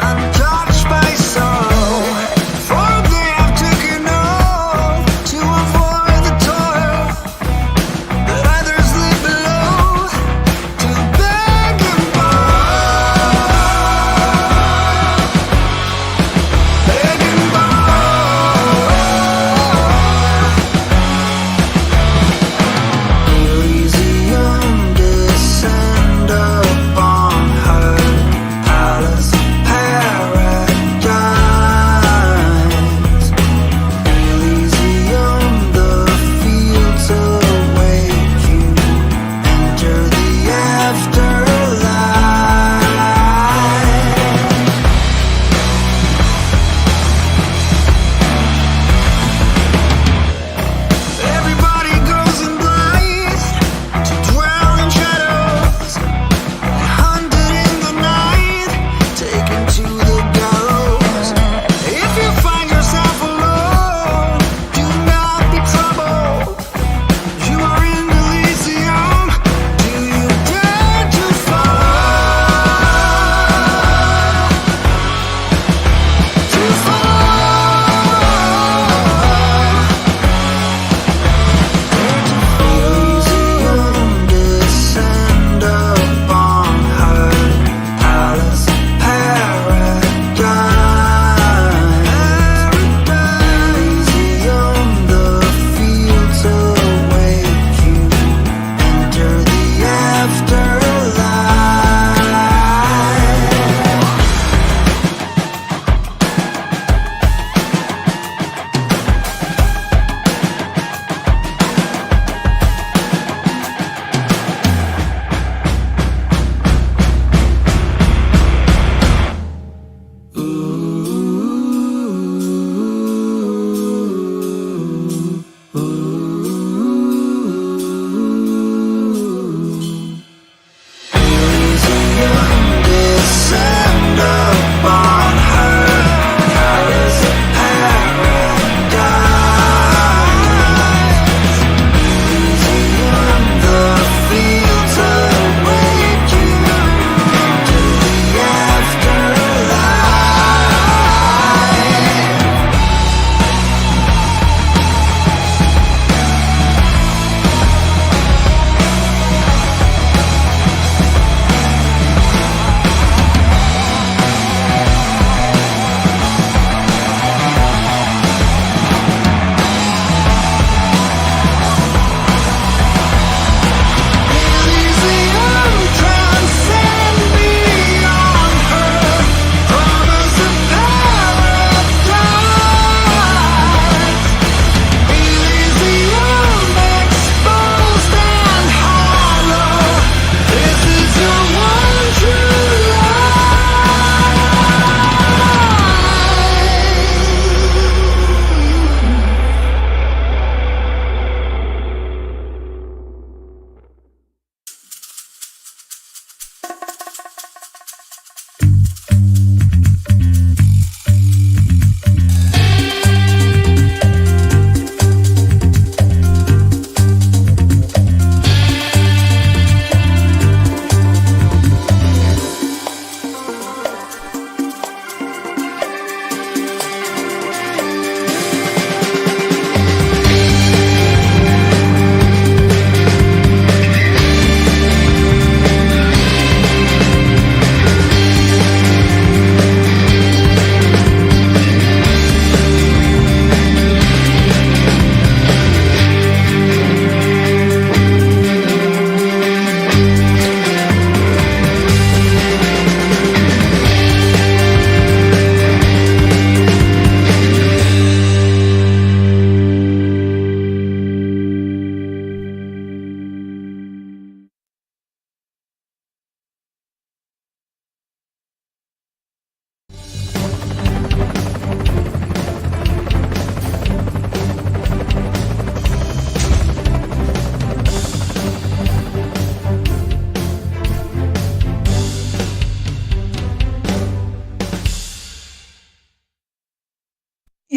I'm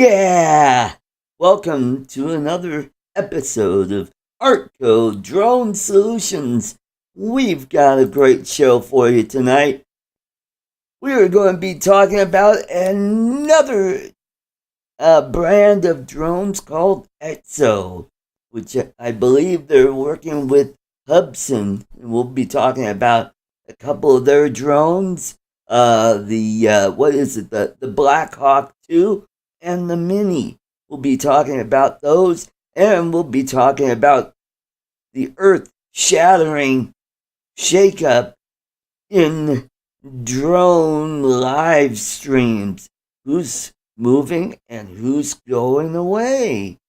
Yeah! Welcome to another episode of ArtCo Drone Solutions. We've got a great show for you tonight. We are going to be talking about another brand of drones called EXO, which I believe they're working with Hubsan. And we'll be talking about a couple of their drones. The Blackhawk 2 and the Mini. We'll be talking about those, and we'll be talking about the earth-shattering shakeup in drone live streams. Who's moving and who's going away?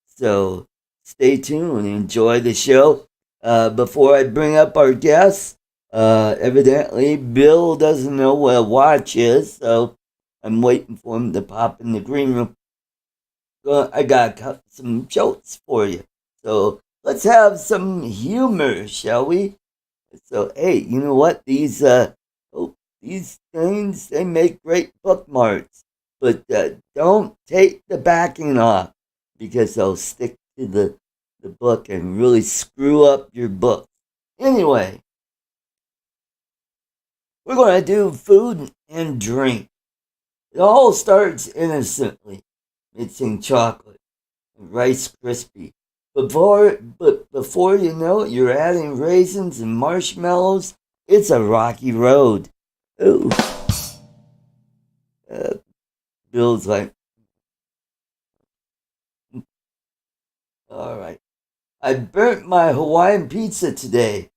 So stay tuned and enjoy the show. Before I bring up our guests, evidently Bill doesn't know what a watch is, so I'm waiting for him to pop in the green room. I got some jokes for you. So let's have some humor, shall we? So hey, you know what? These things, they make great bookmarks, but don't take the backing off because they'll stick to the book and really screw up your book. Anyway, we're going to do food and drink. It all starts innocently, mixing chocolate and Rice Krispie. But before you know it, you're adding raisins and marshmallows. It's a rocky road. Ooh. Bill's like, all right. I burnt my Hawaiian pizza today.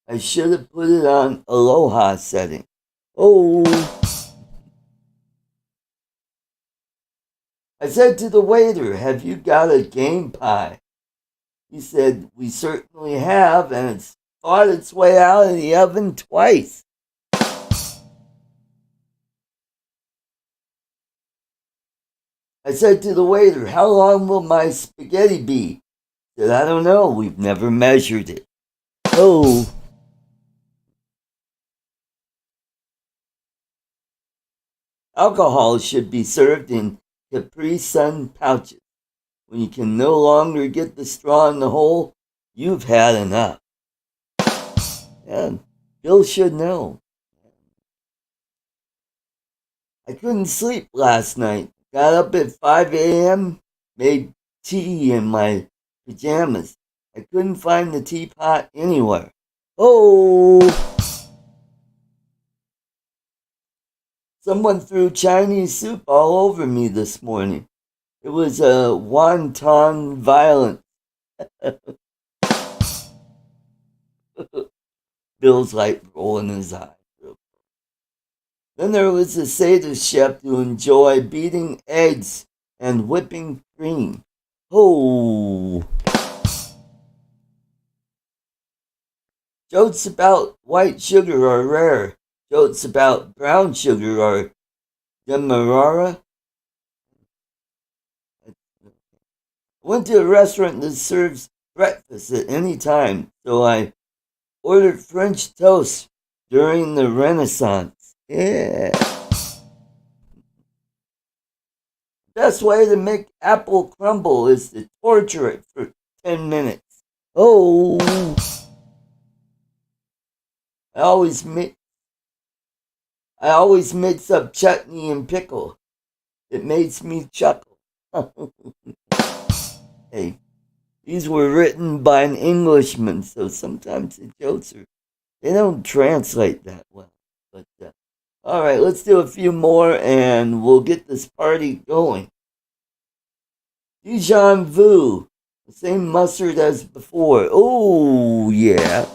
I should have put it on Aloha setting. Oh. I said to the waiter, have you got a game pie? He said, we certainly have, and it's fought its way out of the oven twice. I said to the waiter, how long will my spaghetti be? He said, I don't know, we've never measured it. Oh. Alcohol should be served in Capri Sun pouches. When you can no longer get the straw in the hole, you've had enough. And Bill should know. I couldn't sleep last night. Got up at 5 a.m., made tea in my pajamas. I couldn't find the teapot anywhere. Oh! Someone threw Chinese soup all over me this morning. It was a wonton violence. Bill's like rolling his eyes. Then there was a sadist chef who enjoyed beating eggs and whipping cream. Oh. Jokes about white sugar are rare. Jokes about brown sugar are demerara. I went to a restaurant that serves breakfast at any time, so I ordered French toast during the Renaissance. Yeah. Best way to make apple crumble is to torture it for 10 minutes. Oh. I always mix up chutney and pickle. It makes me chuckle. Hey, these were written by an Englishman, so sometimes the jokes they don't translate that well. But all right, let's do a few more, and we'll get this party going. Dijon Vu, the same mustard as before. Oh yeah.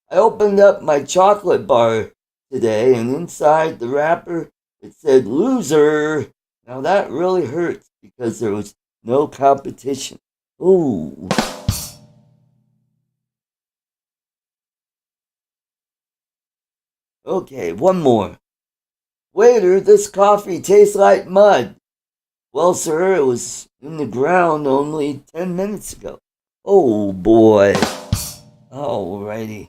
I opened up my chocolate bar today, and inside the wrapper it said loser. Now that really hurts because there was no competition. Ooh. Okay, one more. Waiter, this coffee tastes like mud. Well, sir, it was in the ground only 10 minutes ago. Oh, boy. Alrighty.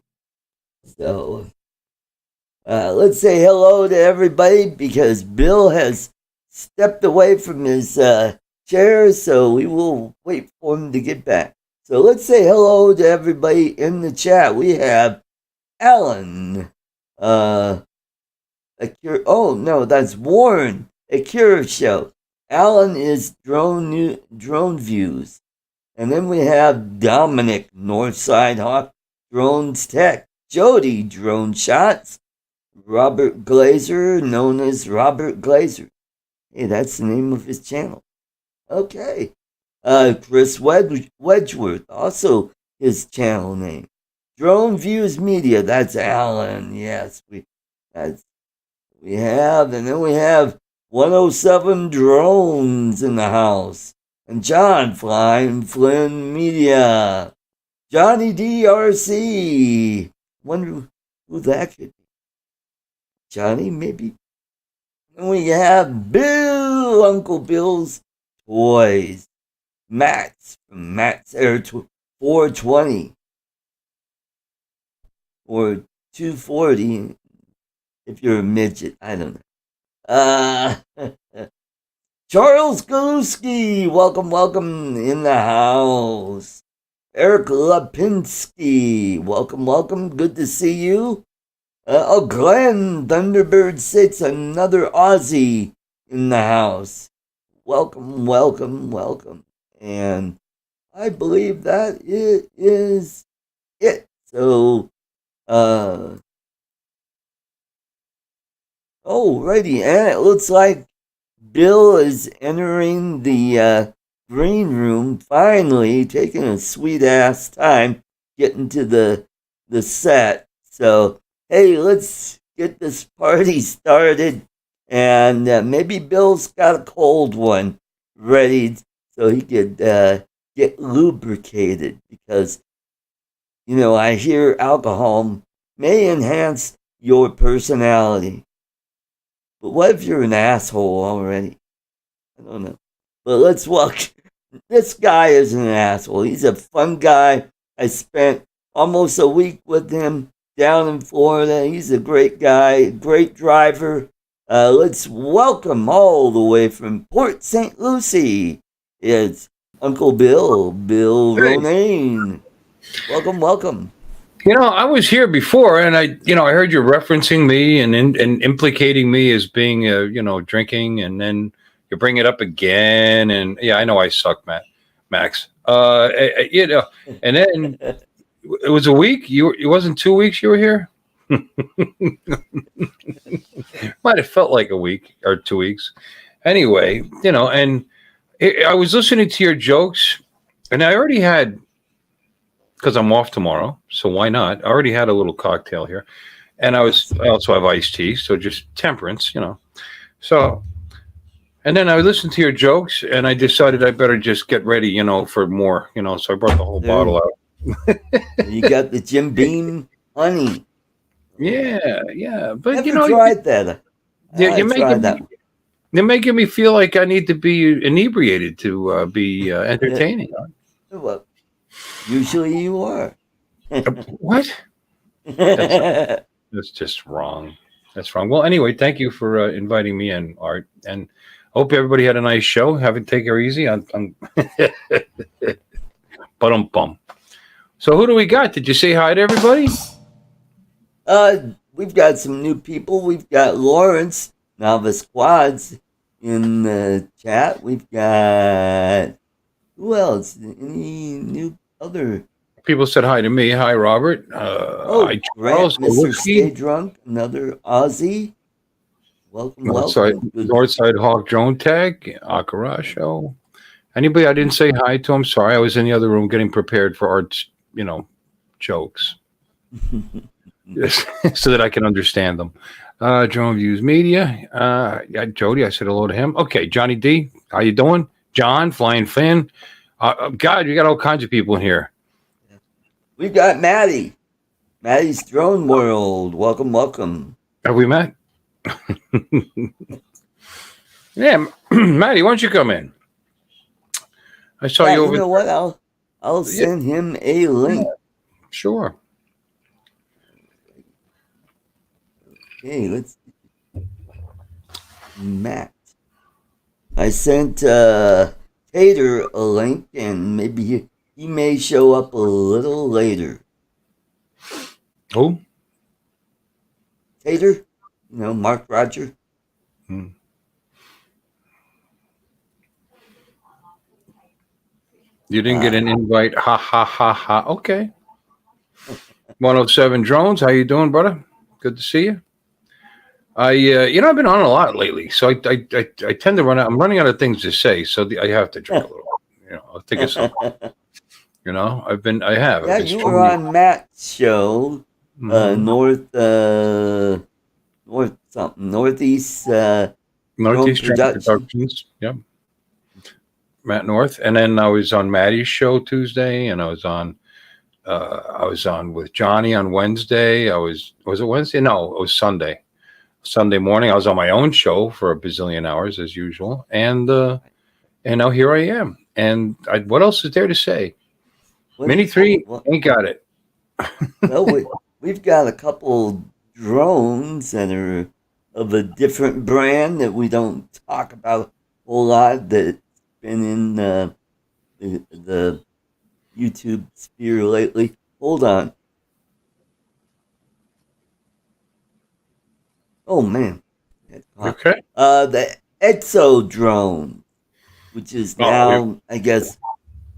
So, let's say hello to everybody because Bill has stepped away from his chair, so we will wait for him to get back. So let's say hello to everybody in the chat. We have Alan, oh no, that's Warren, Akira Show. Alan is drone views. And then we have Dominic, Northside Hawk Drones Tech. Jody, Drone Shots. Robert Glazer, known as Robert Glazer. Hey, that's the name of his channel. Okay. Chris Wedgeworth, also his channel name. Drone Views Media, that's Alan. Yes, we have, and then we have 107 Drones in the house. And John Flying Flynn Media. Johnny DRC. Wonder who that could be. Johnny, maybe. And we have Bill, Uncle Bill's Toys. Matt's from Matt's Air 420. Or 240 if you're a midget. I don't know. Charles Galuski, welcome in the house. Eric Lapinski, welcome, good to see you. Glenn Thunderbird 6, another Aussie in the house. Welcome. And I believe that it is it. So, alrighty, and it looks like Bill is entering the green room, finally taking a sweet ass time getting to the set. So, hey, let's get this party started. And maybe Bill's got a cold one ready so he could get lubricated, because, I hear alcohol may enhance your personality. But what if you're an asshole already? I don't know. But let's walk. This guy isn't an asshole. He's a fun guy. I spent almost a week with him down in Florida. He's a great guy, great driver. Let's welcome all the way from Port St. Lucie. It's Uncle Bill Romaine. Welcome. I was here before, and I heard you referencing me and implicating me as being, drinking, and then you bring it up again, and yeah, I know I suck, Max. And then it was a week. It wasn't 2 weeks you were here. Might have felt like a week or 2 weeks. Anyway, and I was listening to your jokes, and I already had. Because I'm off tomorrow, so why not? I already had a little cocktail here, and I also have iced tea, so just temperance, So, and then I listened to your jokes, and I decided I better just get ready, for more, So I brought the whole bottle out. You got the Jim Beam honey. Yeah, but Never tried that. You're making me feel like I need to be inebriated to be entertaining. Well, usually you are. What? That's just wrong. That's wrong. Well, anyway, thank you for inviting me in, Art, and hope everybody had a nice show. Take her easy. Bum. So who do we got? Did you say hi to everybody? We've got some new people. We've got Lawrence Novice Quads in the chat. We've got, who else? Any new other people said hi to me? Hi, Robert. Hi, Charles. Mr. Stay Drunk, another Aussie. Welcome. Northside Hawk Drone Tech, Akira Show. Anybody I didn't say hi to? I'm sorry. I was in the other room getting prepared for Art's, jokes. So that I can understand them. Drone Views Media. Jody, I said hello to him. Okay, Johnny D, how you doing? John, Flying Finn. God, you got all kinds of people in here. We've got Maddie. Maddie's Drone World. Welcome. Have we met? Yeah, Maddie, why don't you come in? I saw you over. You know what? I'll send him a link. Sure. Okay, let's Matt. I sent Tater a link, and maybe he may show up a little later. Who? Tater, Mark Roger. Hmm. You didn't get an invite. Ha ha ha ha. Okay. 107 Drones. How you doing, brother? Good to see you. I've been on a lot lately, so I tend to run out. I'm running out of things to say, so I have to drink a little. I'll think of something. I have. Yeah, I've been you were on Matt's show, Northeast Northeast Drone Production. Productions. Yep. Matt North, and then I was on Maddie's show Tuesday, and I was on with Johnny on Wednesday. Was it Wednesday? No, it was Sunday. Sunday morning, I was on my own show for a bazillion hours as usual, and now here I am. And what else is there to say? Mini 3 ain't got it. Well, we've got a couple drones that are of a different brand that we don't talk about a whole lot, that's been in the YouTube sphere lately. Hold on. Oh, man. Okay. The EXO Drone, which is now, I guess, is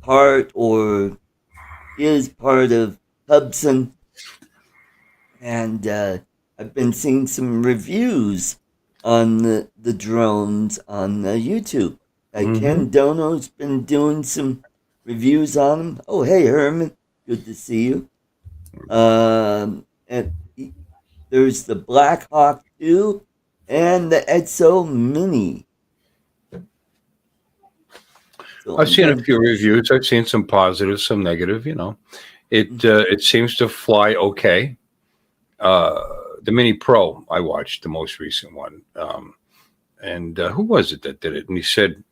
part of Hubson. And I've been seeing some reviews on the drones on YouTube. Ken Dono's been doing some reviews on them. Oh, hey, Herman. Good to see you. And there's the Blackhawk 2 and the EXO Mini. So I've seen a few reviews. I've seen some positive, some negative. It seems to fly okay. The Mini Pro, I watched the most recent one, and who was it that did it? And he said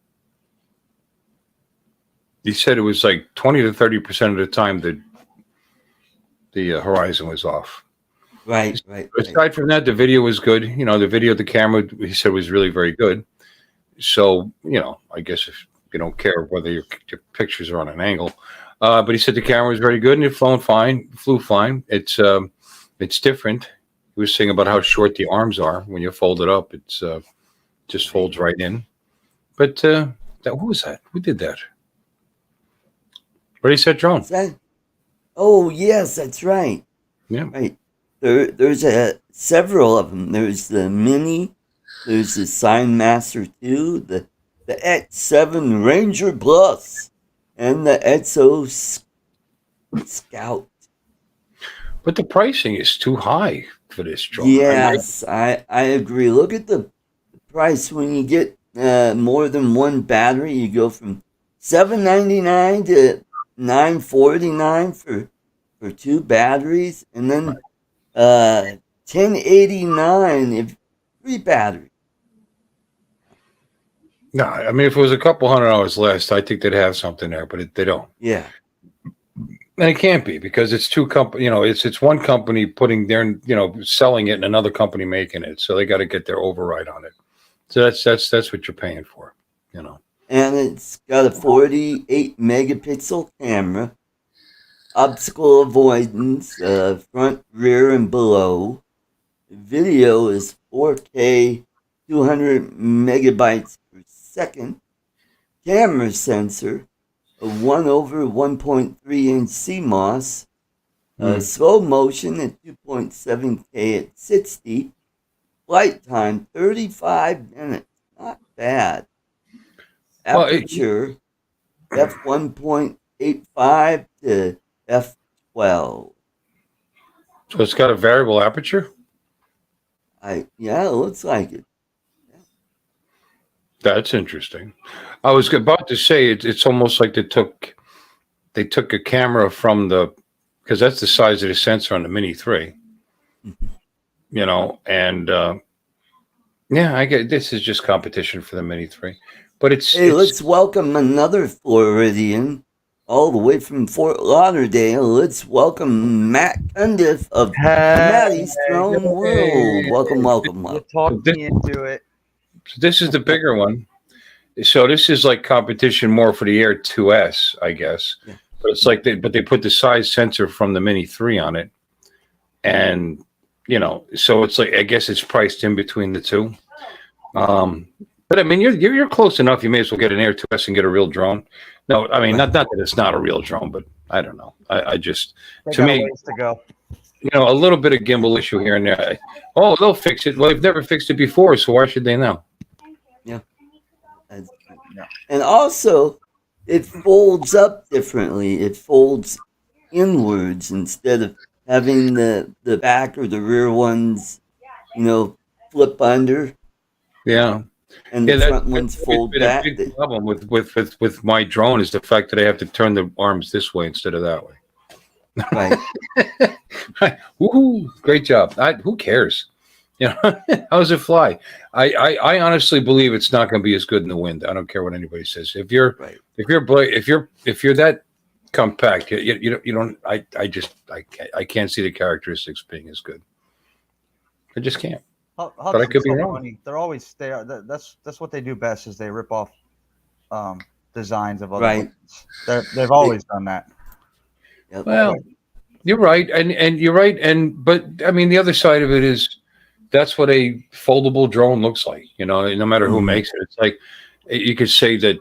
it was like 20 to 30% of the time that the horizon was off. Right. Aside from that, the video was good. The camera, he said, was really very good. So, I guess if you don't care whether your pictures are on an angle, but he said the camera was very good and it flew fine. It's different. He was saying about how short the arms are when you fold it up. It's just folds right in. But who was that? Who did that? What he said, drone. Oh yes, that's right. Yeah. Right. There's several of them. There's the Mini. There's the Sign Master 2, the X7 Ranger Plus, and the EXO Scout. But the pricing is too high for this drone. Yes, I agree. Look at the price when you get more than one battery. You go from $799 to $949 for two batteries, and then $1089 if 3 batteries. No, I mean, if it was a couple $100 less, I think they'd have something there, but they don't. Yeah. And it can't be because it's two company. It's one company putting their, selling it, and another company making it. So they got to get their override on it. So that's what you're paying for, And it's got a 48 megapixel camera, obstacle avoidance, front, rear, and below. The video is 4K, 200 megabytes per second. Camera sensor, a 1/1.3 inch CMOS. Slow motion at 2.7K at 60. Flight time 35 minutes. Not bad. Aperture f1.85 to f12. So it's got a variable aperture? It looks like it. Yeah. That's interesting. I was about to say it's almost like they took a camera from because that's the size of the sensor on the Mini 3. And I get this is just competition for the Mini 3. But let's welcome another Floridian all the way from Fort Lauderdale. Let's welcome Matt Cundiff of Maddie's Drone World. Welcome. You talked me into it. So this is the bigger one. So this is like competition more for the Air 2S, I guess. Yeah. But it's like they put the size sensor from the Mini 3 on it, and so it's like I guess it's priced in between the two. But I mean, you're close enough. You may as well get an Air 2S and get a real drone. No, I mean not that it's not a real drone, but I don't know. I just to me, ways to go. a little bit of gimbal issue here and there. Oh, they'll fix it. Well, they've never fixed it before, so why should they now? Yeah. And also, it folds up differently. It folds inwards instead of having the back or the rear ones, flip under. Yeah. And the front ones fold back. A big problem with my drone is the fact that I have to turn the arms this way instead of that way. Right. Woohoo! Great job. Who cares? How does it fly? I honestly believe it's not going to be as good in the wind. I don't care what anybody says. If you're that compact, you don't. I can't see the characteristics being as good. I just can't. But I could be wrong. Funny. They're always there. That's what they do best is they rip off designs of other. Right. They've always done that. Yep. Well, you're right, and you're right, but I mean the other side of it is that's what a foldable drone looks like. No matter who makes it, it's like you could say that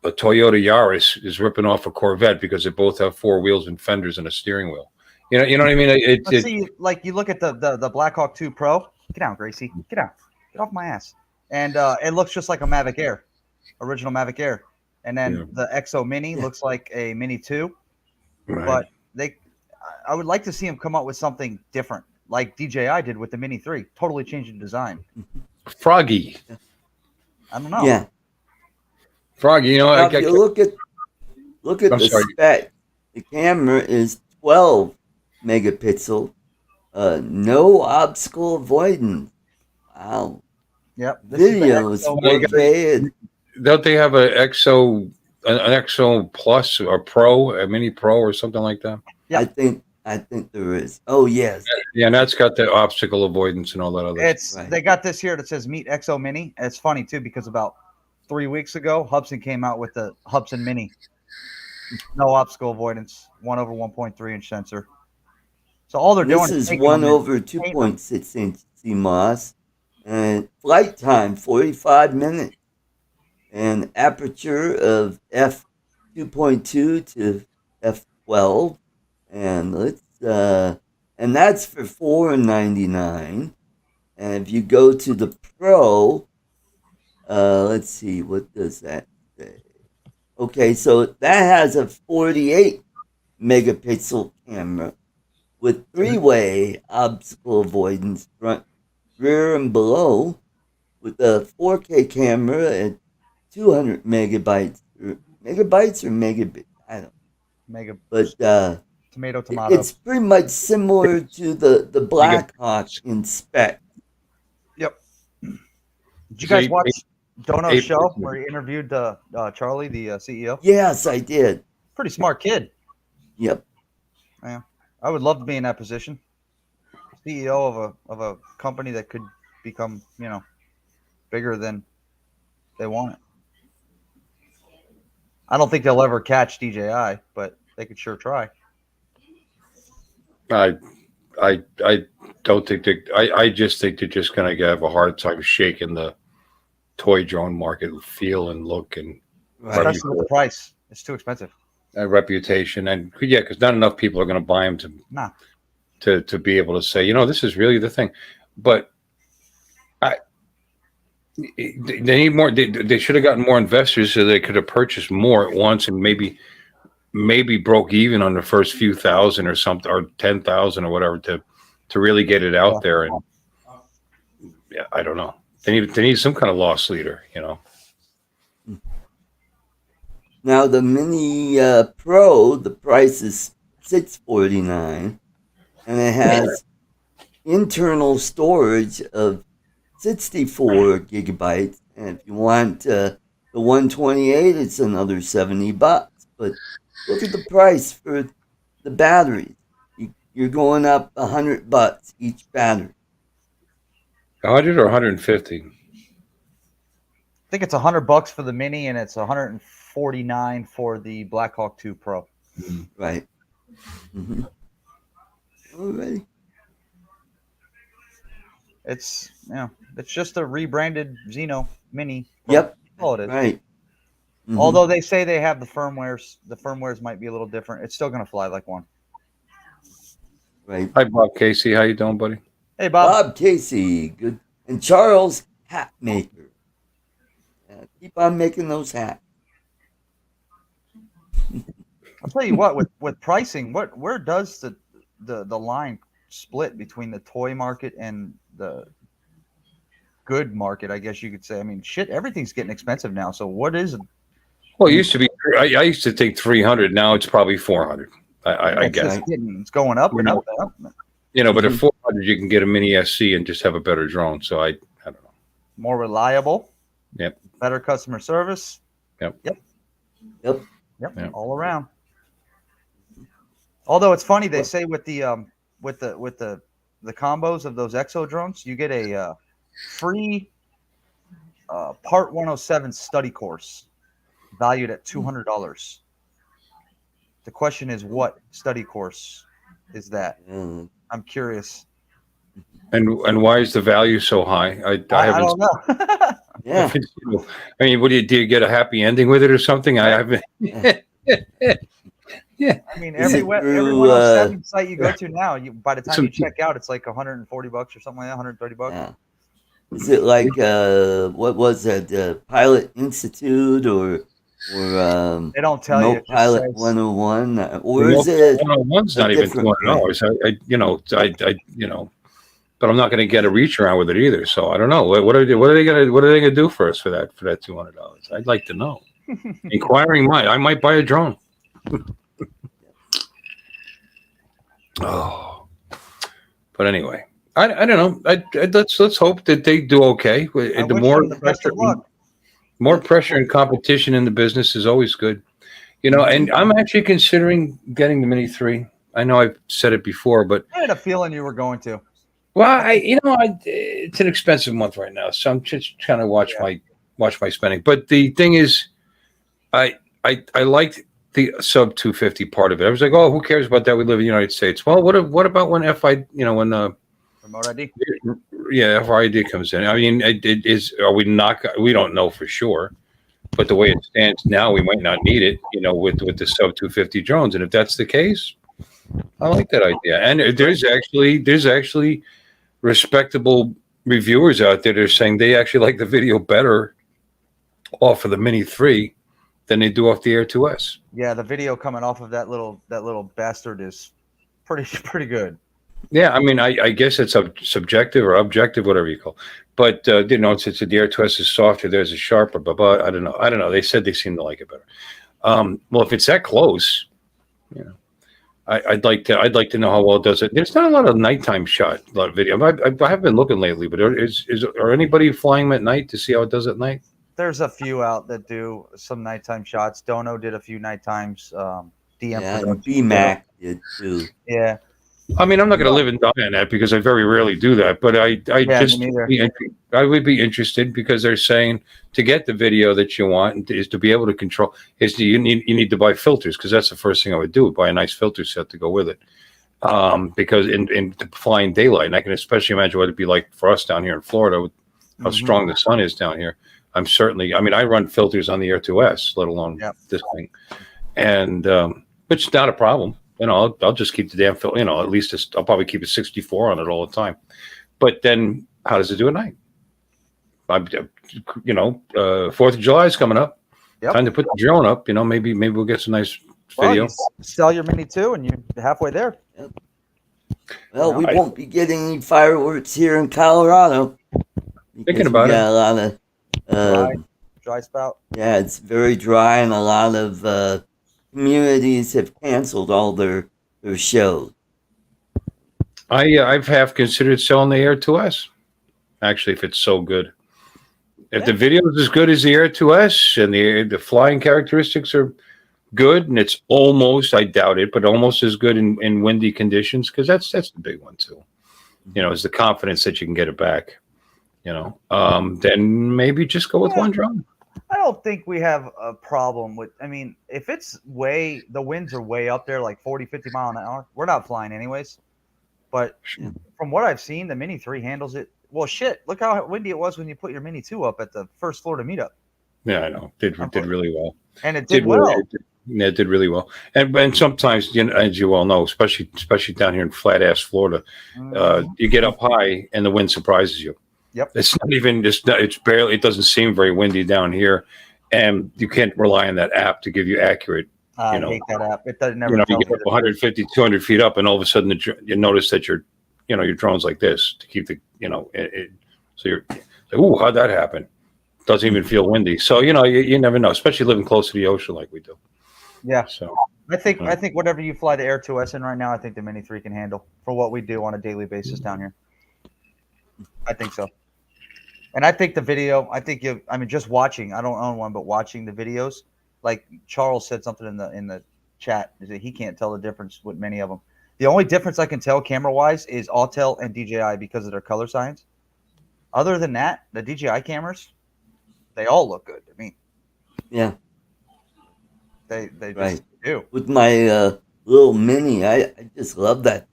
a Toyota Yaris is ripping off a Corvette because they both have four wheels and fenders and a steering wheel. You know what I mean? See, like you look at the Blackhawk 2 Pro. Get out, Gracie. Get out. Get off my ass. And it looks just like a Mavic Air, original Mavic Air. And then the EXO Mini looks like a Mini 2. Right. But I would like to see them come up with something different, like DJI did with the Mini 3, totally changing the design. Froggy. I don't know. Yeah. Froggy, if you look at the spec. The camera is 12 megapixel, no obstacle avoidance. Wow. Yep. Video is 4K. Don't they have an EXO Plus or Pro, a Mini Pro or something like that? Yeah. I think there is. Oh yes. Yeah, and that's got the obstacle avoidance and all that other. They got this here that says Meet EXO Mini. And it's funny too because about 3 weeks ago, Hubsan came out with the Hubsan Mini. No obstacle avoidance, 1/1.3 inch sensor. So all they're doing is 1/2.6 inch CMOS, and flight time 45 minutes, and aperture of f2.2 to f12, and and that's for $499. And if you go to the Pro, let's see, what does that say? Okay, so that has a 48 megapixel camera with three-way obstacle avoidance front, rear, and below, with a 4K camera at 200 megabytes or megabits. I don't know. But tomato. It's pretty much similar to the Blackhawk in spec. Yep. Did you guys watch Dono's show where he interviewed Charlie, the CEO? Yes, I did. Pretty smart kid. Yep. Yeah, I would love to be in that position. CEO of a company that could become, bigger than they want it. I don't think they'll ever catch DJI, but they could sure try. I don't think I just think they're just going to have a hard time shaking the toy drone market feel and look and especially with the price. It's too expensive. Reputation and because not enough people are going to buy them to be able to say, this is really the thing. But they need more. They should have gotten more investors so they could have purchased more at once and maybe broke even on the first few thousand or something, or 10,000 or whatever to really get it out there. And I don't know. They need some kind of loss leader, Now the Mini Pro, the price is $649, and it has internal storage of 64 gigabytes. And if you want the 128, it's another $70. But look at the price for the batteries. You're going up $100 each battery. 100 or 150? think it's $100 for the Mini, and it's $149 for the Blackhawk 2 Pro. Right. Mm-hmm. Alrighty. It's it's just a rebranded Xeno Mini. Yep. All it is. Right. Mm-hmm. Although they say they have the firmwares might be a little different. It's still gonna fly like one. Right. Hi, Bob Casey. How you doing, buddy? Hey, Bob. Casey, good. And Charles, hat maker. Keep on making those hats. I'll tell you what, with pricing, where does the line split between the toy market and the good market, I guess you could say? I mean, shit, everything's getting expensive now. So what is it? Well, it used to be. I used to think 300. Now it's probably 400. I guess it's going up and up and up. But at 400 you can get a Mini SC and just have a better drone. So I don't know. More reliable. Yep. Better customer service. Yep. All around. Although it's funny, they say with the combos of those EXO drones, you get a free Part 107 study course valued at $200. The question is, what study course is that? I'm curious. And why is the value so high? I don't know. Yeah. I mean, do you get a happy ending with it or something? I haven't. Yeah. I mean, every 107 site you go to now, by the time you check out, it's like $140 or something like that, $130. Yeah. Is it like what was that? Pilot Institute or they don't tell you. Pilot 101, or is it 101's not even $200. But I'm not going to get a reach around with it either. So I don't know. What are they going to do for us for that $200? I'd like to know. Inquiring mind. I might buy a drone. Oh, but anyway, I don't know. Let's hope that they do okay. The more pressure and competition in the business is always good, And I'm actually considering getting the Mini 3. I know I've said it before, but I had a feeling you were going to. Well, it's an expensive month right now, so I'm just trying to watch my spending. But the thing is, I liked the sub 250 part of it. I was like, oh, who cares about that? We live in the United States. Well, what about when remote ID? Yeah, FRID comes in. I mean, it is. Are we not? We don't know for sure. But the way it stands now, we might not need it. With the sub 250 drones, and if that's the case, I like that idea. And there's actually respectable reviewers out there that are saying they actually like the video better off of the Mini 3 than they do off the Air 2S. Yeah, the video coming off of that little bastard is pretty good. Yeah, I mean, I guess it's subjective or objective, whatever you call it. But since the Air 2S is softer, there's a sharper. But I don't know. They said they seem to like it better. Well, if it's that close, I'd like to know how well it does it. There's not a lot of nighttime video. I have been looking lately, but are anybody flying at night to see how it does at night? There's a few out that do some nighttime shots. Dono did a few night times. DM and BMAC did too. Yeah. I mean, I'm not going to live and die on that because I very rarely do that. But I would be interested because they're saying to get the video that you want is to be able to control. You need to buy filters because that's the first thing I would do. Buy a nice filter set to go with it. Because in flying daylight, and I can especially imagine what it'd be like for us down here in Florida with how strong the sun is down here. I run filters on the Air 2S, let alone this thing, and which is not a problem. I'll just keep the damn filter. At least I'll probably keep a 64 on it all the time. But then, how does it do at night? 4th of July is coming up. Yep. Time to put the drone up. Maybe we'll get some nice video. You sell your Mini 2 and you're halfway there. Yep. Well, we won't be getting any fireworks here in Colorado. Thinking about it. A lot of dry spout. Yeah, it's very dry, and a lot of communities have canceled all their shows. I've half considered selling the Air 2S. Actually, if it's so good. If the video is as good as the Air 2S and the flying characteristics are good, and it's almost, I doubt it, but almost as good in windy conditions, because that's the big one too. Is the confidence that you can get it back. then maybe just go with one drone. I don't think we have a problem with. I mean, if it's the winds are way up there, like 40, 50 mile an hour, we're not flying anyways. But from what I've seen, the Mini 3 handles it. Well, shit, look how windy it was when you put your Mini 2 up at the first Florida meetup. Yeah, I know. Did really well. And it did well. It did really well. And sometimes, as you all know, especially down here in flat ass Florida, you get up high and the wind surprises you. Yep. It's not even it's barely, it doesn't seem very windy down here. And you can't rely on that app to give you accurate. I hate that app. It doesn't never you get up 150, 200 feet up, and all of a sudden you notice that your drone's like this to keep the, so you're like, ooh, how'd that happen? Doesn't even feel windy. So, you never know, especially living close to the ocean like we do. Yeah. So I think whatever you fly the Air 2S in right now, I think the Mini 3 can handle for what we do on a daily basis down here. I think so. And I think the video, just watching, I don't own one, but watching the videos, like Charles said something in the chat, is that he can't tell the difference with many of them. The only difference I can tell camera-wise is Autel and DJI because of their color science. Other than that, the DJI cameras, they all look good to me. Yeah. They just do. With my little Mini, I just love that.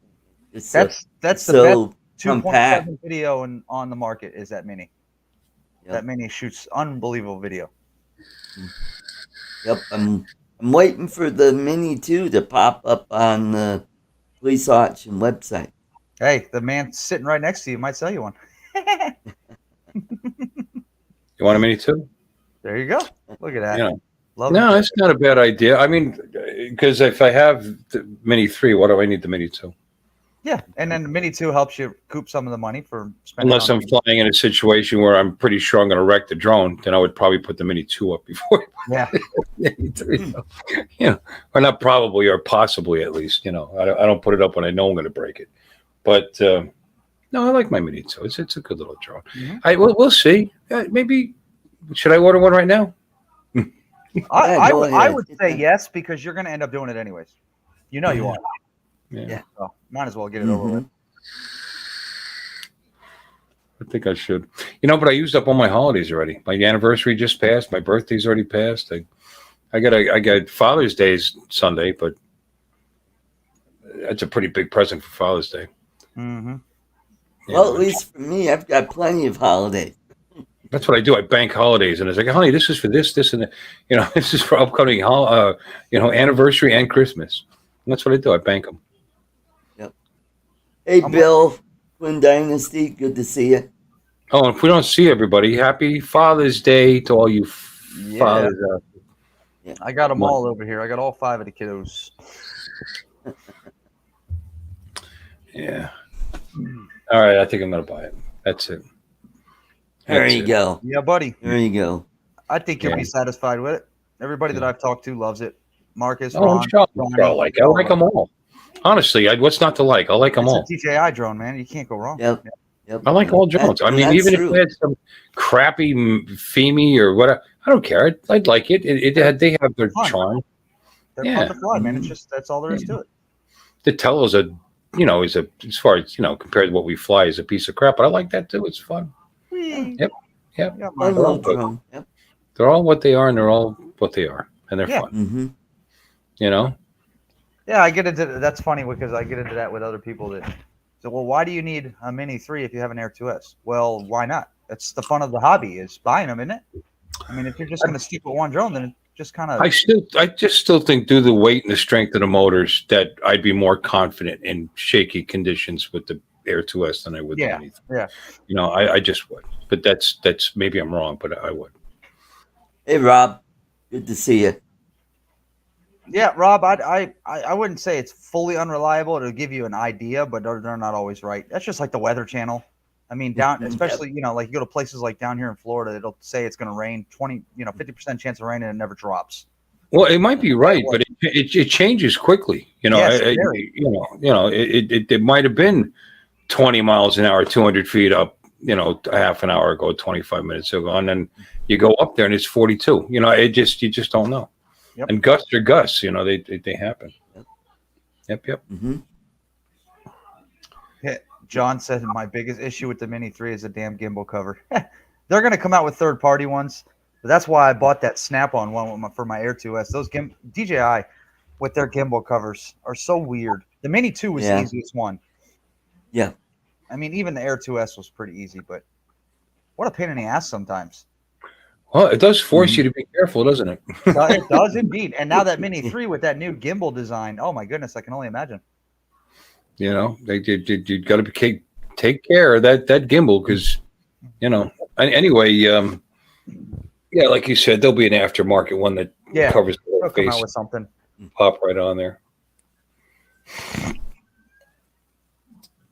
It's that's so the best 2.7 video on the market is that Mini. Yep. That Mini shoots unbelievable video. Yep, I'm waiting for the Mini 2 to pop up on the police auction website. Hey, the man sitting right next to you might sell you one. You want a Mini 2? There you go. Look at that. No, it's not a bad idea. I mean, because if I have the Mini 3, what do I need the Mini 2? Yeah, and then the Mini 2 helps you recoup some of the money for spending. Unless I'm flying in a situation where I'm pretty sure I'm going to wreck the drone, then I would probably put the Mini 2 up before. Yeah. Or not probably, or possibly at least. I don't put it up when I know I'm going to break it. But no, I like my Mini 2. It's a good little drone. Mm-hmm. We'll see. Maybe should I order one right now? I would say yes, because you're going to end up doing it anyways. You are. Yeah. So might as well get it over with. I think I should. But I used up all my holidays already. My anniversary just passed. My birthday's already passed. I got Father's Day's Sunday, but that's a pretty big present for Father's Day. Mm-hmm. Well, at least for me, I've got plenty of holidays. That's what I do. I bank holidays, and it's like, honey, this is for this, and that. This is for upcoming, anniversary and Christmas. And that's what I do. I bank them. Yep. Hey, Bill, Twin Dynasty, good to see you. Oh, and if we don't see everybody, happy Father's Day to all you fathers. Yeah. I got them all over here. I got all 5 of the kiddos. Yeah. All right, I think I'm going to buy it. That's it. There you go. Yeah, buddy. There you go. I think you'll be satisfied with it. Everybody that I've talked to loves it. Marcus, Ron, I like them all. Honestly, what's not to like? I like them all. It's a DJI drone, man. You can't go wrong. Yep. I like all drones. I mean, even if it had some crappy Femi or whatever, I don't care. I'd like it. They have their charm. They're fun to fly, man. It's just that's all there is to it. The Telo's as far as compared to what we fly, is a piece of crap. But I like that too. It's fun. Yep. They're all what they are, and they're all what they are, and they're fun. Mm-hmm. Yeah, I get into that's funny because I get into that with other people that say, well, why do you need a Mini 3 if you have an Air 2S? Well, why not? That's the fun of the hobby is buying them, isn't it? I mean, if you're just going to stick with one drone, then it just kind of. I just still think due to the weight and the strength of the motors that I'd be more confident in shaky conditions with the Air 2S than I would. Yeah. I just would. But that's maybe I'm wrong, but I would. Hey, Rob, good to see you. Yeah, Rob, I wouldn't say it's fully unreliable. It'll give you an idea, but they're not always right. That's just like the Weather Channel. I mean, especially, like you go to places like down here in Florida, it'll say it's going to rain 50% chance of rain and it never drops. Well, it might be right, but it changes quickly. Yes, it might have been 20 miles an hour, 200 feet up, a half an hour ago, 25 minutes ago, and then you go up there and it's 42. You just don't know. Yep. And gusts are gusts, they happen. Yep. Mm-hmm. Yeah. John said my biggest issue with the Mini 3 is the damn gimbal cover. They're going to come out with third-party ones, but that's why I bought that Snap-on one for my Air 2S. Those DJI with their gimbal covers are so weird. The Mini 2 was the easiest one. Yeah. I mean, even the Air 2S was pretty easy, but what a pain in the ass sometimes. Well, it does force you to be careful, doesn't it? It does indeed. And now that Mini 3 with that new gimbal design, oh my goodness, I can only imagine. You know, you got to take care of that gimbal because, you know. Anyway, yeah, like you said, there'll be an aftermarket one that covers the whole face. Come out with something. Pop right on there.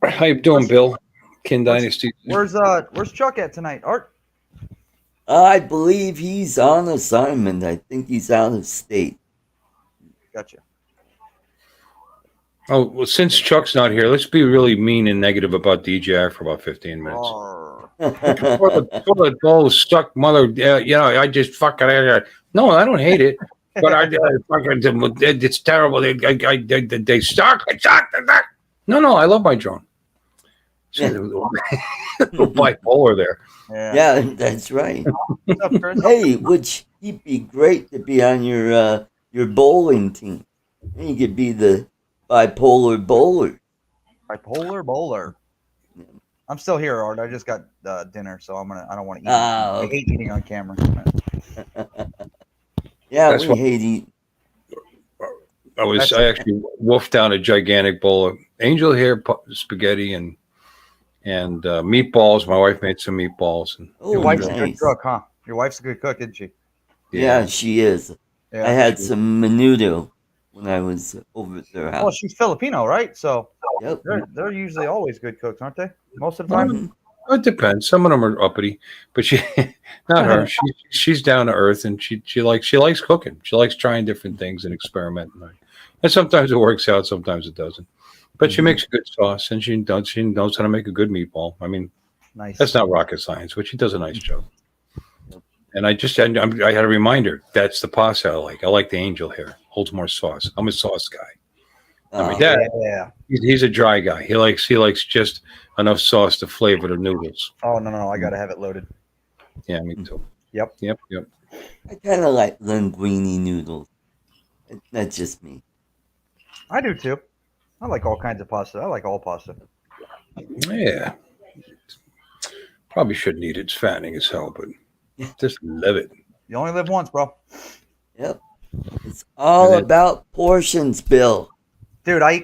How you doing, Bill? Kin Dynasty. Where's Chuck at tonight, Art? I believe he's on assignment. I think he's out of state. Gotcha. Oh, well, since Chuck's not here, let's be really mean and negative about DJI for about 15 minutes. Toilet bowl stuck, mother. You know, I just fucking. No, I don't hate it, but it's terrible. They suck. No, I love my drone. Bipolar there. Yeah, that's right. Hey, which he'd be great to be on your bowling team. You could be the bipolar bowler. Bipolar bowler. I'm still here, Art. I just got dinner, so I don't want to eat. I hate eating on camera. Yeah, that's we hate eating. I actually wolfed down a gigantic bowl of angel hair spaghetti and meatballs. My wife made some meatballs. And your wife's a good cook, huh? Your wife's a good cook, isn't she? Yeah, she is. Yeah, I had some menudo when I was over at their house. Well, she's Filipino, right? So yep. they're usually always good cooks, aren't they? Most of the time. It depends. Some of them are uppity, but not her. She's down to earth, and she likes cooking. She likes trying different things and experimenting. And sometimes it works out, sometimes it doesn't. But she makes a good sauce, and she knows how to make a good meatball. I mean, nice. That's not rocket science, but she does a nice job. And I had a reminder. That's the pasta I like. I like the angel hair. Holds more sauce. I'm a sauce guy. I mean, Dad, he's a dry guy. He likes just enough sauce to flavor the noodles. Oh no! I gotta have it loaded. Yeah, me too. Yep. I kind of like linguine noodles. That's just me. I do too. I like all kinds of pasta. I like all pasta. Yeah. Probably shouldn't eat it. It's fattening as hell, but just love it. You only live once, bro. Yep. It's all about portions, Bill. Dude, I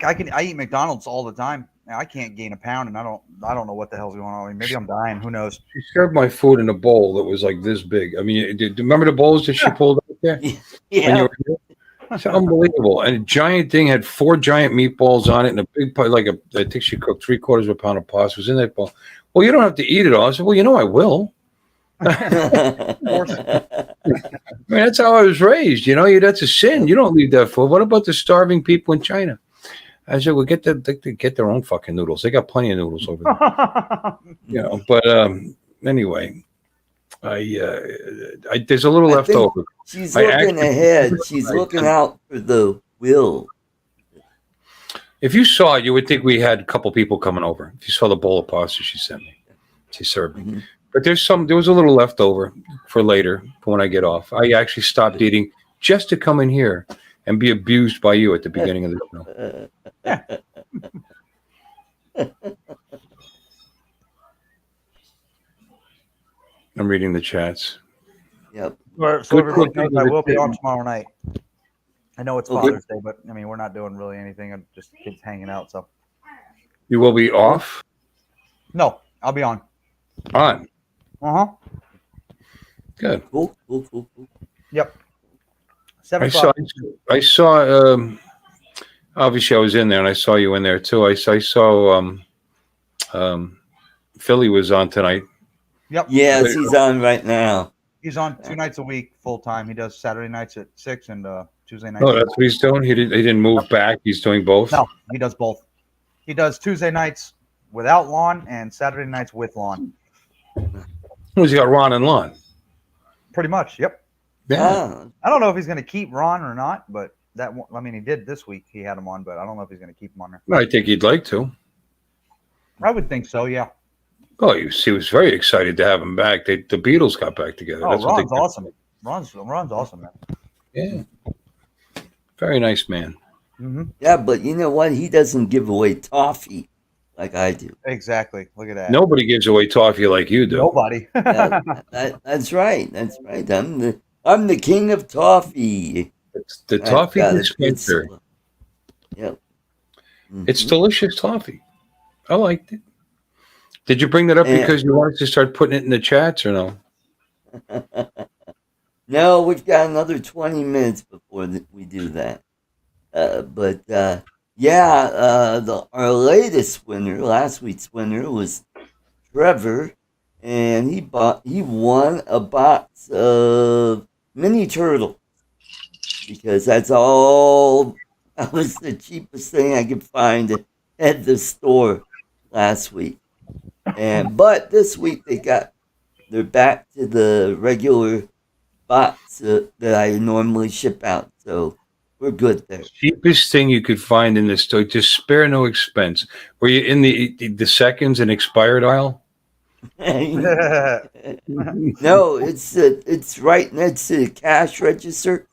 eat McDonald's all the time. I can't gain a pound, and I don't know what the hell's going on. I mean, maybe I'm dying. Who knows? She served my food in a bowl that was like this big. I mean, do you remember the bowls that she pulled out there? Yeah. It's unbelievable. And a giant thing had 4 giant meatballs on it and a big pot, I think she cooked 3/4 of a pound of pasta was in that bowl. Well, you don't have to eat it all. I said, well, I will. I mean, that's how I was raised. That's a sin. You don't leave that food. What about the starving people in China? I said, well, get their own fucking noodles. They got plenty of noodles over there. But anyway, there's a little left over. She's looking ahead. She's looking out for the will. If you saw it, you would think we had a couple people coming over. If you saw the bowl of pasta she sent me, she served me. Mm-hmm. But there was a little left over for later, for when I get off. I actually stopped eating just to come in here and be abused by you at the beginning of the show. I'm reading the chats. Yep. So everybody knows I will be on tomorrow night. I know it's Father's Day, but I mean, we're not doing really anything. I'm just kids hanging out. So you will be off? No, I'll be on. On. Good. Cool. Yep. 7 o'clock. I saw. Obviously, I was in there, and I saw you in there too. I saw. Philly was on tonight. Yep. Yes, he's on right now. He's on 2 nights a week, full time. He does Saturday nights at 6 and Tuesday nights. Oh, that's what he's doing. He didn't move back. He's doing both. No, he does both. He does Tuesday nights without lawn and Saturday nights with lawn. Who's he got? Ron and Lon. Pretty much. Yep. Yeah. I don't know if he's going to keep Ron or not, but he did this week. He had him on, but I don't know if he's going to keep him on there. I think he'd like to. I would think so. Yeah. Oh, he was very excited to have him back. The Beatles got back together. Oh, That's what Ron's awesome. Ron's awesome, man. Yeah, very nice man. Mm-hmm. Yeah, but you know what? He doesn't give away toffee like I do. Exactly. Look at that. Nobody gives away toffee like you do. Nobody. Yeah, that's right. That's right. I'm the king of toffee. It's the I've toffee got a good dispenser. supply. Yep. It's Mhm. delicious toffee. I liked it. Did you bring that up And- because you wanted to start putting it in the chats or no? No, we've got another 20 minutes before we do that. But our latest winner, last week's winner, was Trevor, and he won a box of mini turtles because that was the cheapest thing I could find at the store last week. But this week they're back to the regular box that I normally ship out, so we're good there. Cheapest thing you could find in the store. Just spare no expense. Were you in the seconds and expired aisle? No, it's right next to the cash register.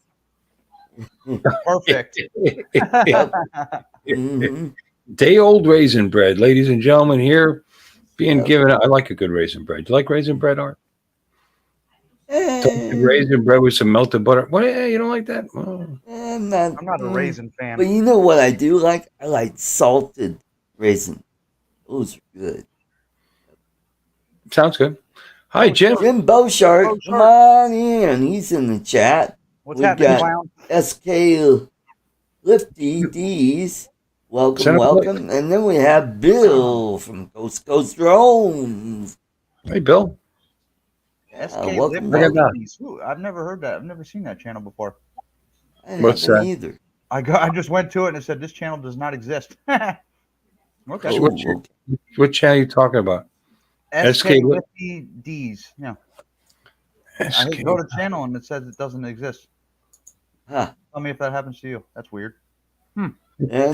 Perfect. Mhm. Day old raisin bread, ladies and gentlemen. Here being given. I like a good raisin bread. You like raisin bread, Art? Toasted raisin bread with some melted butter. What? You don't like that? Oh. I'm not a raisin fan. But you know what I do like? I like salted raisin. Those are good. Sounds good. Hi, Jim. Jim Beauchart, come on in. He's in the chat. What's We've happening, got clown? SK Lifty D's. Welcome, Send him a welcome. And then we have Bill from EXO Drones. Hey, Bill. SK welcome, Lip welcome. Ladies. Ooh, I've never heard that. I've never seen that channel before. I What's haven't that? either. I just went to it and it said this channel does not exist. Okay. Oh, What channel are you talking about? SK Lip- Lifty D's. Yeah. I SK. go to channel and it says it doesn't exist. Huh. Tell me if that happens to you. That's weird. And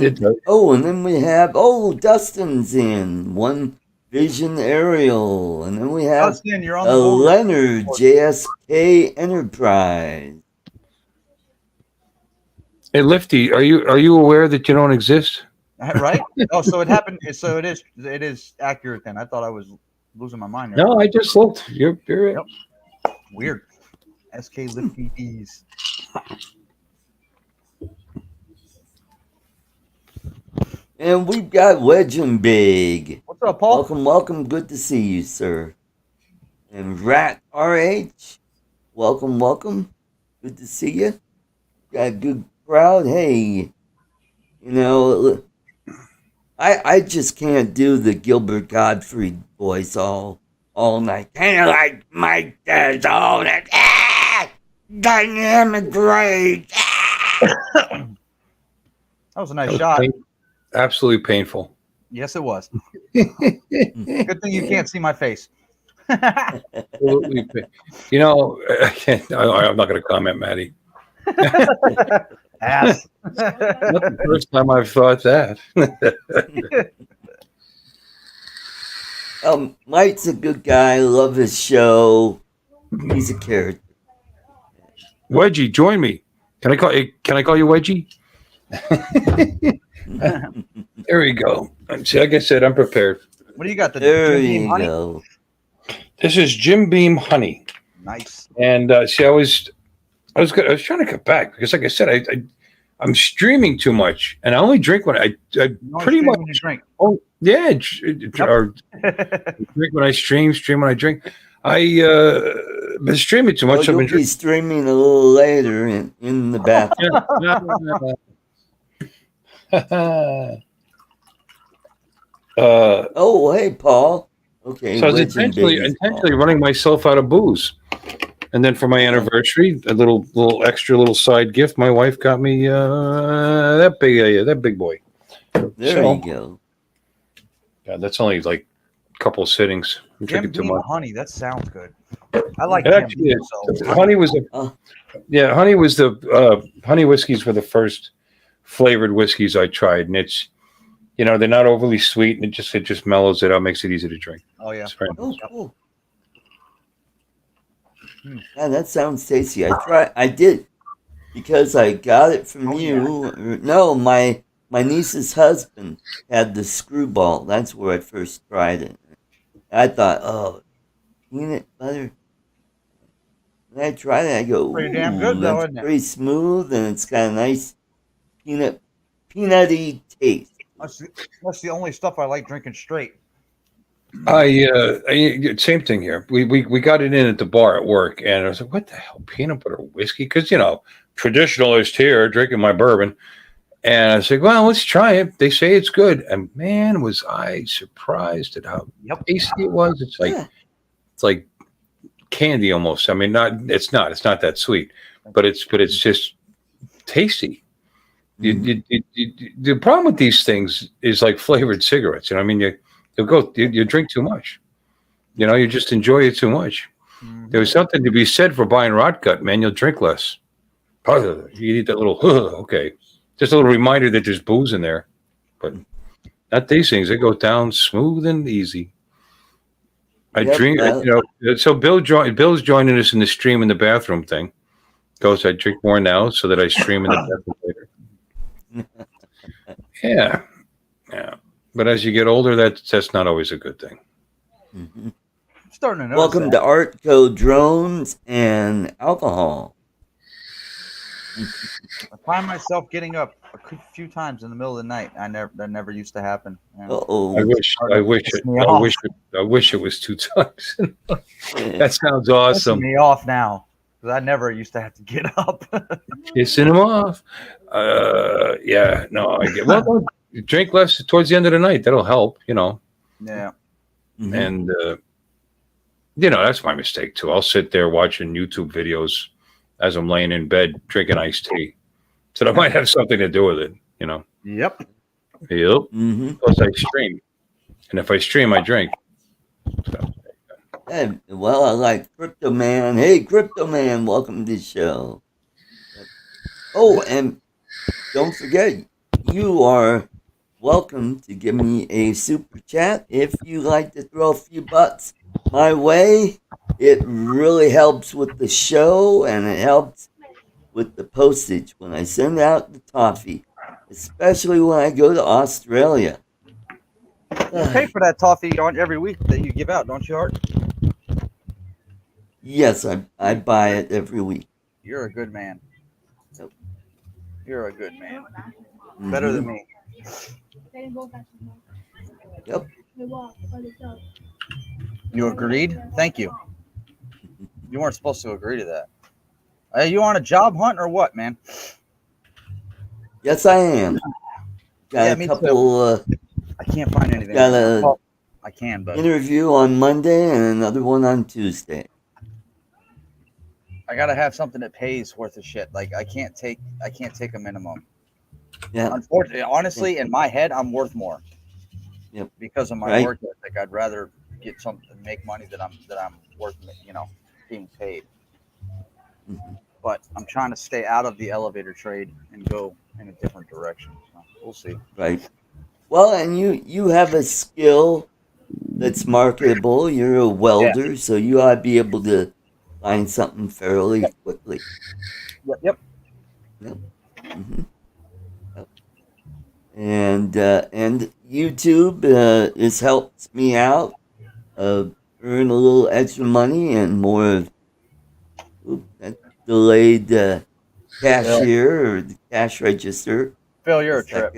It- and then we have Dustin's in One Vision Aerial, and then we have Dustin, you're on the board. Leonard JSK Enterprise. Hey, Lifty, are you aware that you don't exist? Right? Oh, so it happened. So it is accurate then. I thought I was losing my mind there. No, I just looked. You're it. Yep. Weird. SK Lifty D's. And we've got Wedge and Big. What's up, Paul? Welcome, welcome. Good to see you, sir. And Rat RH. Welcome, welcome. Good to see you. Got a good crowd. Hey, I just can't do the Gilbert Gottfried voice all night. Kind of like Mike does all that. Dynamic range. That was a nice shot. Absolutely painful. Yes, it was. Good thing you can't see my face. Absolutely you know, I'm not going to comment, Maddie. Ass. Not the first time I've thought that. Mike's a good guy. Love his show. He's a character. Wedgie, join me. Can I call you Wedgie? There we go. See, like I said, I'm prepared. What do you got? The There Jim Beam you honey? go. This is Jim Beam honey, Nice. and see, I was trying to cut back because, like I said, I'm streaming too much, and I only drink when I You only pretty stream much. when you drink. Oh yeah, or drink when I stream when I drink. I been streaming too much. Well, I've you'll been be streaming a little later in the bathroom. Oh, hey, Paul. Okay. So I was Wedge and Big is intentionally Paul. running myself out of booze, and then for my anniversary, a little extra side gift. My wife got me that big boy. There So- you go. God, that's only like a couple of sittings. I'm Jim drinking too Beam much. honey. That sounds good. I like It Jim actually Beam, is. so Honey was Oh. honey was the honey whiskeys were the first flavored whiskeys I tried, and You know, they're not overly sweet, and it just mellows it out, makes it easy to drink. Oh yeah. It's very Oh, nice. cool. Hmm. Yeah, that sounds tasty. I did because I got it from you. No, my niece's husband had the screwball. That's where I first tried it. I thought, oh, peanut butter. When I tried it, I go, Pretty damn ooh, good though, that's isn't it? pretty smooth, and it's got a nice peanutty taste. That's the only stuff I like drinking straight. Same thing here. We got it in at the bar at work, and I was like, "What the hell, peanut butter whiskey?" Because traditionalist here drinking my bourbon, and I was like, "Well, let's try it." They say it's good, and man, was I surprised at how tasty it was. It's like candy almost. I mean, it's not that sweet, but it's just tasty. The problem with these things is like flavored cigarettes. I mean, you drink too much. You just enjoy it too much. Mm-hmm. There was something to be said for buying rot gut, man. You'll drink less. You need that little okay, just a little reminder that there's booze in there, but not these things. They go down smooth and easy. I drink, So Bill's joining us in the stream in the bathroom thing. Goes, I drink more now so that I stream in the bathroom later. Yeah. But as you get older, that's not always a good thing. Mm-hmm. I'm starting to notice Welcome to ArtCo Drones and Alcohol. I find myself getting up a few times in the middle of the night. That never used to happen. Uh-oh. I wish it was 2 times. That sounds awesome. Pissing me off now because I never used to have to get up. Pissing him off. Yeah. No, I get. Well, drink less towards the end of the night. That'll help. Yeah. Mm-hmm. And that's my mistake too. I'll sit there watching YouTube videos as I'm laying in bed drinking iced tea. So that might have something to do with it. Yep. Yep. Mm-hmm. Plus I stream. And if I stream, I drink. So, Hey, well, I like Crypto Man. Hey, Crypto Man, welcome to the show. Oh, and don't forget, you are welcome to give me a super chat if you like to throw a few bucks my way. It really helps with the show, and it helps with the postage when I send out the toffee, especially when I go to Australia. You pay for that toffee on every week that you give out, don't you, Art? Yes, I buy it every week. You're a good man. Yep. You're a good man. Mm-hmm. Better than me. Yep. You agreed? Thank you. You weren't supposed to agree to that. Are you on a job hunt or what, man? Yes, I am. Got a couple. I can't find anything. I can, but interview on Monday and another one on Tuesday. I gotta have something that pays worth of shit. Like I can't take a minimum. Yeah. Unfortunately, honestly, in my head, I'm worth more. Yep. Because of my work ethic, I'd rather get something, make money that I'm worth, being paid. Mm-hmm. But I'm trying to stay out of the elevator trade and go in a different direction. So we'll see. Right. Well, and you have a skill that's marketable. You're a welder, so you ought to be able to find something fairly quickly. Yep. Mm-hmm. Yep. And YouTube has helped me out, earn a little extra money and more of that delayed cashier or the cash register. Phil, you're a trip.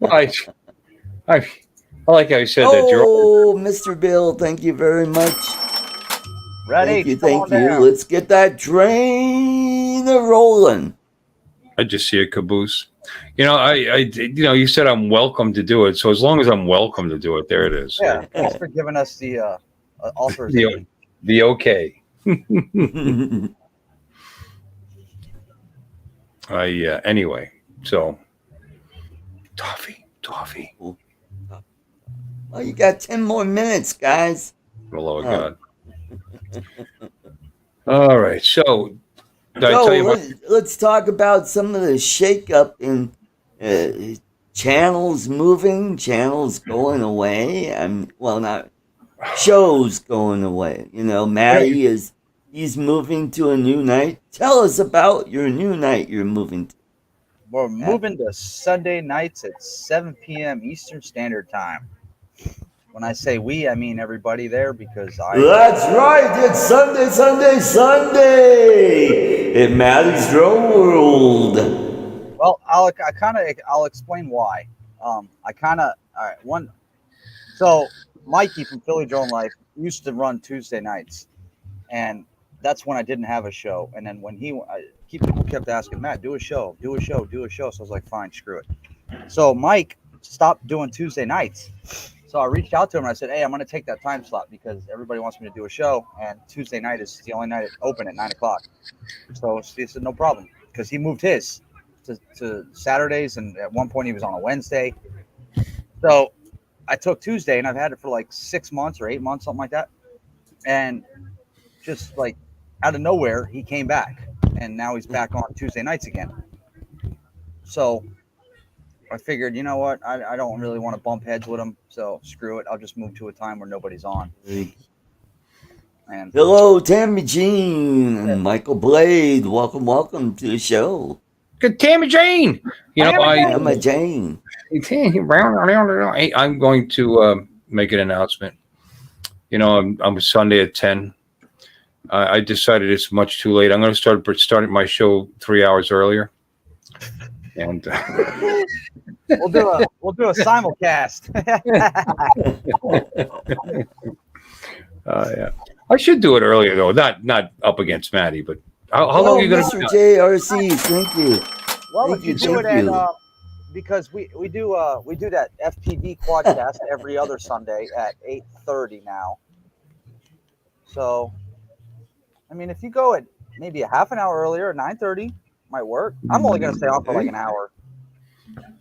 I like how you said that. Oh, Mr. Bill, thank you very much. Ready? Thank you. Let's get that train rolling. I just see a caboose. You said I'm welcome to do it. So as long as I'm welcome to do it, there it is. Yeah. Thanks for giving us the authorization. The okay. Anyway, so Toffee. Well, you got 10 more minutes, guys. For the love of God. All right, so let's talk about some of the shakeup in channels moving, channels going away. Not shows going away. Maddie he's moving to a new night. Tell us about your new night you're moving to. We're moving to Sunday nights at 7 p.m. Eastern Standard Time. When I say we, I mean everybody there because That's right. It's Sunday, Sunday, Sunday in Maddie's Drone World. Well, I'll explain why. So Mikey from Philly Drone Life used to run Tuesday nights, and that's when I didn't have a show. And then when people kept asking, Matt, do a show. So I was like, fine, screw it. So Mike stopped doing Tuesday nights. So I reached out to him and I said, hey, I'm going to take that time slot because everybody wants me to do a show, and Tuesday night is the only night open at 9 o'clock. So he said, no problem, because he moved his to Saturdays, and at one point he was on a Wednesday. So I took Tuesday, and I've had it for like 6 months or 8 months, something like that. And just like out of nowhere, he came back, and now he's back on Tuesday nights again. So I figured, you know what? I don't really want to bump heads with him, so screw it. I'll just move to a time where nobody's on. And hello, Tammy Jean and Michael Blade. Welcome to the show. Good Tammy Jane. Tammy Jane. I'm going to make an announcement. I'm Sunday at 10. I decided it's much too late. I'm going to start my show 3 hours earlier. And we'll do a simulcast. Yeah, I should do it earlier though. Not up against Maddie, but how long are you going to do? Mr. JRC, thank you. Well, if you do it at because we do that FPV quadcast every other Sunday at 8:30 now. So, I mean, if you go at maybe a half an hour earlier at 9:30. Might work. I'm only going to stay on for like an hour.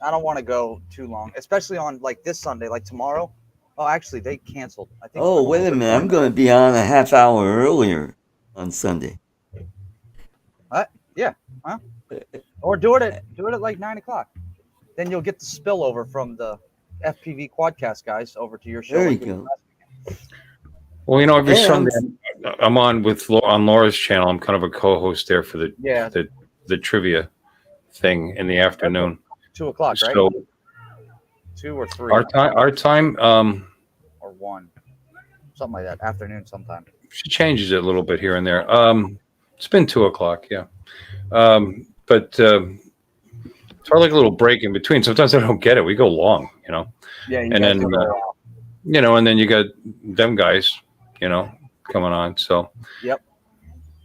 I don't want to go too long, especially on like this Sunday, like tomorrow. Oh, actually, they canceled. I think. Oh, wait a minute. I'm going to be on a half hour earlier on Sunday. What? Yeah. Huh? Or do it at like 9 o'clock. Then you'll get the spillover from the FPV Quadcast guys over to your show. There you go. Well, every Sunday I'm on Laura's channel. I'm kind of a co-host there for the trivia thing in the afternoon. 2 o'clock, right? So 2 or 3. Our time, or 1, something like that. Afternoon, sometime. She changes it a little bit here and there. It's been 2 o'clock, yeah. But it's like a little break in between. Sometimes I don't get it. We go long, Yeah, and then and then you got them guys, coming on. So yep,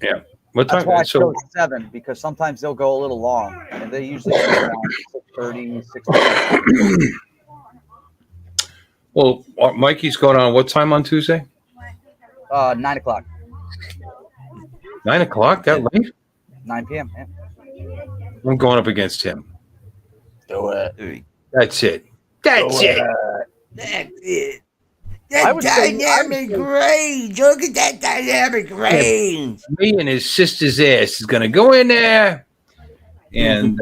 yeah. What time? That's why I chose 7, because sometimes they'll go a little long, and they usually go around 6:30, 6:30. Well, Mikey's going on what time on Tuesday? 9 o'clock. 9 o'clock? That late? 9 p.m. Yeah. I'm going up against him. Do it. That's it. That's it. That's it. That dynamic range. Look at that dynamic range. Me and his sister's ass is going to go in there. And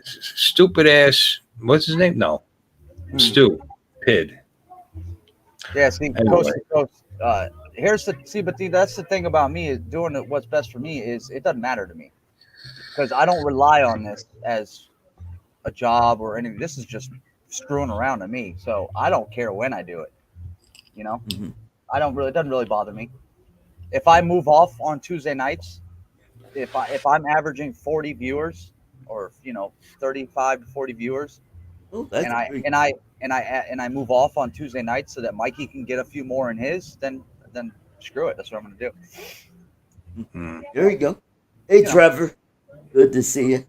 stupid ass. What's his name? No. Stu. Pid. Yeah, see, Anyway. Coast, but that's the thing about me is doing what's best for me is it doesn't matter to me because I don't rely on this as a job or anything. This is just screwing around to me. So I don't care when I do it. Mm-hmm. It doesn't really bother me. If I move off on Tuesday nights, if I'm averaging 40 viewers or 35 to 40 viewers, and I move off on Tuesday nights so that Mikey can get a few more in his, then screw it. That's what I'm going to do. Mm-hmm. There you go. Hey, Trevor. Good to see you.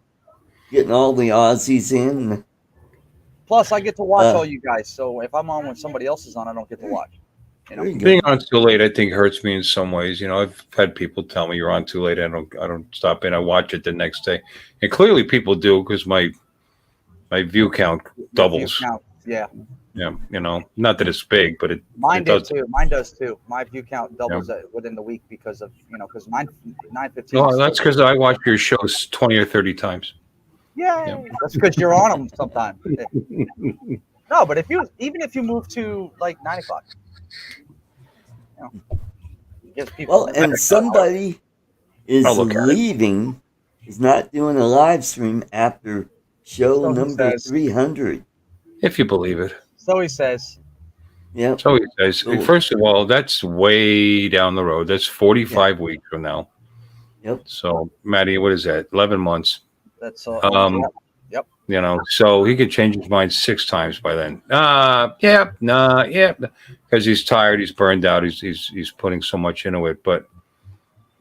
Getting all the Aussies in. Plus, I get to watch all you guys. So if I'm on when somebody else is on, I don't get to watch. Being on too late, I think, hurts me in some ways. I've had people tell me you're on too late. I don't stop in. I watch it the next day, and clearly people do because my view count doubles. Yeah. Yeah. Not that it's big, but Mine does too. Mine does too. My view count doubles within the week because of because mine 9:15. No, that's because I watch your shows 20 or 30 times. Yeah, that's because you're on them sometimes. No, but even if you move to like 9 o'clock, you know, it gives people. Well, and somebody I'll is look at it. leaving. Is not doing a live stream after show So he number says. 300. If you believe it. So he says. Yep. So he says, Cool. first of all, that's way down the road. That's 45 weeks from now. Yep. So, Maddie, what is that? 11 months. That's Yep. You know, so he could change his mind 6 times by then. Because he's tired, he's burned out, he's putting so much into it. But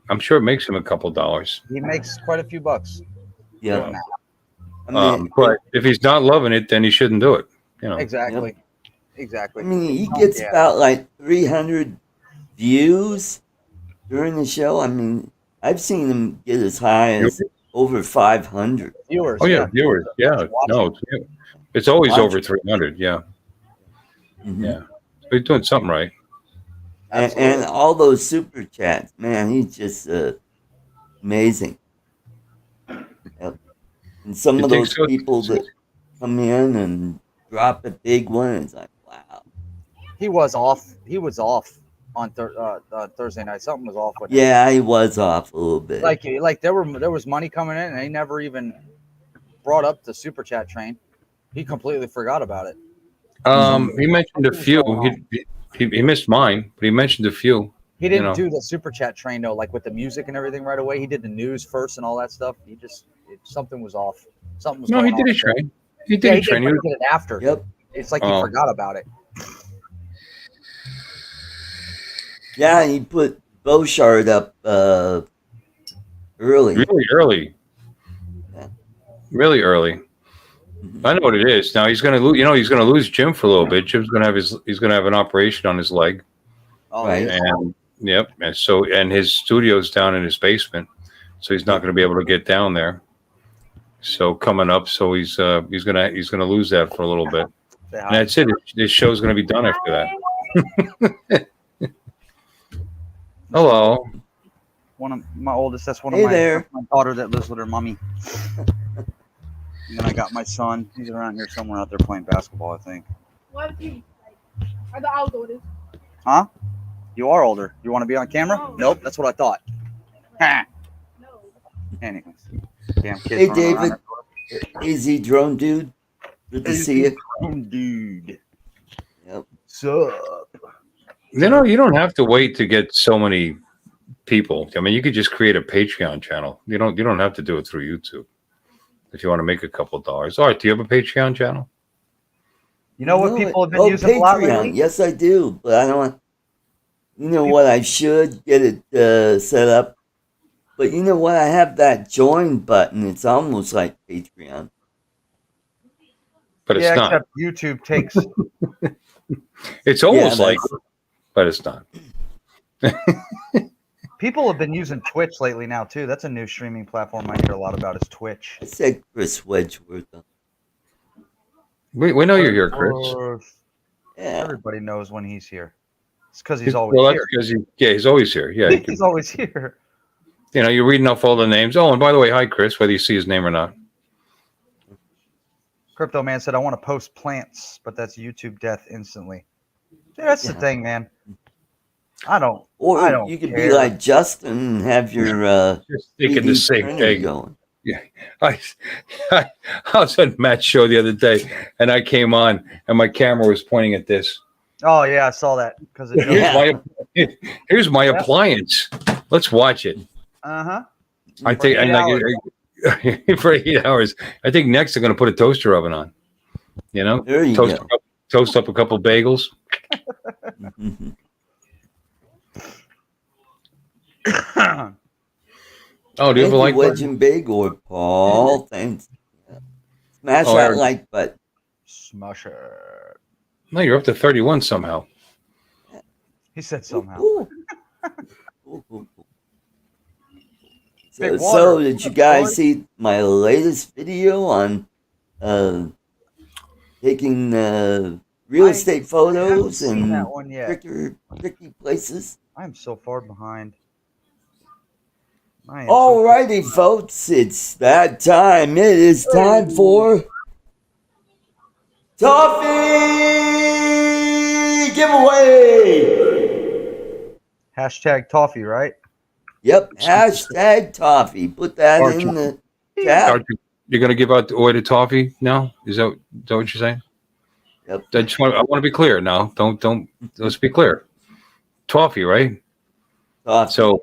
I'm sure it makes him a couple dollars. He makes quite a few bucks. Yeah. I mean, but if he's not loving it, then he shouldn't do it. You know. Exactly. Yep. Exactly. I mean, he gets about like 300 views during the show. I mean, I've seen him get as high as over 500 viewers. Oh yeah, viewers. Yeah, no, it's always over 300. Yeah, yeah. So he's doing something right. And all those super chats, man, he's just amazing. Yep. And some of those people that come in and drop a big one, it's like, wow. He was off. He was off on Thursday night. Something was off with him. Yeah, he was off a little bit. Like there was money coming in, and he never even brought up the super chat train. He completely forgot about it. He mentioned a few. He missed mine, but he mentioned a few. He didn't do the super chat train though, like with the music and everything right away. He did the news first and all that stuff. Something was off. Something was. No, he did a train. He did a train. He did it after. Yep. It's like he forgot about it. Yeah, he put Beauchard up early. Really early. Yeah. Really early. I know what it is. Now he's gonna lose. You know, he's gonna lose Jim for a little bit. Jim's gonna have he's gonna have an operation on his leg. Right. And yep. And his studio's down in his basement, so he's not gonna be able to get down there. So coming up, so he's gonna lose that for a little bit. And that's it. This show's gonna be done after that. Hello. One of my oldest. That's one Hey of there. my daughter that lives with her mommy. And then I got my son. He's around here somewhere out there playing basketball, I think. What do you like? Are the outdoors? Huh? You are older. You want to be on camera? No. Nope. That's what I thought. Ha. No. Anyways. Damn kids. Hey, running around David. Easy Drone Dude. Good to see you. Dude. Yep. Sup? You know, you don't have to wait to get so many people. I mean, you could just create a Patreon channel. You don't have to do it through YouTube if you want to make a couple dollars. All right, do you have a Patreon channel? You know what people have been using a lot lately? Yes, I do, but I don't want. You know what? I should get it set up, but you know what? I have that join button. It's almost like Patreon, But it's not. Except YouTube takes. It's almost like, but it's not. People have been using Twitch lately now too. That's a new streaming platform I hear a lot about. Is Twitch. I said Chris Wedgeworth. We know you're here, Chris. Yeah. Everybody knows when he's here. It's because he's always Well, here. that's because he's always here. Yeah, He's always here. you know, you're reading off all the names. Oh, and by the way, hi, Chris. Whether you see his name or not. Crypto Man said, "I want to post plants, but that's YouTube death instantly." Dude, that's the thing, man. I don't You could care. be like Justin and have your Just thinking the 3D same printer thing. going. Yeah, I was on Matt's show the other day, and I came on, and my camera was pointing at this. Oh yeah, I saw that because Here's my appliance. Let's watch it. Uh-huh. I think for 8 hours. I think next they're going to put a toaster oven on. You know, There you toast, go. toast up a couple bagels. Mhm. Oh, do you have a like Wedge button? and Big or Paul? Thanks. Smash Oh, that Eric. like button. Smush it. No, you're up to 31 somehow. He said somehow. Ooh. Cool, cool, cool. Big So, water. did you guys see my latest video on taking real estate photos seen and that one yet. tricky places? I'm so far behind. Alrighty, folks, it's that time. It is time for Toffee giveaway. Hashtag Toffee, right? Yep, hashtag Toffee. Put that in the chat. You're going to give out away the toffee now? Is that what you're saying? Yep. I want to be clear now. Don't. Let's be clear. Toffee, right? Toffee. So,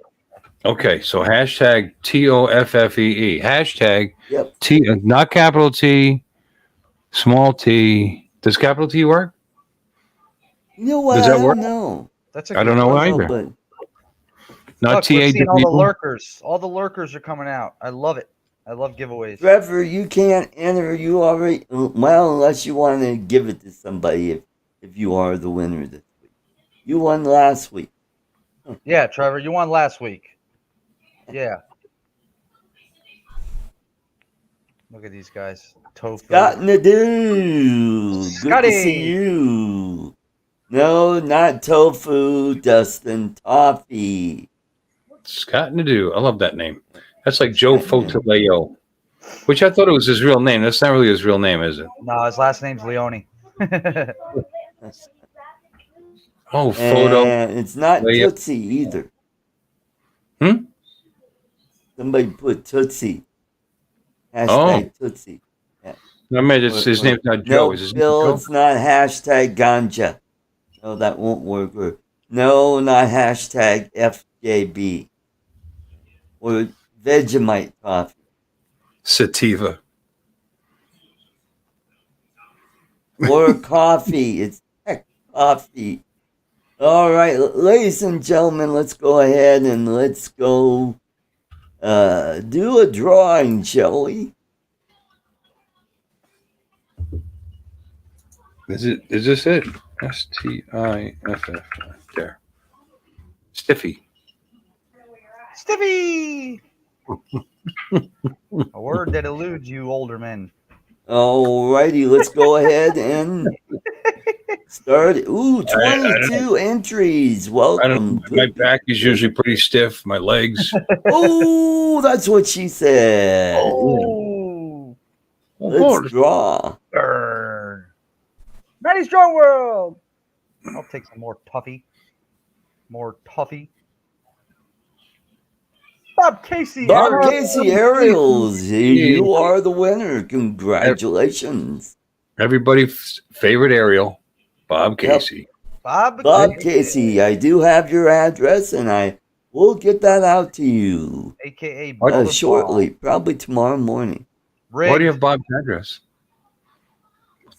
okay. So hashtag TOFFEE. Hashtag Yep. T, not capital T, small T. Does capital T work? You know what? Does that work? No. That's I don't know either. But Not Look, TA. we're seeing all the lurkers. All the lurkers are coming out. I love it. I love giveaways. Trevor, you can't enter. You already, well, unless you want to give it to somebody if you are the winner this week. You won last week. Yeah, Trevor, you won last week. Yeah. Look at these guys. Tofu. Scott Nadeau. Good Scotty. to see you. No, not tofu, Dustin. Toffee. Scott Nadeau. I love that name. That's like Joe Fotileo, which I thought it was his real name. That's not really his real name, is it? No, his last name's Leone. Oh, photo. And it's not Tootsie either. Somebody put Tootsie. Hashtag Tootsie. Yeah. I mean, his name's not Joe. No, Is his Bill, name it's not hashtag ganja. No, that won't work. Or, no, not hashtag FJB. Or Vegemite coffee. Sativa. Or coffee. It's tech coffee. All right, ladies and gentlemen, let's go ahead and let's go do a drawing, shall we? Is this it? STIFF. There. Stiffy. Stiffy! A word that eludes you older men. All righty, let's go ahead and start. Ooh, 22 entries. Welcome. My back is usually pretty stiff. My legs. Oh, that's what she said. Oh. Let's draw. Burn. Matty Strong World. I'll take some more Toffee. More Toffee. Bob Casey. Bob Casey Ariels, you are the winner. Congratulations. Everybody's favorite Ariel, Bob Casey. Bob Casey, I do have your address, and I will get that out to you. AKA shortly, probably tomorrow morning. Why do you have Bob's address?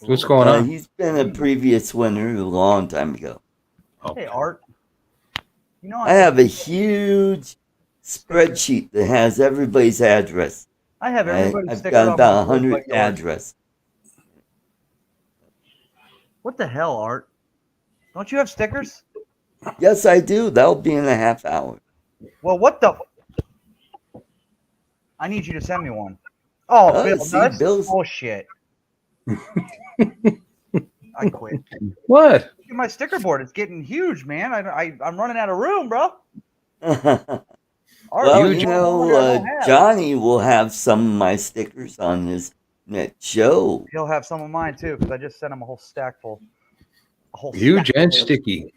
What's going on? He's been a previous winner a long time ago. Oh. Hey, Art. You know, I have a huge spreadsheet that has everybody's address. I have everybody's I've sticker got on about my 100 yard. addresses. What the hell, Art? Don't you have stickers? Yes, I do. That'll be in a half hour. Well, what the? I need you to send me one. Oh, Bill, see, that's Bill's- bullshit. I quit. What? Look at my sticker board. It's getting huge, man. I'm running out of room, bro. Well, Art, you know, Johnny will have some of my stickers on his next show. He'll have some of mine too, because I just sent him a whole stack full. A whole Huge stack and full. sticky.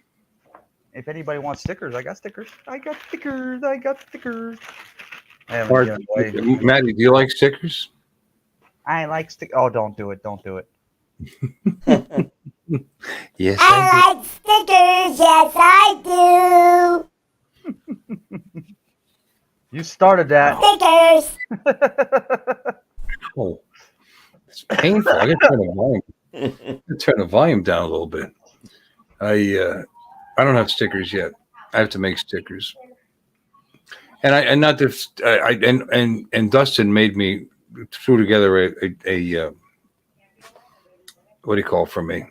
If anybody wants stickers, I got stickers. I got stickers. I got stickers. Art, Maddie, do you like stickers? I like stick. Oh, don't do it. Don't do it. Yes, I like stickers. Yes, I do. You started that. Stickers. Oh, it's painful. I got to turn the volume down a little bit. I don't have stickers yet. I have to make stickers. And Dustin made me threw together a what do you call it for me?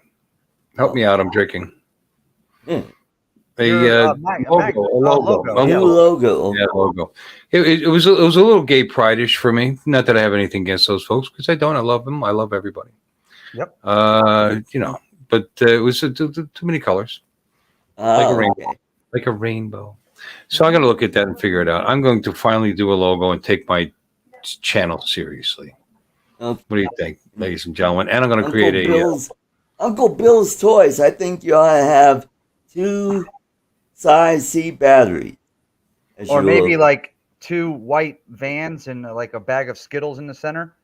Help me out. I'm drinking. A logo. New logo. Yeah, logo. It was a little gay pride-ish for me. Not that I have anything against those folks, because I don't. I love them. I love everybody. Yep. You know, but it was too many colors. Like a rainbow. Okay. Like a rainbow. So I'm going to look at that and figure it out. I'm going to finally do a logo and take my channel seriously. Okay. What do you think, ladies and gentlemen? And I'm going to Uncle create a Bill's Uncle Bill's Toys. I think you ought to have 2 size C batteries. as Or your maybe logo. like 2 white vans and like a bag of Skittles in the center.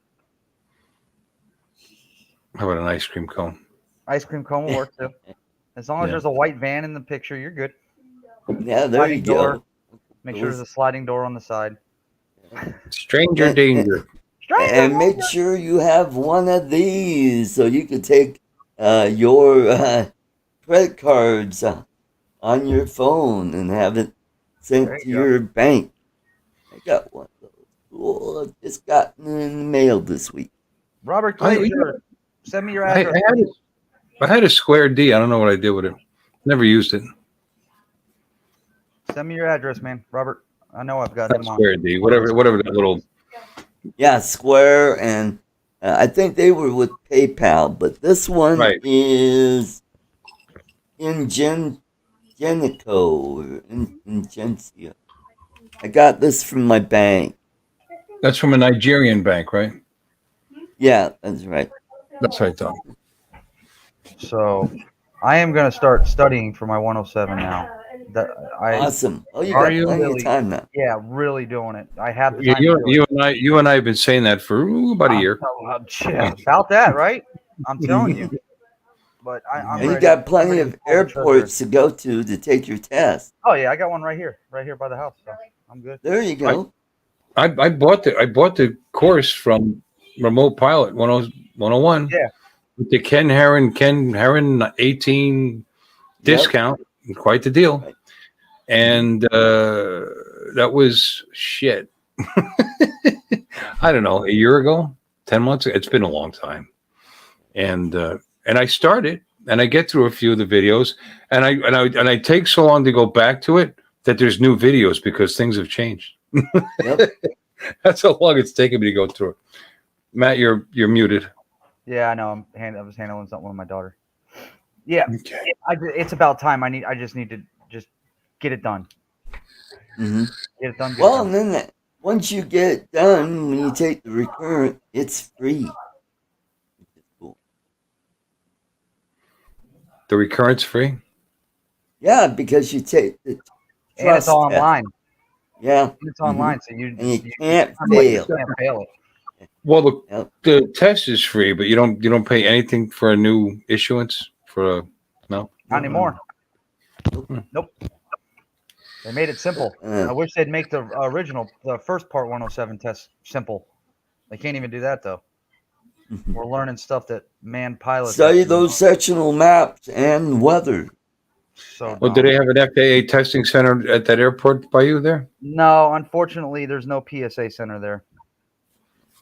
how about an ice cream cone? Ice cream cone will work too. As long as Yeah. there's a white van in the picture, you're good. Yeah, there you Sliding door. go. Make sure there's a sliding door on the side. Stranger danger. And make sure you have one of these so you can take your credit cards on your phone and have it sent There to you go. your bank. I got one of those. Cool. Just got in the mail this week. Robert I- Glazier, send me your I address. had a square D. I don't know what I did with it. Never used it. Send me your address, man. Robert, I know I've got Not him on. square D. Whatever that little. Yeah, Square, and I think they were with PayPal, but this one Right. is Ingenico or Ingencia. I got this from my bank. That's from a Nigerian bank, right? Yeah, that's right. That's what I thought. So I am going to start studying for my 107 now. Awesome. Oh, you Are got you? plenty Really? of time now. Yeah, really doing it. I have the You, time you, to do you and I have been saying that for about a year. yeah, about that, right? I'm telling you. But I'm And you ready. got plenty I'm ready of to pull the trigger. airports to go to take your test. Oh yeah, I got one right here by the house. So I'm good. There you go. I bought the course from Remote Pilot 101. Yeah. With the Ken Heron 18 discount. Quite the deal. Right. And that was shit. I don't know, a year ago, 10 months ago. It's been a long time. And I started and I get through a few of the videos and I take so long to go back to it that there's new videos because things have changed. Yep. That's how long it's taken me to go through it. Matt, you're muted. Yeah, I know. I was handling something with my daughter. Yeah, Okay. it's about time. I just need to just get it done. hmm Get it done. Get Well, it and done. then once you get it done, when you take the recurrent, it's free. Which is cool. The recurrence free? Yeah, because you take the And it's trust all test. online. Yeah, It's online, so you and you can't you fail. can't fail it. Well, Yep. the test is free, but you don't pay anything for a new issuance for a no. Not anymore. Hmm. Nope. They made it simple. I wish they'd make the first part 107 test simple. They can't even do that though. We're learning stuff that man pilots Study have to those sectional maps and weather. So Well, do they have an FAA testing center at that airport by you there? no, unfortunately, there's no PSA center there.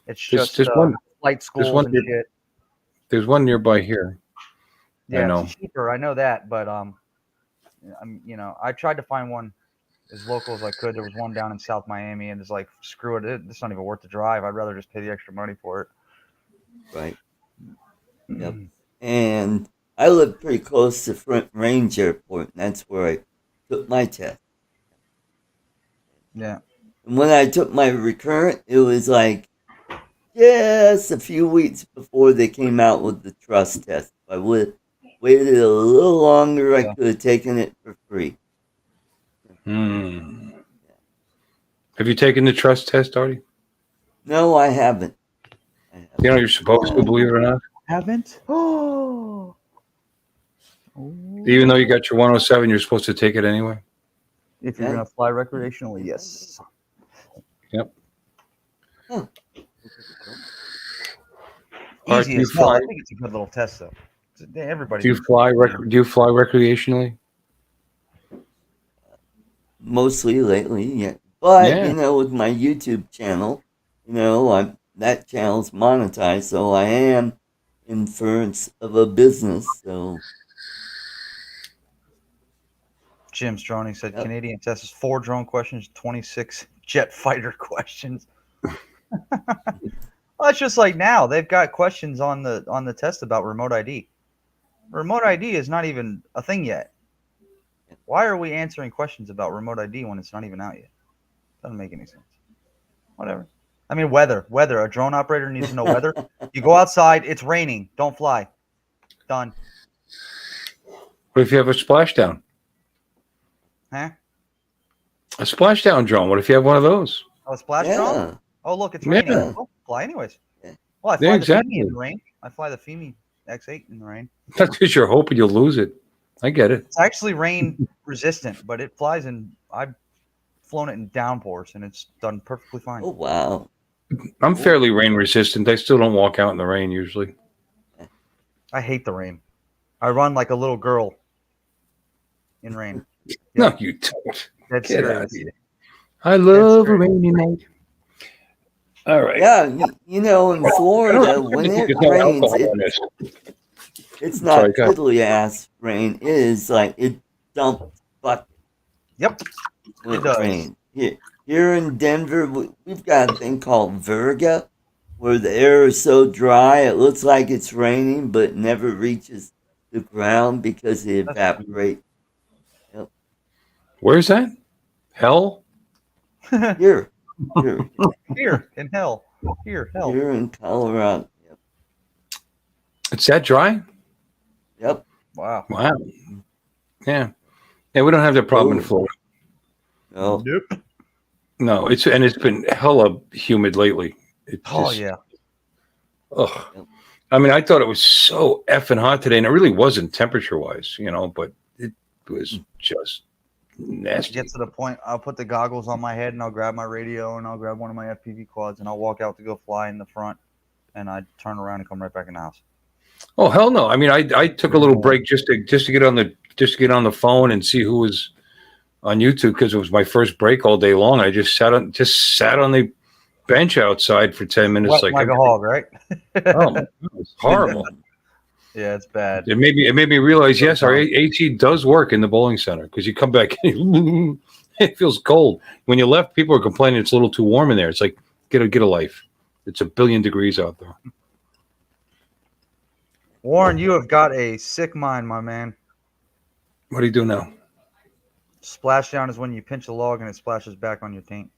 It's just There's one. flight schools one and near- shit. There's one nearby here. Yeah, I know. it's cheaper. I know that, but I tried to find one as local as I could. There was one down in South Miami, and it's like, screw it, it's not even worth the drive. I'd rather just pay the extra money for it. Right. Yep. And I live pretty close to Front Range Airport, and that's where I took my test. Yeah. And when I took my recurrent, it was like just a few weeks before they came out with the trust test. If I would waited a little longer, I could have taken it for free. Hmm. Have you taken the trust test, Artie? No, I haven't. You know you're supposed to, believe it or not. Haven't? Oh. Even though you got your 107, you're supposed to take it anyway. If you're gonna fly recreationally, yes. Yep. Huh. Art, Easy do you as hell. I fly? think it's a good little test though. Everybody. Do you fly? Do you fly recreationally? Mostly lately, yeah. But Yeah. you know, with my YouTube channel, that channel's monetized, so I am inference of a business. So Jim Stroney said Canadian test is 4 drone questions, 26 jet fighter questions. Well, it's just like now they've got questions on the test about remote ID. Remote ID is not even a thing yet. Why are we answering questions about remote ID when it's not even out yet? Doesn't make any sense. Whatever. I mean, weather. A drone operator needs to know weather. You go outside, it's raining. Don't fly. Done. What if you have a splashdown? Huh? A splashdown drone. What if you have one of those? Oh, a splash Yeah. drone? Oh, look, it's raining. Yeah. Oh, fly anyways. Yeah. Well, I fly Yeah, the exactly. Femi in the rain. I fly the Femi X8 in the rain. That's because you're hoping you'll lose it. I get it. It's actually rain resistant, but it flies in. I've flown it in downpours, and it's done perfectly fine. Oh wow. I'm fairly rain resistant. I still don't walk out in the rain usually. I hate the rain. I run like a little girl in rain. No, you don't. That's Get serious. out of here. I love a great. rainy night. All right. Yeah, you know, in Florida, when it There's no rains, alcohol in this. it's not Sorry, go ahead. fiddly ass rain. It is like it dumps buckets Yep. when It it does. rains. Here in Denver, we've got a thing called Virga, where the air is so dry it looks like it's raining, but never reaches the ground because it That's evaporates. Where's that? Hell? Here Here in hell. Here, hell. here in Colorado. It's that dry? Yep. Wow. Wow. Yeah. Yeah, we don't have that problem in Oh. Florida. No. Nope. No, it's been hella humid lately. It Oh just- yeah. Ugh. I mean, I thought it was so effing hot today, and it really wasn't temperature-wise, but it was just nasty. Get to the point. I'll put the goggles on my head, and I'll grab my radio, and I'll grab one of my FPV quads, and I'll walk out to go fly in the front, and I turn around and come right back in the house. Oh hell no! I mean, I took a little break just to get on the phone and see who was on YouTube because it was my first break all day long. I just sat on the bench outside for 10 minutes, Wet like a hog, right? oh, it was horrible. Yeah, it's bad. It made me realize, yes, our AC does work in the bowling center because you come back, it feels cold. When you left, people are complaining it's a little too warm in there. It's like get a life. It's 1 billion degrees out there. Warren, you have got a sick mind, my man. What do you do now? Splashdown is when you pinch a log and it splashes back on your taint.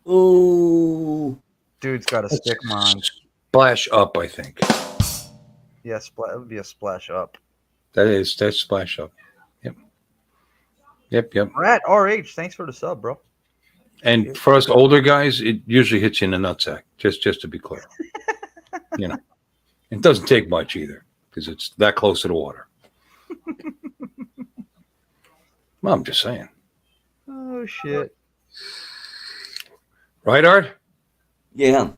Ooh. Dude's got a sick mind. Splash up, I think. Yeah, it would be a splash up. That's splash up. Yep. Rat RH, thanks for the sub, bro. And for us older guys, it usually hits you in the nutsack. Just to be clear, it doesn't take much either because it's that close to the water. Well, I'm just saying, Oh shit. right, Art? Yeah.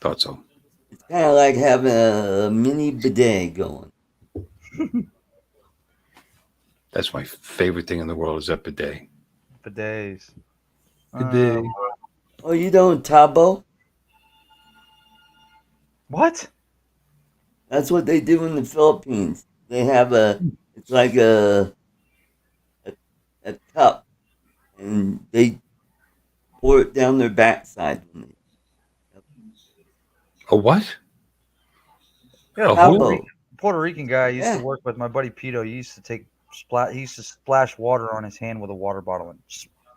Thought so. It's kind of like having a mini bidet going. That's my favorite thing in the world is that bidet. Bidets. Bidet. Oh, you don't tabo? What? That's what they do in the Philippines. They have it's like a cup, and they pour it down their backside. A what? Yeah, A Tabo. Puerto Rican guy I used Yeah. to work with, my buddy Pito. He used to he used to splash water on his hand with a water bottle and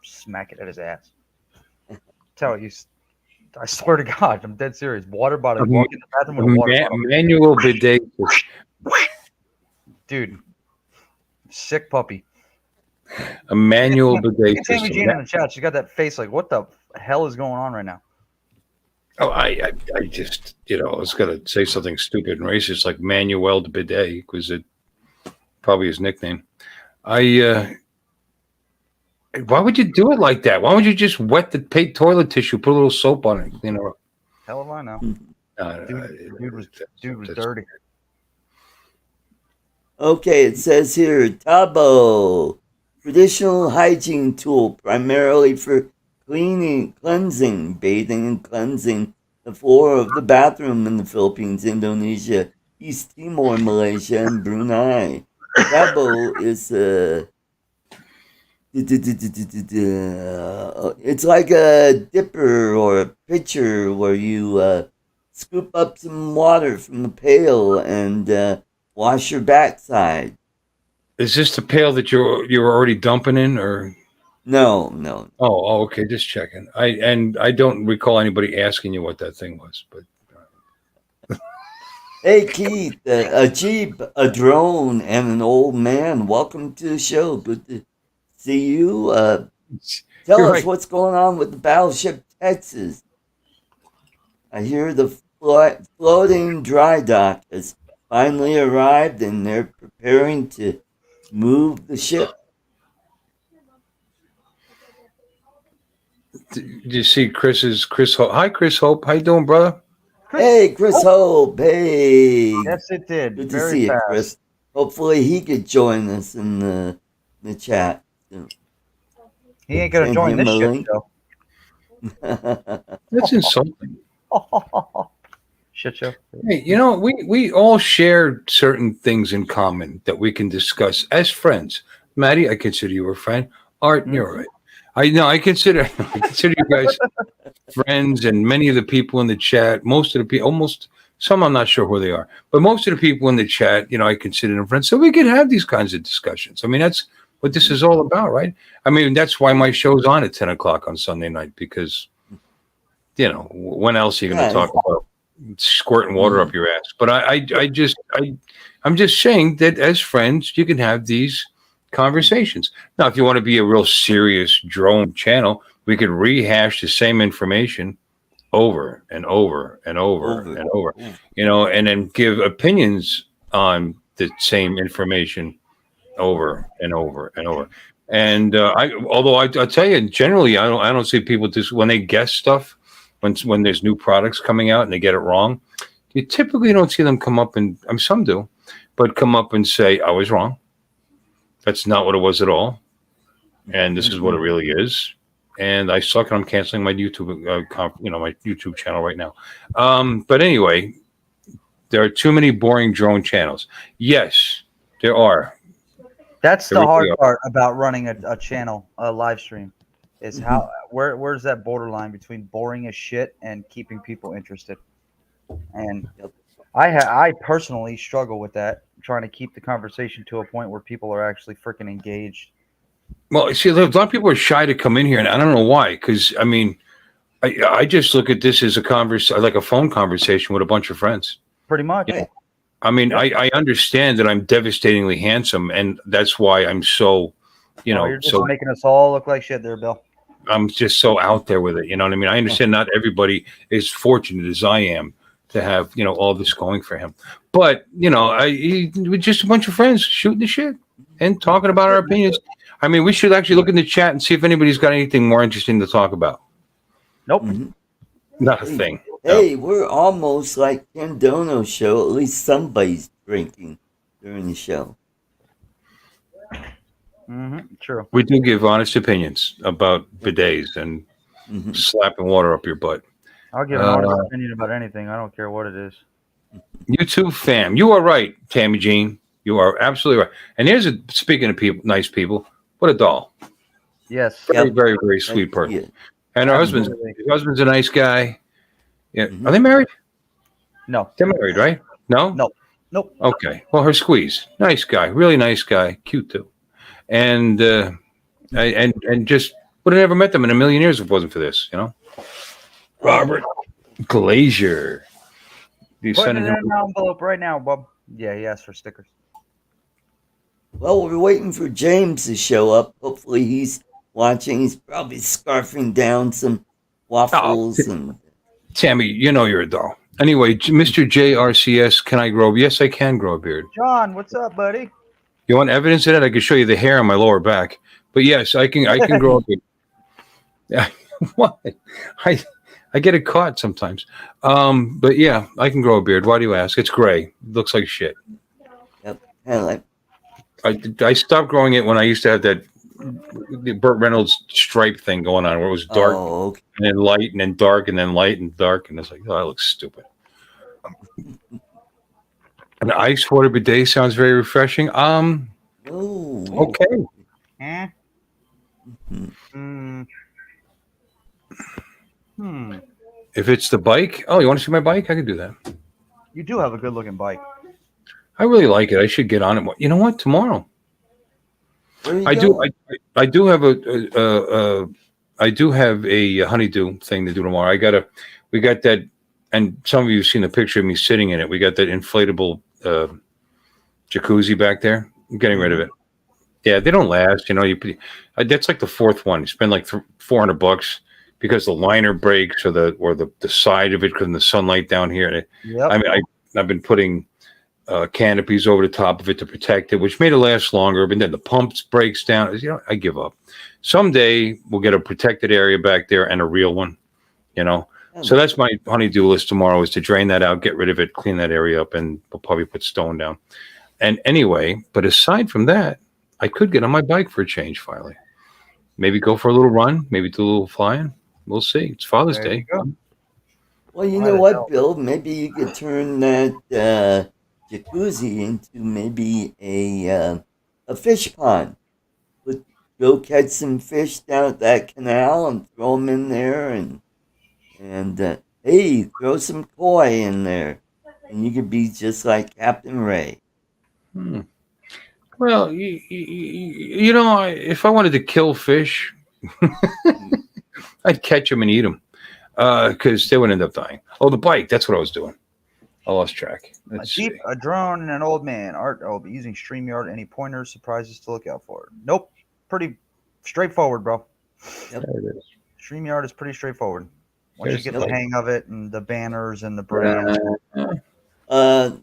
smack it at his ass. That's how it used. I swear to God, I'm dead serious. Water bottle. He'd walk in the bathroom with a water bottle. Manual bidet. Dude, sick puppy. A manual bidet It's Amy system. Jane in the chat. She's got that face like, what the hell is going on right now? Oh, I just, I was going to say something stupid and racist like Manuel the Bidet because it probably his nickname. Why would you do it like that? Why would you just wet the toilet tissue, put a little soap on it? Hell if I know. Dude was that's- dirty. Okay, it says here, tabo, traditional hygiene tool primarily for cleansing, bathing, and cleansing the floor of the bathroom in the Philippines, Indonesia, East Timor, Malaysia, and Brunei. Tabo is it's like a dipper or a pitcher where you scoop up some water from the pail and wash your backside. Is this the pail that you were already dumping in, or? No. Oh, okay. Just checking. I don't recall anybody asking you what that thing was, but. Hey, Keith, a Jeep, a drone, and an old man. Welcome to the show. Good to see you. Tell You're us right. what's going on with the battleship Texas. I hear the floating dry dock has finally arrived, and they're preparing to move the ship. Did you see Chris Hope? Hi, Chris Hope. How you doing, brother? Hey, Chris Hope. Hey. Yes, it did. Good to Very see you, fast. Chris. Hopefully he could join us in the chat. He ain't gonna Send join him this a shit link. show. That's insulting. Shit show. Hey, we all share certain things in common that we can discuss as friends. Maddie, I consider you a friend. Art, you're right. I consider you guys friends, and many of the people in the chat, most of the people, almost some, I'm not sure who they are, but most of the people in the chat, I consider them friends. So we can have these kinds of discussions. I mean, that's what this is all about, right? I mean, that's why my show's on at 10 o'clock on Sunday night, because, when else are you going to talk about squirting water up your ass? But I'm just saying that as friends, you can have these conversations. Now, if you want to be a real serious drone channel, we could rehash the same information over and over and over and over, and then give opinions on the same information over and over and over. And I'll tell you, generally, I don't see people just when they guess stuff, when there's new products coming out and they get it wrong, you typically don't see them come up and some do, but come up and say, I was wrong. That's not what it was at all. And this is what it really is. And I suck, and I'm canceling my YouTube, my YouTube channel right now. But anyway, there are too many boring drone channels. Yes, there are. That's the hard part about running a channel, a live stream, is how where's that borderline between boring as shit and keeping people interested. And I personally struggle with that, trying to keep the conversation to a point where people are actually freaking engaged. Well, see, a lot of people are shy to come in here, and I don't know why. Because I mean, I just look at this as like a phone conversation with a bunch of friends. Pretty much. I mean, I understand that I'm devastatingly handsome, and that's why I'm so, you're just making us all look like shit there, Bill. I'm just so out there with it. You know what I mean? I understand not everybody is fortunate as I am to have, all this going for him. But, we're just a bunch of friends shooting the shit and talking about our opinions. I mean, we should actually look in the chat and see if anybody's got anything more interesting to talk about. Nope. Not a thing. Hey, we're almost like Ken Dono's show. At least somebody's drinking during the show. True. We do give honest opinions about bidets and slapping water up your butt. I'll give an honest opinion about anything. I don't care what it is. YouTube fam, you are right, Tammy Jean. You are absolutely right. And speaking of people, nice people, what a doll. Yes. Very, very, very sweet person. And her husband's a nice guy. Yeah. Are they married? No. They're married, right? No? No. Nope. Okay. Well, her squeeze. Nice guy. Really nice guy. Cute too. And just would have never met them in a million years if it wasn't for this, Robert Glazier. Put it in an envelope right now, Bob. Yeah, he asked for stickers. Well, we're waiting for James to show up. Hopefully he's watching. He's probably scarfing down some waffles. Tammy, you're a doll. Anyway, Mr. JRCS, can I grow? Yes, I can grow a beard. John, what's up, buddy? You want evidence of that? I can show you the hair on my lower back. But yes, I can grow a beard. Yeah. What? I get it caught sometimes. But yeah, I can grow a beard. Why do you ask? It's gray. It looks like shit. Yep. Kind of like. I stopped growing it when I used to have that Burt Reynolds stripe thing going on where it was dark and then light and then dark and then light and dark. And it's like, that looks stupid. An ice water bidet sounds very refreshing. Okay. If it's the bike, you want to see my bike? I can do that. You do have a good looking bike. I really like it. I should get on it. You know what? Tomorrow. There you I go. do. I do have I do have a honeydew thing to do tomorrow. We got that, and some of you have seen a picture of me sitting in it. We got that inflatable jacuzzi back there. I'm getting rid of it. Yeah, they don't last. That's like the fourth one. You spend like $400 because the liner breaks or the side of it because of the sunlight down here. Yep. I mean, I've been putting canopies over the top of it to protect it, which made it last longer. But then the pumps breaks down. I give up. Someday we'll get a protected area back there and a real one. So that's my honeydew list tomorrow, is to drain that out, get rid of it, clean that area up, and we'll probably put stone down. And anyway, but aside from that, I could get on my bike for a change finally. Maybe go for a little run, maybe do a little flying. We'll see. It's Father's Day. Well, you know what, Bill? Maybe you could turn that jacuzzi into maybe a fish pond. Go catch some fish down at that canal and throw them in there, and hey, throw some koi in there, and you could be just like Captain Ray. Well, if I wanted to kill fish, I'd catch them and eat them because they would end up dying. Oh, the bike. That's what I was doing. I lost track. A Jeep, a drone, and an old man. ArtCo be using StreamYard. Any pointers, surprises to look out for? Nope. Pretty straightforward, bro. Yep. There it is. StreamYard is pretty straightforward. Once you get the hang of it and the banners and the brands. I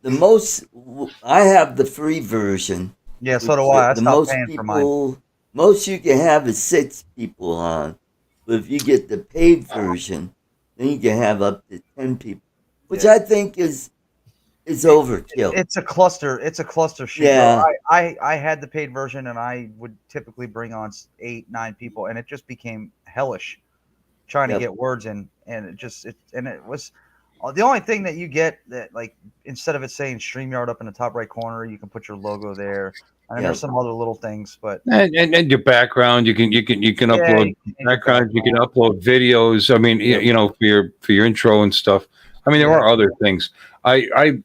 have the free version. Yeah, so do I. I stopped paying for mine. Most you can have is 6 people on, but if you get the paid version, then you can have up to 10 people, which I think is overkill. It's a cluster. It's a cluster shoot. Yeah. I had the paid version, and I would typically bring on 8, 9 people, and it just became hellish trying to get words in, and it was the only thing that you get that, like, instead of it saying StreamYard up in the top right corner, you can put your logo there. And there's some other little things, but and your background, you can upload backgrounds, you can upload videos. I mean, for your intro and stuff. I mean, there are other things. I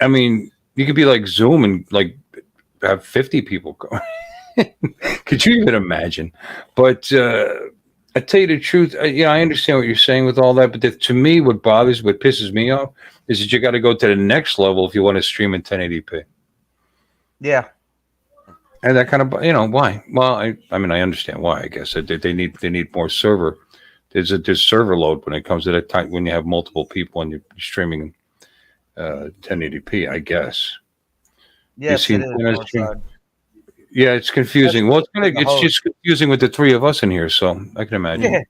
mean, you could be like Zoom and like have 50 people go. Could you even imagine? But I tell you the truth, I understand what you're saying with all that, but to me, what pisses me off is that you got to go to the next level if you want to stream in 1080p. Yeah. And that kind of, why? Well, I mean, I understand why. I guess they need more server. There's server load when it comes to that time when you have multiple people and you're streaming 1080p. I guess. Yes, it is. Yeah, it's confusing. Well, it's just confusing with the 3 of us in here, so I can imagine. Yeah.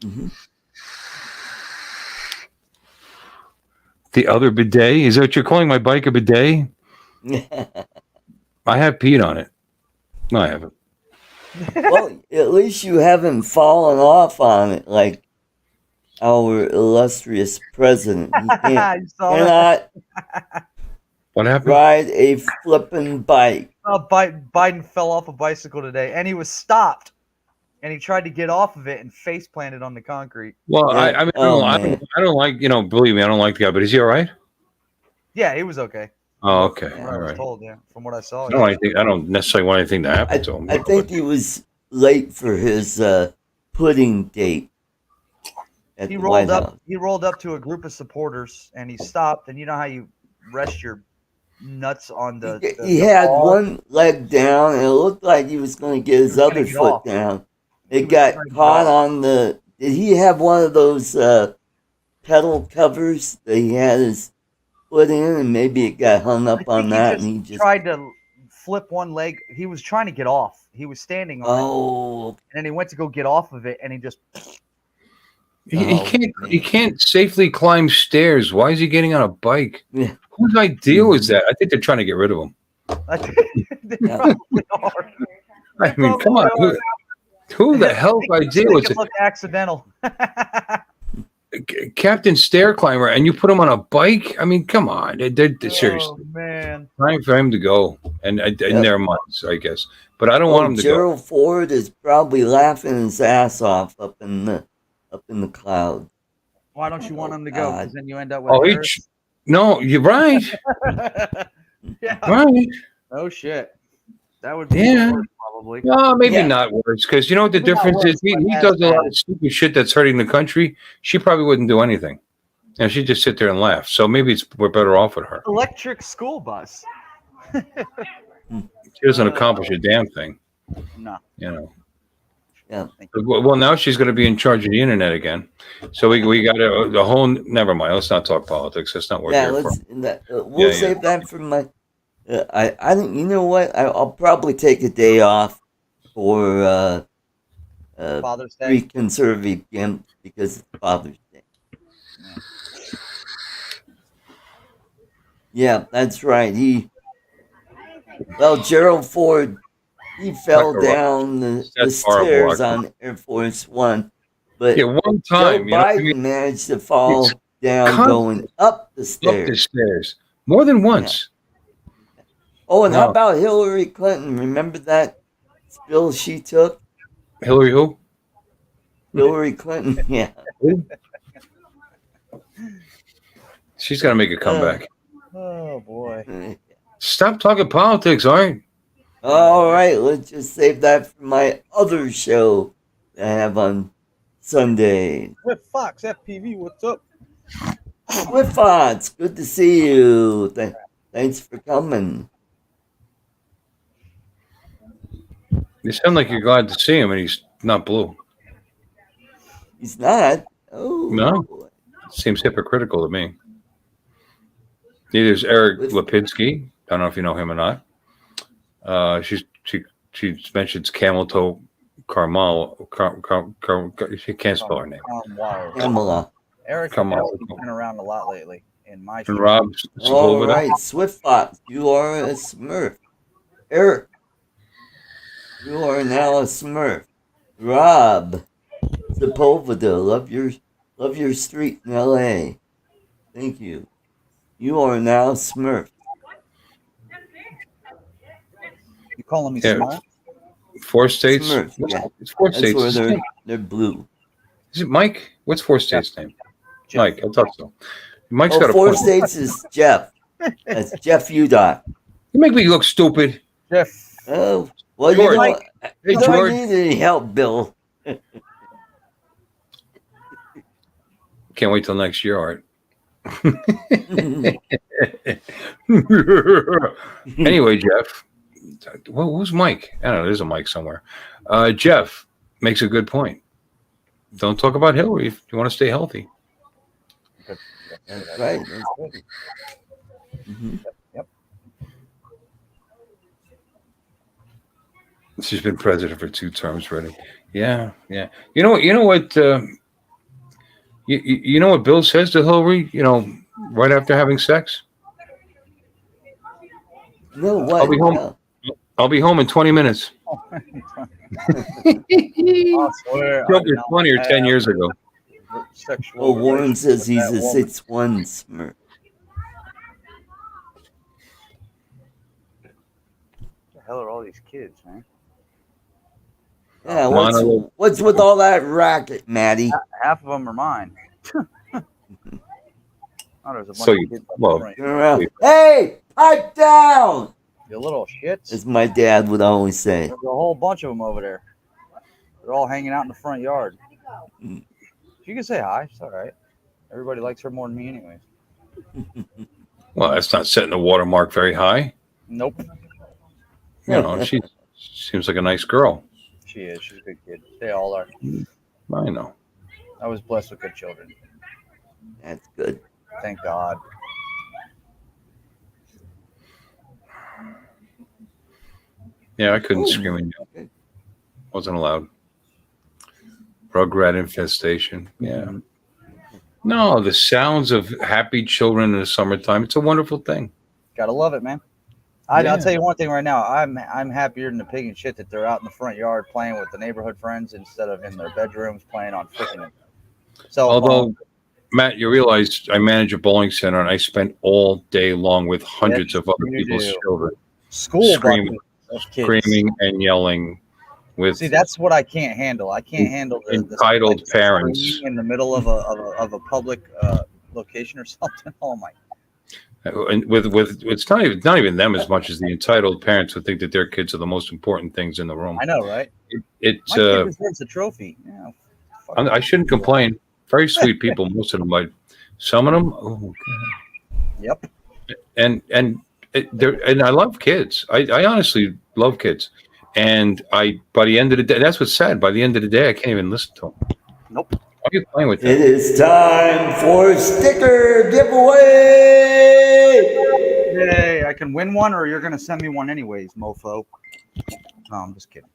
Mm-hmm. The other bidet? Is that what you're calling my bike, a bidet? I have peed on it. No, I haven't. Well, at least you haven't fallen off on it like our illustrious president. He cannot What happened? Ride a flippin' bike. Biden fell off a bicycle today, and he was stopped. And he tried to get off of it and face planted on the concrete. Well, I mean, I don't like, believe me, I don't like the guy, but is he all right? Yeah, he was okay. Oh, okay. From All what I was right. told, from what I saw. I don't necessarily want anything to happen to him. I think he was late for his pudding date. He rolled up to a group of supporters, and he stopped. And you know how you rest your nuts on he had one leg down, and it looked like he was going to get his other foot down. It got caught on the. Did he have one of those pedal covers that he had his foot in, and maybe it got hung up on that, and he just tried to flip one leg. He was trying to get off. He was standing on it, and then he went to go get off of it, and he just. He can't safely climb stairs. Why is he getting on a bike? Yeah. Whose idea was that? I think they're trying to get rid of him. I mean, come on. Who the hell's idea was it? Look accidental. Captain Stair Climber, and you put him on a bike? I mean, come on. They're seriously. Man. Time for him to go. And in their minds, I guess. But I don't want him to Gerald Ford is probably laughing his ass off up in the cloud. Why don't you want him to go? Because then you end up with. No, you're right. Yeah. Right. Oh shit. That would be Yeah. worse, probably. No, maybe Yeah. not worse, because you know what the Maybe not difference is? worse, but He as does a lot bad. of stupid shit that's hurting the country. She probably wouldn't do anything. And she'd just sit there and laugh. So maybe we're better off with her. Electric school bus. She doesn't accomplish a damn thing. No. You know. Yeah. Well, now she's going to be in charge of the internet again. So we got the whole. Never mind. Let's not talk politics. That's not what we're Yeah, here for. we'll Yeah, save that for my. I think you know what? I'll probably take a day off for Father's Day. pre-conservative gimp because it's Father's Day. Yeah, that's right. Gerald Ford, he fell Like a rock. down the That's horrible, stairs Arthur. on Air Force One, but Yeah, one Joe time, you know, Biden I mean, managed to fall down constant- going up the up stairs. the stairs more than once. Oh, and how No. about Hillary Clinton? Remember that spill she took? Hillary who? Hillary Clinton, yeah. She's got to make a comeback. Oh boy. Stop talking politics, all right? All right, let's just save that for my other show that I have on Sunday. With Fox FPV, what's up? With Fox, good to see you. Thanks for coming. You sound like you're glad to see him, and he's not blue. He's not. Oh, No. Seems hypocritical to me. Neither is Eric Lipinski. I don't know if you know him or not. She mentions camel toe Carmel. She can't spell her name. Pamela. Eric's Come on. been around a lot lately in my And show. Rob All Sepulveda. right, Swift Fox, you are a Smurf. Eric, you are now a Smurf. Rob Sepulveda, love your street in L.A. Thank you. You are now Smurf. You calling me Yeah. smart? 4 states. Smurf, yeah. It's 4 That's states. where they're blue. Is it Mike? What's 4 states' name? Jeff. Mike. I thought so. Mike's Oh, got a 4 point. states is Jeff. That's Jeff Udock. You make me look stupid. Jeff. Oh, well, George. you know, Hey, I don't George. need any help, Bill. Can't wait till next year, Art. Anyway, Jeff. Well, who's Mike? I don't know. There's a Mike somewhere. Jeff makes a good point. Don't talk about Hillary if you want to stay healthy. That's right. That's right. Mhm. She's been president for 2 terms already. Yeah. You know what? You know what Bill says to Hillary? You know, right after having sex. No, what? I'll be home. No. I'll be home in 20 minutes. I swear. Joke is 20 or 10 years ago. Oh, Warren says he's a 6'1" Smurf. What the hell are all these kids, man? Yeah, Mono- what's with all that racket, Maddie? Half of them are mine. Oh, there's a bunch So of you- kids up well- front. Turn around. Hey, pipe down! You little shits. As my dad would always say. There's a whole bunch of them over there. They're all hanging out in the front yard. Mm. You can say hi. It's all right. Everybody likes her more than me, anyways. Well, that's not setting the watermark very high. Nope. You know, she seems like a nice girl. She is. She's a good kid. They all are. I know. I was blessed with good children. That's good. Thank God. Yeah, I couldn't Ooh. scream and yell. Wasn't allowed. Rugrat infestation. Yeah. No, the sounds of happy children in the summertime. It's a wonderful thing. Gotta love it, man. Yeah. I'll tell you one thing right now. I'm happier than the pig and shit that they're out in the front yard playing with the neighborhood friends instead of in their bedrooms playing on freaking cell phone. Although, Matt, you realize I manage a bowling center and I spend all day long with hundreds Yes, of other you people's do. children School screaming, buses of kids. screaming and yelling with See, that's what I can't handle. I can't handle the entitled like, parents. screaming in the middle of a public location or something. Oh my! And with it's not even them as much as the entitled parents who think that their kids are the most important things in the room. I know, right? It My kid deserves a trophy. Yeah. I shouldn't complain. Very sweet people, most of them. Like some of them. Oh, Yep. and I love kids. I honestly love kids. And by the end of the day, that's what's sad. By the end of the day, I can't even listen to them. Nope. Why are you playing with It them? is time for sticker giveaway. Yay! I can win one, or you're gonna send me one anyways, mofo. No, I'm just kidding.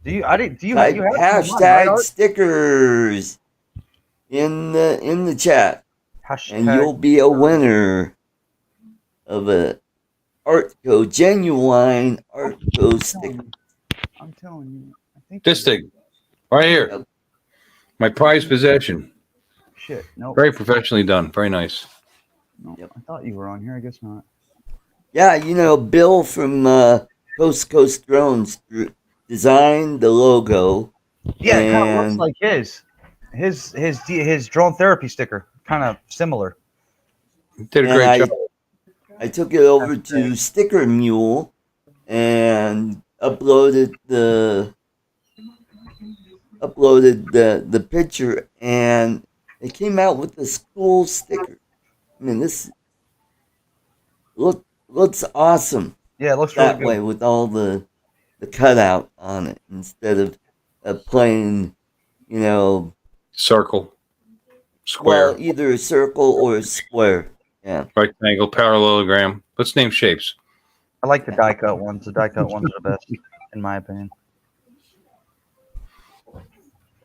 Do you? I didn't. Do you? Type You have hashtag right, stickers in the chat, hashtag. and you'll be a winner of a ArtCo genuine ArtCo sticker. I'm telling you. I think This thing right here, Yep. my prized possession. Shit. No. Very professionally done. Very nice. No. Yep. I thought you were on here. I guess not. Yeah, you know, Bill from Coast to Coast Drones designed the logo. Yeah, it kind of And- looks like his drone therapy sticker. Kind of similar. Did a And great job. I took it over to Sticker Mule and uploaded the picture, and it came out with this cool sticker. I mean, this looks awesome Yeah, it looks really that good. way with all the cutout on it instead of a plain, you know, Circle, square, well, either a circle or a square. Yeah. rectangle, parallelogram. Let's name shapes. I like the die cut ones. The die cut ones are the best, in my opinion.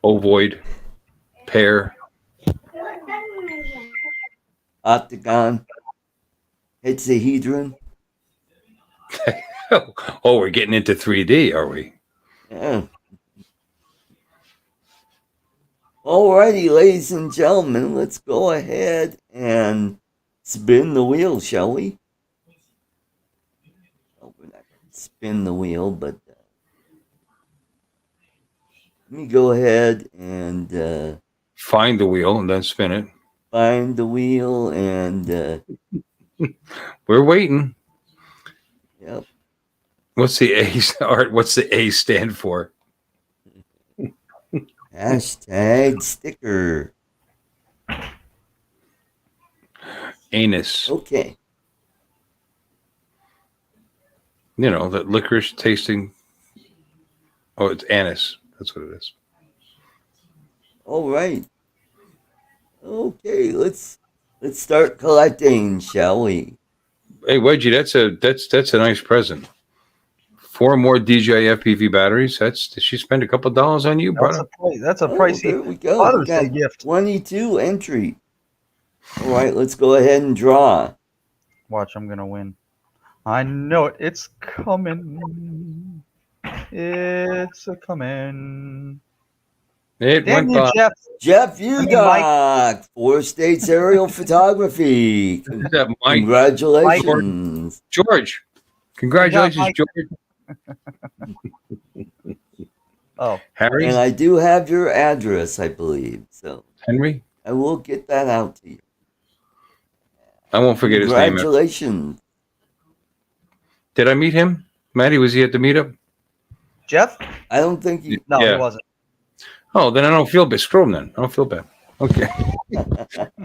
Ovoid, pear. Octagon, hexahedron. Oh, we're getting into 3D, are we? Yeah. Alrighty, ladies and gentlemen, let's go ahead and spin the wheel, shall we? Well, we're not going to spin the wheel, but let me go ahead and Find the wheel and then spin it. find the wheel and We're waiting. yep. What's the A Art? What's the A stand for? Hashtag sticker. Anus. Okay. You know, that licorice tasting. Oh, it's anise. That's what it is. All right. Okay, let's start collecting, shall we? Hey, Wedgie, that's a nice present. 4 more DJI FPV batteries. Did she spend a couple dollars on you, brother? That's a Oh, pricey there we go. We Father's got Day gift. 22 entry. All right, let's go ahead and draw. Watch, I'm gonna win. I know it. It's coming. It's a coming. It Damn went you, by. Jeff. Jeff mean, Udock, 4 states aerial photography. Is that Mike? Congratulations. George. Congratulations, Mike. George. Oh, Harry? And I do have your address, I believe. So Henry? I will get that out to you. I won't forget his name. Congratulations. Did I meet him? Maddie, was he at the meetup? Jeff? I don't think you. No, Yeah. he wasn't. Oh, then I don't feel bad. Screw him then. I don't feel bad. Okay.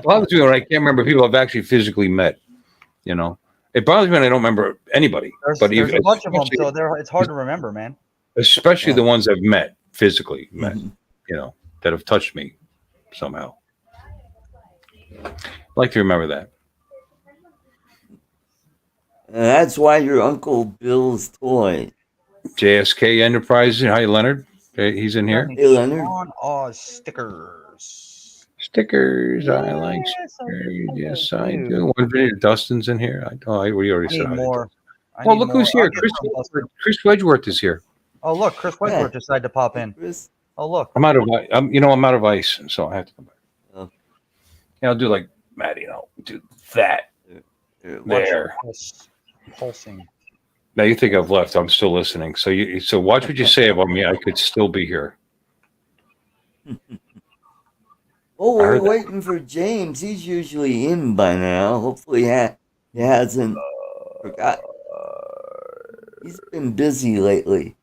Bothers me when I can't remember people I've actually physically met. You know, it bothers me when I don't remember anybody. There's but a even, bunch of them, so it's hard to remember, man. especially Yeah. the ones I've met physically, Mhm. you know, that have touched me somehow. I like to remember that. That's why your Uncle Bill's toy. JSK Enterprises. Hi, Leonard. He's in here. Hey, Leonard. On stickers. Stickers. I like Yes, I stickers. do. Yes, I do. One video. Dustin's in here. We already I said need hi. more. Oh, look who's here. I'll get some Dustin. Chris Wedgeworth is here. Oh, look, Chris Wedgeworth decided to pop in. Chris. Oh, look. I'm out of I'm out of ice, so I have to come back. Oh. Yeah, I'll do like Maddie, I'll do that. There. There. Pulsing. Now you think I've left. I'm still listening. So watch what you say about me. I could still be here. Oh, I we're heard that. waiting for James. He's usually in by now. Hopefully He hasn't forgot. He's been busy lately.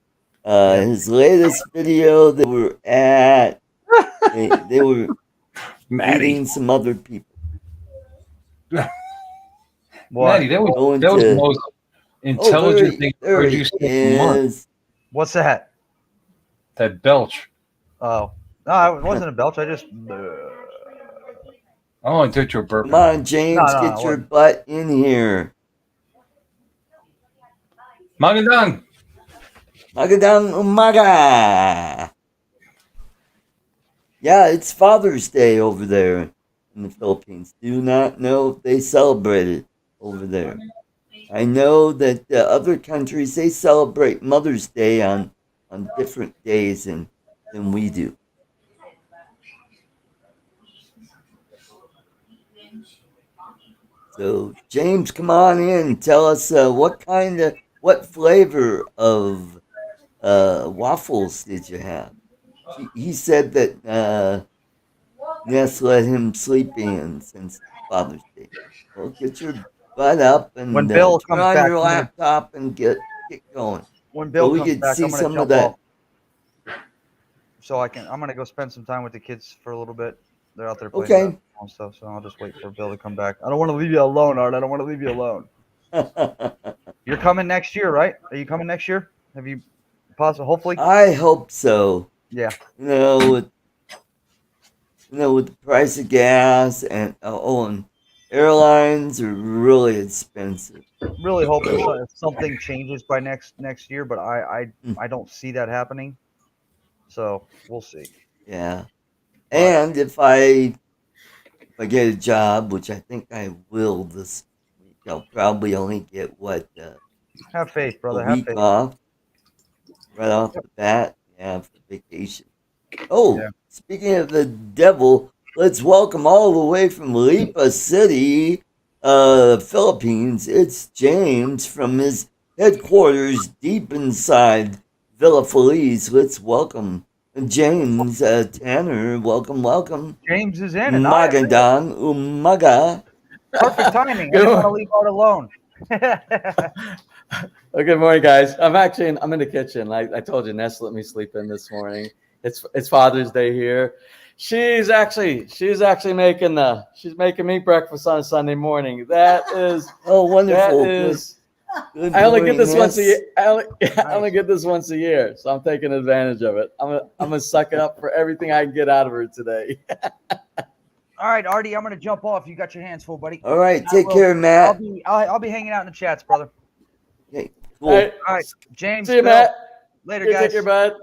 His latest video, they were at. They were Maddie. meeting some other people. What? Maddie, that was Going the to. most Oh, intelligent thing I've there heard he you say in months. is. What's that? That belch. Oh, no, it wasn't a belch. I just. Oh, I thought you were burping. Come on, James, No, get I your wasn't. butt in here. Magandang. Magadang umaga. Yeah, it's Father's Day over there in the Philippines. Do not know if they celebrate it over there. I know that other countries, they celebrate Mother's Day on different days than we do. So, James, come on in. Tell us what flavor of waffles did you have? He said that Ness let him sleep in since Father's Day. Well, get your butt up and When Bill turn comes on back, your laptop and get going. when Bill So we comes could back, see I'm gonna some of jump that. off. So I'm gonna go spend some time with the kids for a little bit. They're out there playing Okay. basketball and stuff, so I'll just wait for Bill to come back. I don't want to leave you alone, Art. I don't want to leave you alone. You're coming next year, right? Are you coming next year? Have you possibly? Hopefully. I hope so. Yeah. With the price of gas and and airlines are really expensive. Really hoping something changes by next year, but I don't see that happening. So we'll see. Yeah. And if I get a job, which I think I will this week, I'll probably only get Have faith, a brother. Have week faith. off right off the bat. Yeah, for vacation. Oh, Yeah. speaking of the devil, let's welcome all the way from Lipa City, Philippines. It's James from his headquarters deep inside Villa Feliz. Let's welcome James Tanner. Welcome. James is in, and I am in. Magandang umaga. Perfect timing. I didn't want to leave Art alone. Well, good morning, guys. I'm in the kitchen. I told you Ness let me sleep in this morning. It's Father's Day here. She's actually making me breakfast on a Sunday morning. That is wonderful. That is. Good I only get this morning, once a year. Ness. I only get this once a year, so I'm taking advantage of it. I'm gonna suck it up for everything I can get out of her today. All right, Artie, I'm gonna jump off. You got your hands full, buddy. All right, take care, Matt. I'll be hanging out in the chats, brother. Okay, cool. All right, James. See you, Bill. Matt. Later, You guys. take care, bud.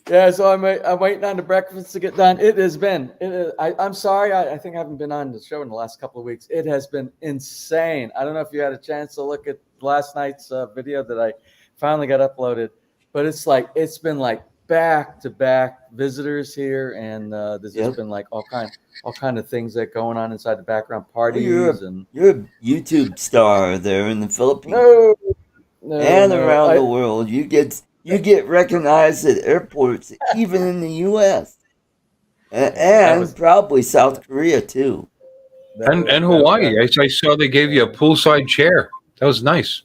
Yeah, so I'm waiting on the breakfast to get done. I'm sorry, I think I haven't been on the show in the last couple of weeks. It has been insane. I don't know if you had a chance to look at last night's video that I finally got uploaded, but it's been like back to back visitors here, and there's just been like all kind of things that going on inside the background parties. You're a YouTube star there in the Philippines. No, and around the world. You get recognized at airports, even in the U.S. and probably South Korea too. And Hawaii. I saw they gave you a poolside chair. That was nice.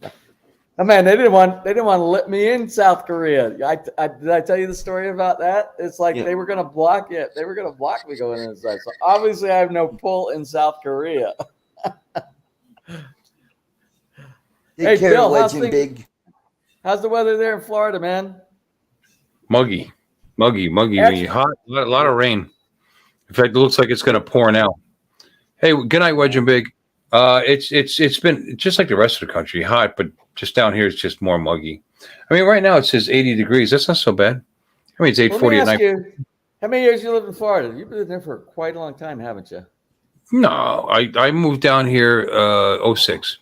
Oh man, they didn't want to let me in South Korea. Did I tell you the story about that? It's like they were gonna block it. They were gonna block me going inside. So obviously I have no pull in South Korea. Take care, Bill, Legend Big. How's the weather there in Florida, man? Muggy. Hot. A lot of rain. In fact, it looks like it's going to pour now. Hey, good night, Wedge and Big. It's been just like the rest of the country, hot, but just down here it's just more muggy. I mean, right now it says 80 degrees. That's not so bad. I mean, it's 8:40 at night. How many years you live in Florida? You've been there for quite a long time, haven't you? No, I moved down here 06.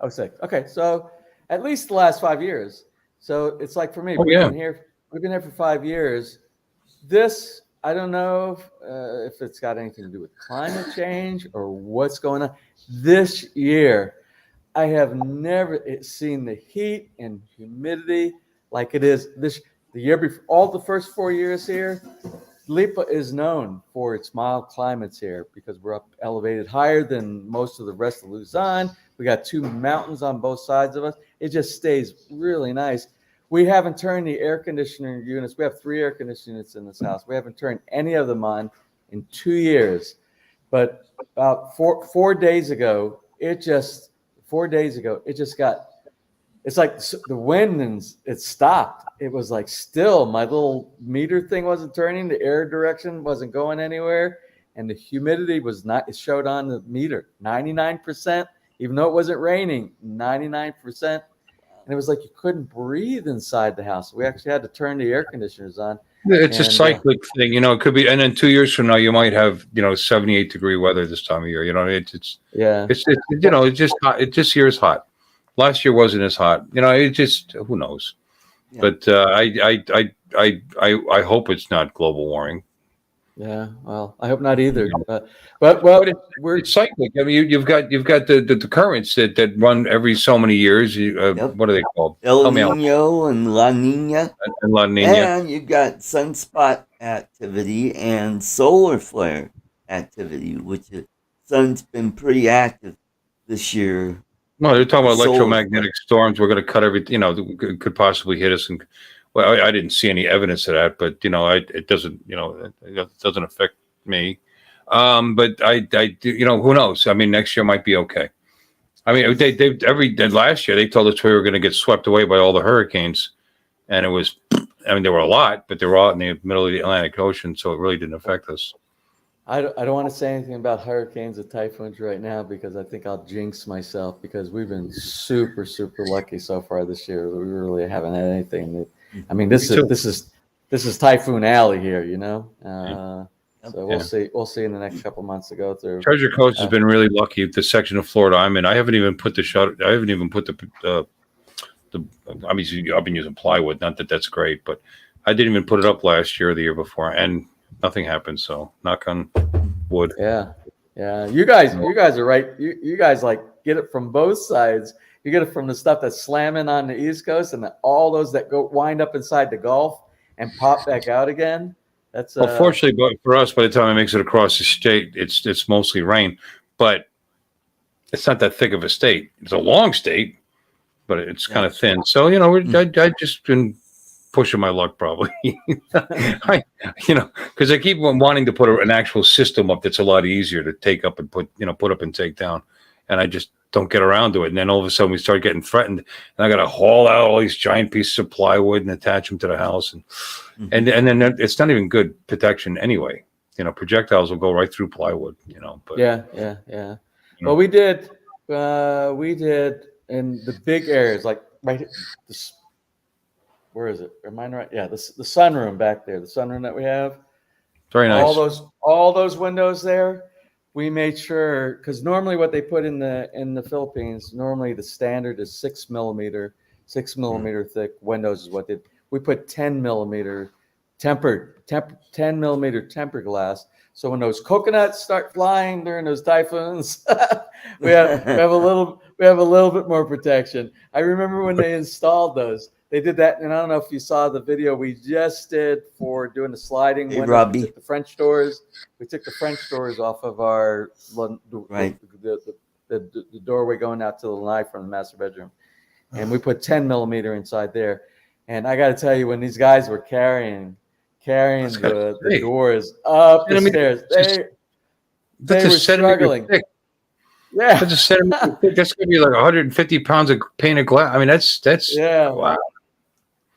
06. Okay, so at least the last 5 years. So it's like for me, we've been here for 5 years. This, I don't know if it's got anything to do with climate change or what's going on. This year, I have never seen the heat and humidity like it is the year before. All the first 4 years here, Lipa is known for its mild climates here because we're up elevated higher than most of the rest of Luzon. We got 2 mountains on both sides of us. It just stays really nice. We haven't turned the air conditioner units. We have 3 air conditioning units in this house. We haven't turned any of them on in 2 years. But about 4 days ago, it just got, it's like the wind and it stopped. It was like still. My little meter thing wasn't turning. The air direction wasn't going anywhere. And the humidity was not, it showed on the meter, 99%, even though it wasn't raining, 99%. And it was like you couldn't breathe inside the house. We actually had to turn the air conditioners on. It's a cyclic thing, you know. It could be, and then 2 years from now, you might have 78-degree weather this time of year. You know, it's you know, it's just hot. This year is hot. Last year wasn't as hot. You know, it just, who knows? Yeah. But I hope it's not global warming. Yeah, well, I hope not either. But it's cyclic. I mean, you've got the currents that run every so many years. What are they called? El Nino and La Nina. And La Nina. And you've got sunspot activity and solar flare activity, which the sun's been pretty active this year. Well, they're talking about electromagnetic storms. We're going to cut everything, you know, that could possibly hit us. And well, I didn't see any evidence of that, but you know, it doesn't, you know, it doesn't affect me. But I do, you know, who knows? I mean, next year might be okay. I mean, last year they told us we were going to get swept away by all the hurricanes, and it was, I mean, there were a lot, but they were all in the middle of the Atlantic Ocean, so it really didn't affect us. I don't want to say anything about hurricanes or typhoons right now because I think I'll jinx myself because we've been super, super lucky so far this year. We really haven't had anything. I mean, this is Typhoon Alley here, you know. So we'll see. We'll see in the next couple months to go through. Treasure Coast has been really lucky. The section of Florida I'm in, I haven't even put I haven't even put the. I mean, I've been using plywood. Not that that's great, but I didn't even put it up last year or the year before, and nothing happened. So knock on wood. Yeah. You guys are right. You guys like get it from both sides. You get it from the stuff that's slamming on the East Coast, and all those that wind up inside the Gulf and pop back out again. That's well, fortunately, but for us, by the time it makes it across the state, it's mostly rain, but it's not that thick of a state. It's a long state, but it's kind of thin. So you know, I just been pushing my luck probably. Because I keep wanting to put an actual system up that's a lot easier to take up and put up and take down, and I just don't get around to it. And then all of a sudden we start getting threatened, and I got to haul out all these giant pieces of plywood and attach them to the house, and then it's not even good protection anyway. You know, projectiles will go right through plywood. You know, but yeah. Well, we did in the big areas like right here, where is it? Am I right? Yeah, the sunroom back there, the sunroom that we have. Very nice. All those windows there. We made sure because normally what they put in the Philippines, normally the standard is 6 millimeter thick windows is what we put 10 millimeter tempered glass. So when those coconuts start flying during those typhoons, we have a little bit more protection. I remember when they installed those. They did that, and I don't know if you saw the video we just did for doing the sliding windows. We took the French doors. We took the French doors off of our the doorway going out to the lanai from the master bedroom, and we put 10 millimeter inside there. And I got to tell you, when these guys were carrying the doors up the stairs, they were struggling. Thick. Yeah, that's a centimeter thick. That's going to be like 150 pounds of painted glass. I mean, that's wow.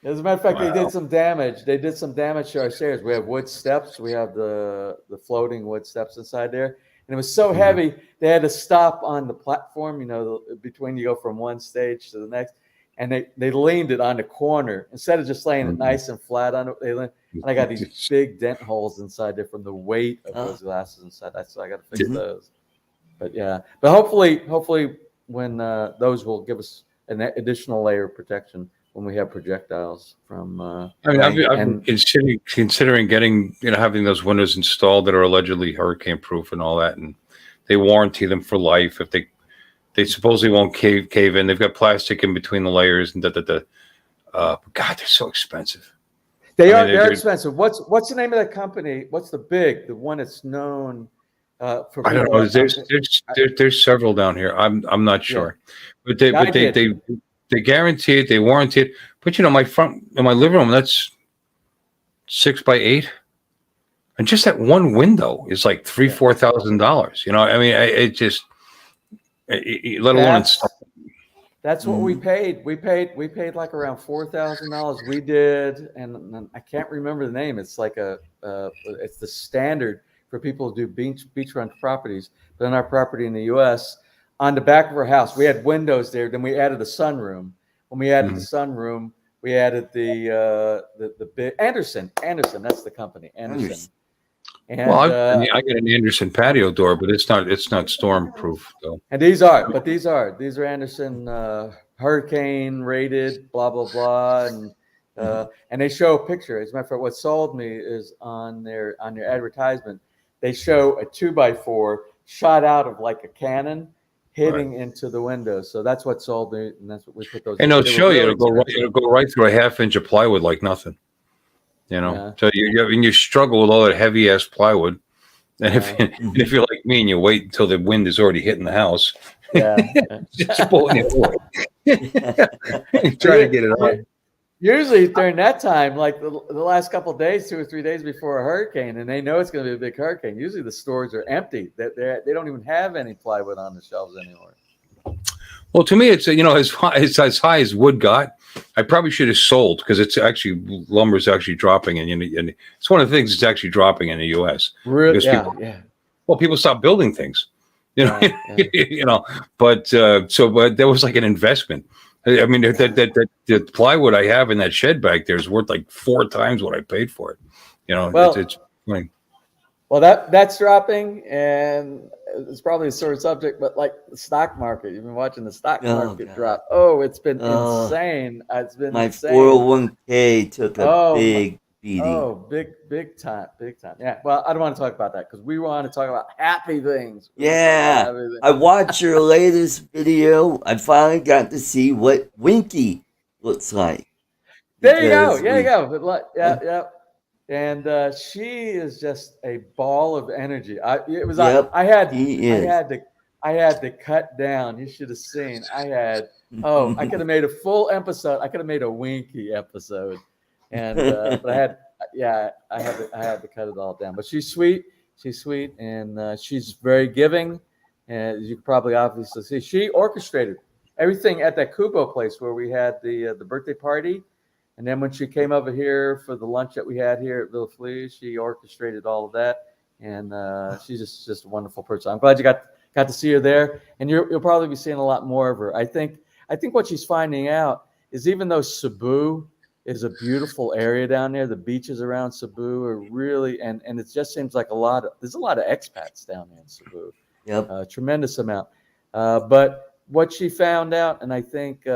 As a matter of fact, They did some damage. They did some damage to our stairs. We have wood steps. We have the floating wood steps inside there. And it was so heavy, they had to stop on the platform, between you go from one stage to the next. And they leaned it on the corner. Instead of just laying it nice and flat on it, and I got these big dent holes inside there from the weight of those glasses inside. So I got to fix those. But hopefully when those will give us an additional layer of protection when we have projectiles from. I've been considering getting, having those windows installed that are allegedly hurricane proof and all that, and they warranty them for life if they supposedly won't cave in. They've got plastic in between the layers and God, they're so expensive. They're expensive. What's the name of that company? What's the one that's known for? I don't know. There's several down here. I'm not sure, but they guarantee it. They warranty it. But my my living room, that's 6x8, and just that one window is like $4,000. I mean, it just let alone install. That's what we paid. We paid like around $4,000. We did, and I can't remember the name. It's like it's the standard for people who do beachfront properties. But on our property in the U.S., on the back of our house, we had windows there. Then we added a sunroom. When we added the sunroom, we added the big Anderson. That's the company. Anderson. And, well, I got an Anderson patio door, but it's not storm proof though. And these are Anderson hurricane rated, blah blah blah, and they show a picture. As a matter of fact, what sold me is on their advertisement. They show a 2x4 shot out of like a cannon hitting into the window. So that's what sold me, and that's what we put those. And they'll show you it'll go right through a half-inch of plywood like nothing. So you struggle with all that heavy ass plywood, and if you're like me and you wait until the wind is already hitting the house, just pulling it away, trying to get it on. Usually during that time, like the last couple of days, 2 or 3 days before a hurricane, and they know it's going to be a big hurricane. Usually the stores are empty; they don't even have any plywood on the shelves anymore. Well, to me, it's it's as high as wood got. I probably should have sold because it's actually lumber's actually dropping, and it's one of the things that's actually dropping in the U.S. Really? People stop building things, But but there was like an investment. I mean, the plywood I have in that shed back there is worth like 4 times what I paid for it. It's funny. Well, that's dropping, and it's probably a sore subject, but like the stock market, you've been watching the stock market drop. Oh, it's been insane. It's been my insane. 401k took a big beating. Oh, big time. Yeah. Well, I don't want to talk about that because we want to talk about happy things. I watched your latest video. I finally got to see what Winky looks like. There you go. Yeah. And she is just a ball of energy. I had to cut down. You should have seen. I could have made a full episode. I could have made a Winky episode, and but I had to cut it all down. But she's sweet. And she's very giving. And you probably obviously see, she orchestrated everything at that Kubo place where we had the birthday party. And then when she came over here for the lunch that we had here at Villa Flea, she orchestrated all of that. And she's just a wonderful person. I'm glad you got to see her there. And you'll probably be seeing a lot more of her. I think what she's finding out is even though Cebu is a beautiful area down there, the beaches around Cebu are really, and it just seems like there's a lot of expats down there in Cebu. Yep. Tremendous amount. But what she found out, and I think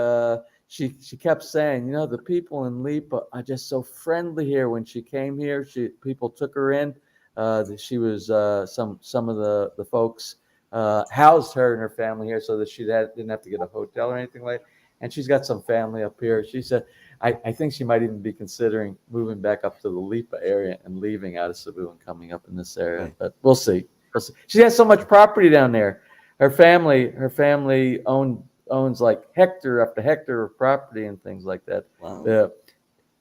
she kept saying, the people in Lipa are just so friendly here. When she came here, people took her in. She was some of the folks housed her and her family here so that she didn't have to get a hotel or anything like that. And she's got some family up here. She said, I think she might even be considering moving back up to the Lipa area and leaving out of Cebu and coming up in this area. Right. But we'll see. She has so much property down there. Her family owns like hectare after hectare of property and things like that. Wow.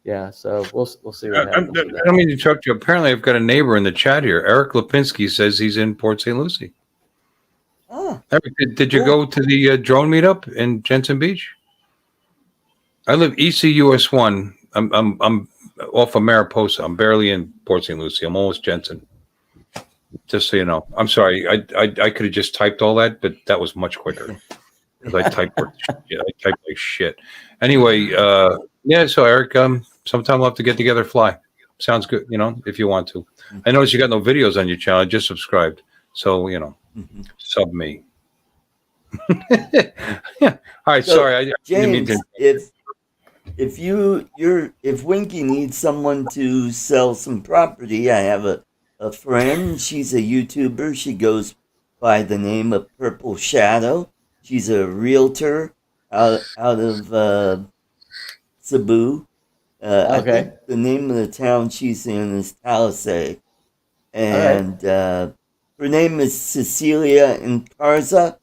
Yeah. So we'll see what happens. I don't mean to talk to you. Apparently, I've got a neighbor in the chat here. Eric Lipinski says he's in Port St. Lucie. Oh. Eric, did you go to the drone meetup in Jensen Beach? I live ECUS 1. I'm off of Mariposa. I'm barely in Port St. Lucie. I'm almost Jensen. Just so you know. I'm sorry. I could have just typed all that, but that was much quicker. Because I typed like shit. Anyway, so Eric, sometime we'll have to get together, fly. Sounds good, if you want to. I noticed you got no videos on your channel. I just subscribed. So, sub me. Yeah. All right, So, sorry. James, if Winky needs someone to sell some property, I have a friend. She's a YouTuber. She goes by the name of Purple Shadow. She's a realtor out of Cebu. I Okay. think the name of the town she's in is Talisay. And her name is Cecilia Incarza.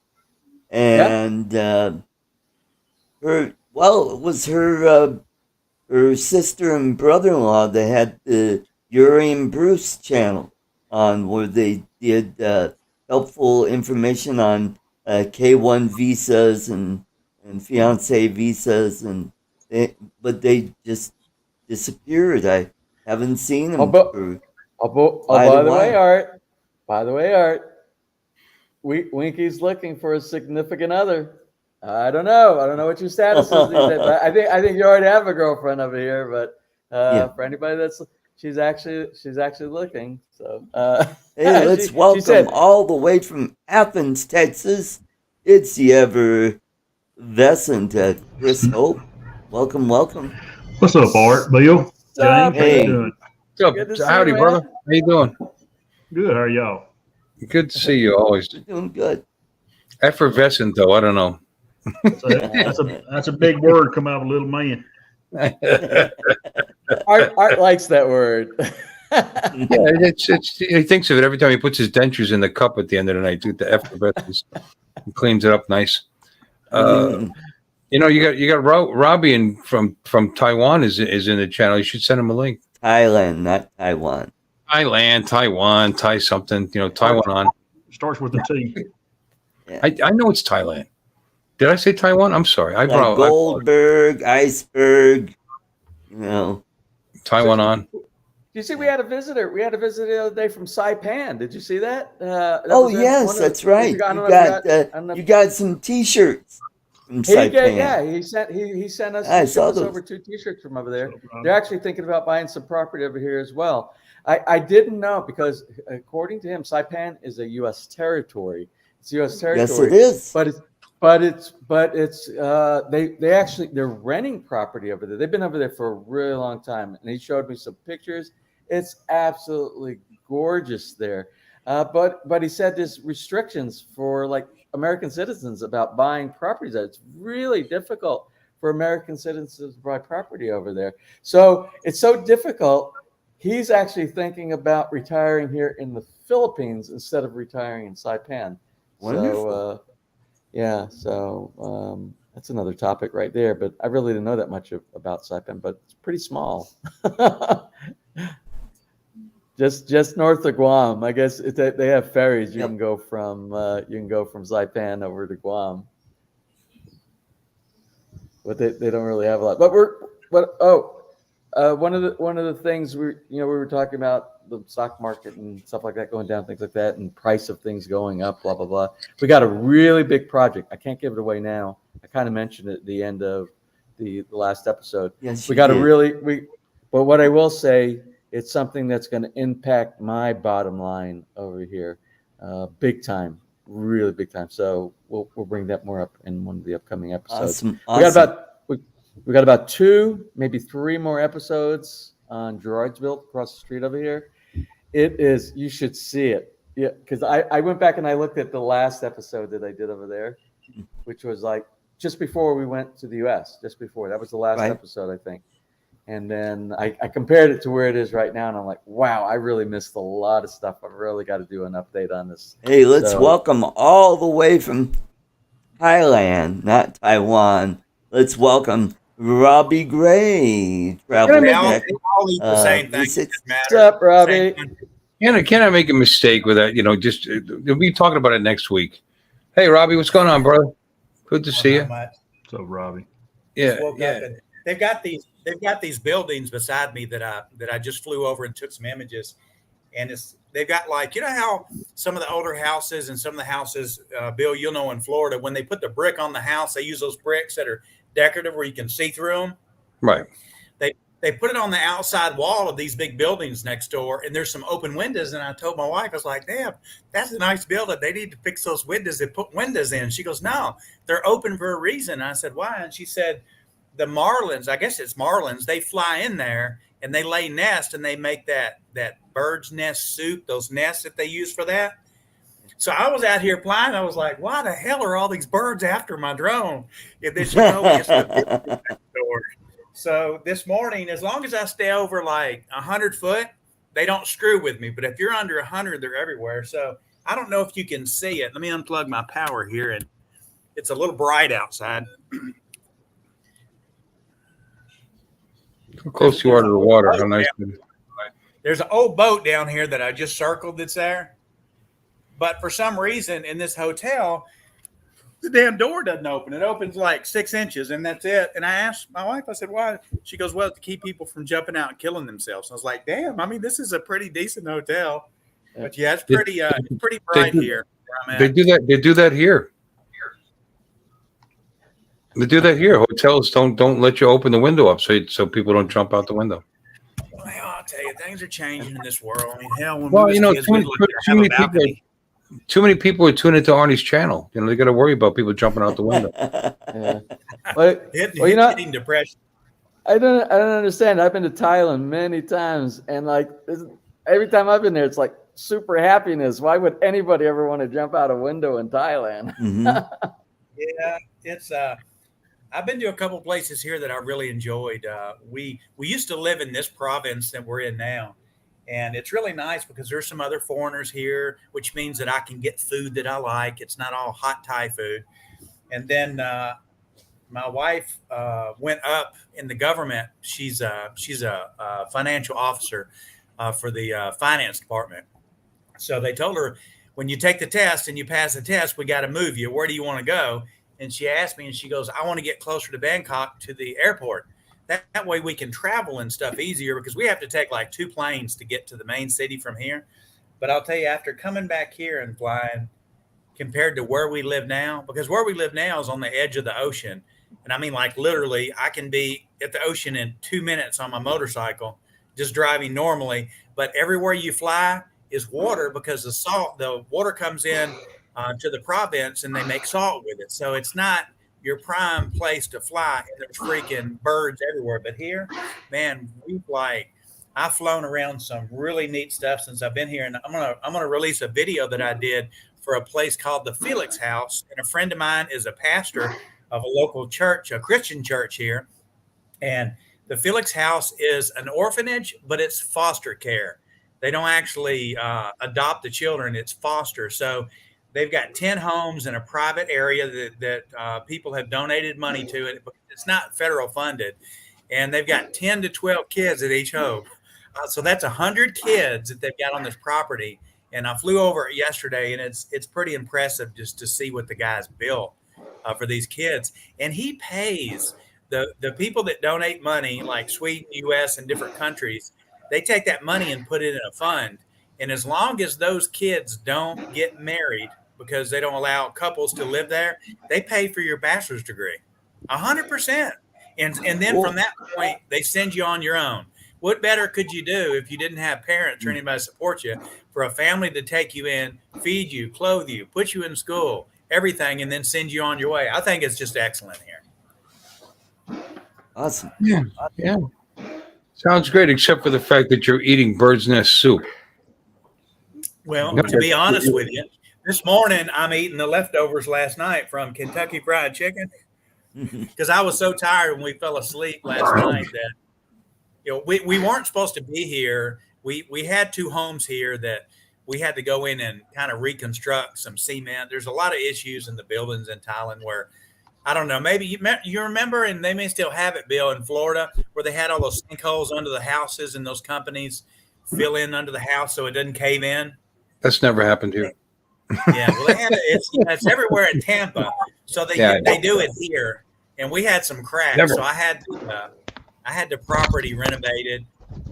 And it was her sister and brother-in-law. They had the Yuri and Bruce channel on where they did helpful information on K1 visas and fiance visas, but they just disappeared. I haven't seen them for By the way, Art. By the way, Art. Winky's looking for a significant other. I don't know. I don't know what your status is these days. But I think you already have a girlfriend over here. But for anybody that's she's actually looking. So hey, let's welcome all the way from Athens, Texas. It's the effervescent Chris Hope. Welcome. What's up, Art? Bill? James, Hey. how you doing? What's up? Howdy, brother. How you doing? Good. How are y'all? Good to see you always. We're doing good. Effervescent, though. I don't know. That's a big word come out of a little man. Art likes that word. He thinks of it every time he puts his dentures in the cup at the end of the night. Dude, the effervescence. He cleans it up nice. You got Robbie from Taiwan is in the channel. You should send him a link. Thailand, not Taiwan. Taiwan, Thai something. Taiwan on. Starts with a T. Yeah. I know it's Thailand. Did I say Taiwan? I'm sorry. Goldberg, Iceberg. Taiwan on. You see, we had a visitor. We had a visitor the other day from Saipan. Did you see that? Yes, that's right. You got some T-shirts from Saipan. He sent us. I saw those. Over 2 T-shirts from over there. They're actually thinking about buying some property over here as well. I didn't know because according to him, Saipan is a U.S. territory. It's U.S. territory. Yes, it is. They're renting property over there. They've been over there for a really long time, and he showed me some pictures. It's absolutely gorgeous there. But he said there's restrictions for like American citizens about buying properties. It's really difficult for American citizens to buy property over there. So it's so difficult. He's actually thinking about retiring here in the Philippines instead of retiring in Saipan. Wonderful. So that's another topic right there. But I really didn't know that much about Saipan, but it's pretty small. just north of Guam, I guess. They have ferries. You can go from Saipan over to Guam, but they don't really have a lot. One of the things we were talking about the stock market and stuff like that going down, things like that, and price of things going up, blah blah blah. We got a really big project. I can't give it away now. I kind of mentioned it at the end of the last episode. Yes, we got but what I will say, it's something that's going to impact my bottom line over here, big time, really big time. So we'll bring that more up in one of the upcoming episodes. Awesome. We got about 2, maybe 3 more episodes on Gerardsville across the street over here. It is, you should see it. Yeah, because I went back and I looked at the last episode that I did over there, which was like just before we went to the US, just before. That was the last episode, I think. And then I compared it to where it is right now, and I'm like, wow, I really missed a lot of stuff. I've really got to do an update on this. Hey, let's welcome all the way from Thailand, not Taiwan. Let's welcome Robbie Gray. The same thing. What's up, Robbie? Can I make a mistake with that? We'll be talking about it next week. Hey, Robbie, what's going on, brother? Good to see you. What's up, Robbie? Yeah. They've got these buildings beside me that I just flew over and took some images, and they've got how some of the older houses and some of the houses, Bill, you'll know in Florida, when they put the brick on the house, they use those bricks that are decorative where you can see through them. Right. They put it on the outside wall of these big buildings next door, and there's some open windows. And I told my wife, I was like, damn, that's a nice building. They need to fix those windows and put windows in. She goes, no, they're open for a reason. I said, why? And she said, the marlins, I guess it's marlins, they fly in there and they lay nests and they make that bird's nest soup, those nests that they use for that. So I was out here flying. I was like, why the hell are all these birds after my drone? If they should know it's the door. So this morning, as long as I stay over like 100 foot, they don't screw with me. But if you're under 100, they're everywhere. So I don't know if you can see it. Let me unplug my power here, and it's a little bright outside. How close you are to the water. How nice. There's an old boat down here that I just circled that's there. But for some reason in this hotel, the damn door doesn't open. It opens like 6 inches, and that's it. And I asked my wife, I said, why? She goes, well, to keep people from jumping out and killing themselves. I was like, damn, I mean, this is a pretty decent hotel. But yeah, it's pretty bright here where I'm at. They do that. They do that here. They do that here. Hotels don't let you open the window up so people don't jump out the window. Well, I'll tell you, things are changing in this world. I mean, hell, when Well, we you was know, kids, we'd look to have a balcony. Too many people are tuning into Arnie's channel. You know, they got to worry about people jumping out the window. Yeah. But, Hitting depression. I don't understand. I've been to Thailand many times, and like every time I've been there, it's like super happiness. Why would anybody ever want to jump out a window in Thailand? Mm-hmm. Yeah, it's I've been to a couple places here that I really enjoyed. We used to live in this province that we're in now, and it's really nice because there's some other foreigners here, which means that I can get food that I like. It's not all hot Thai food. And then my wife went up in the government. She's a financial officer for the finance department. So they told her, when you take the test and you pass the test, we got to move you. Where do you want to go? And she asked me, and she goes, I want to get closer to Bangkok, to the airport. That way we can travel and stuff easier, because we have to take like 2 planes to get to the main city from here. But I'll tell you, after coming back here and flying, compared to where we live now, because where we live now is on the edge of the ocean. And I mean, like literally, I can be at the ocean in 2 minutes on my motorcycle, just driving normally. But everywhere you fly is water, because the water comes in to the province and they make salt with it. So it's not your prime place to fly, and there's freaking birds everywhere. But here, man, I've flown around some really neat stuff since I've been here, and I'm gonna release a video that I did for a place called the Felix House. And a friend of mine is a pastor of a local church, a Christian church here. And the Felix House is an orphanage, but it's foster care. They don't actually adopt the children; it's foster. So they've got 10 homes in a private area that people have donated money to it. It's not federal funded. And they've got 10 to 12 kids at each home. So that's 100 kids that they've got on this property. And I flew over it yesterday, and it's pretty impressive just to see what the guy's built for these kids. And he pays the people that donate money, like Sweden, US, and different countries. They take that money and put it in a fund. And as long as those kids don't get married, because they don't allow couples to live there, they pay for your bachelor's degree, 100%. And then from that point, they send you on your own. What better could you do if you didn't have parents or anybody to support you, for a family to take you in, feed you, clothe you, put you in school, everything, and then send you on your way? I think it's just excellent here. Awesome. Yeah. Sounds great, except for the fact that you're eating bird's nest soup. Well, to be honest with you, this morning I'm eating the leftovers last night from Kentucky Fried Chicken, because I was so tired when we fell asleep last night that we weren't supposed to be here. We had 2 homes here that we had to go in and kind of reconstruct some cement. There's a lot of issues in the buildings in Thailand where, I don't know, maybe you remember, and they may still have it, Bill, in Florida, where they had all those sinkholes under the houses, and those companies fill in under the house so it doesn't cave in. That's never happened here. Yeah, well, they have it. It's everywhere in Tampa, so they do it here, and we had some cracks. So I had the property renovated,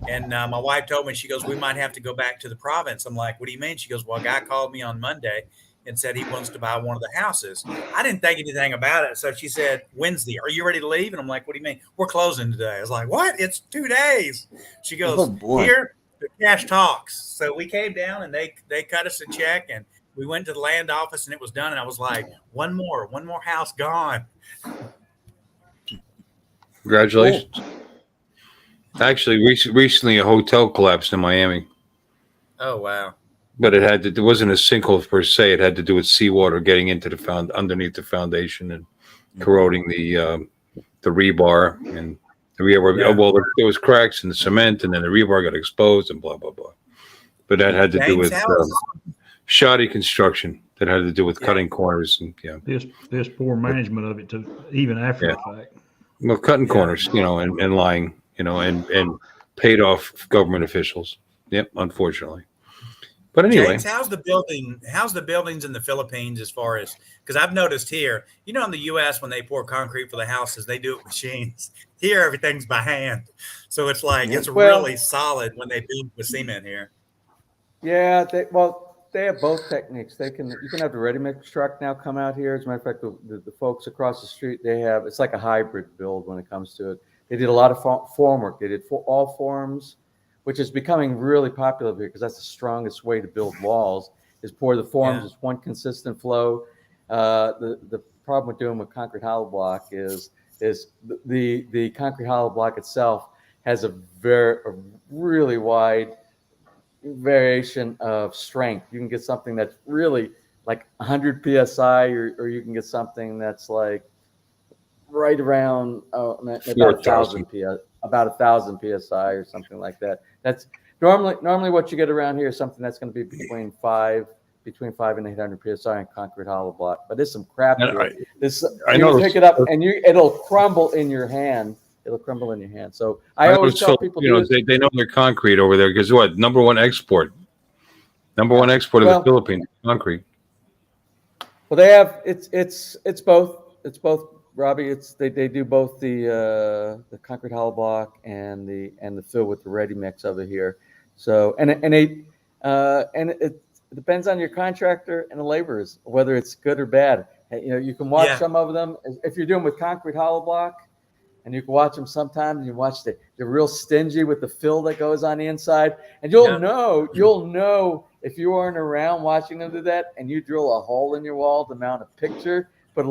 and my wife told me, she goes, we might have to go back to the province. I'm like, what do you mean? She goes, well, a guy called me on Monday and said he wants to buy one of the houses. I didn't think anything about it, so she said, Wednesday, are you ready to leave? And I'm like, what do you mean? We're closing today. I was like, what? It's 2 days. She goes, here, the cash talks. So we came down, and they cut us a check, and we went to the land office, and it was done. And I was like, one more house gone. Congratulations. Cool. Actually, recently a hotel collapsed in Miami. Oh, wow. But it wasn't a sinkhole per se. It had to do with seawater getting into underneath the foundation and corroding the rebar. And The rebar, Yeah. well, there was cracks in the cement, and then the rebar got exposed, and blah blah blah. But that had to do James with House. shoddy construction. That had to do with Yeah. cutting corners and This poor management of it too, even after the fact. well, cutting Yeah. corners, and lying, and paid off government officials. Yep, unfortunately. But anyway, James, how's the buildings in the Philippines as far as, because I've noticed here, in the US when they pour concrete for the houses, they do it with machines. Here everything's by hand. So it's like it's Well- really solid when they build with cement here. Yeah, they have both techniques. You can have the ready mix truck now come out here. As a matter of fact, the folks across the street, it's like a hybrid build when it comes to it. They did a lot of form work. They did all forms, which is becoming really popular here because that's the strongest way to build walls is pour the forms. It's one consistent flow. The problem with doing with concrete hollow block is the concrete hollow block itself has a really wide variation of strength. You can get something that's really like 100 psi, or you can get something that's like right around about 1,000 psi or something like that. That's normally what you get around here is something that's going to be between 5 and 800 psi in concrete hollow block. But there's some crap here. You pick it up and it'll crumble in your hand. It'll crumble in your hand. So I always tell people, they know their concrete over there because number one export of the Philippines, concrete. Well, they have it's both, Robbie. They do both the concrete hollow block and the fill with the ready mix over here. So and it depends on your contractor and the laborers whether it's good or bad. You can watch some of them if you're doing with concrete hollow block. And you can watch them sometimes. And you watch they're real stingy with the fill that goes on the inside, and you'll know if you aren't around watching them do that, and you drill a hole in your wall to mount a picture, put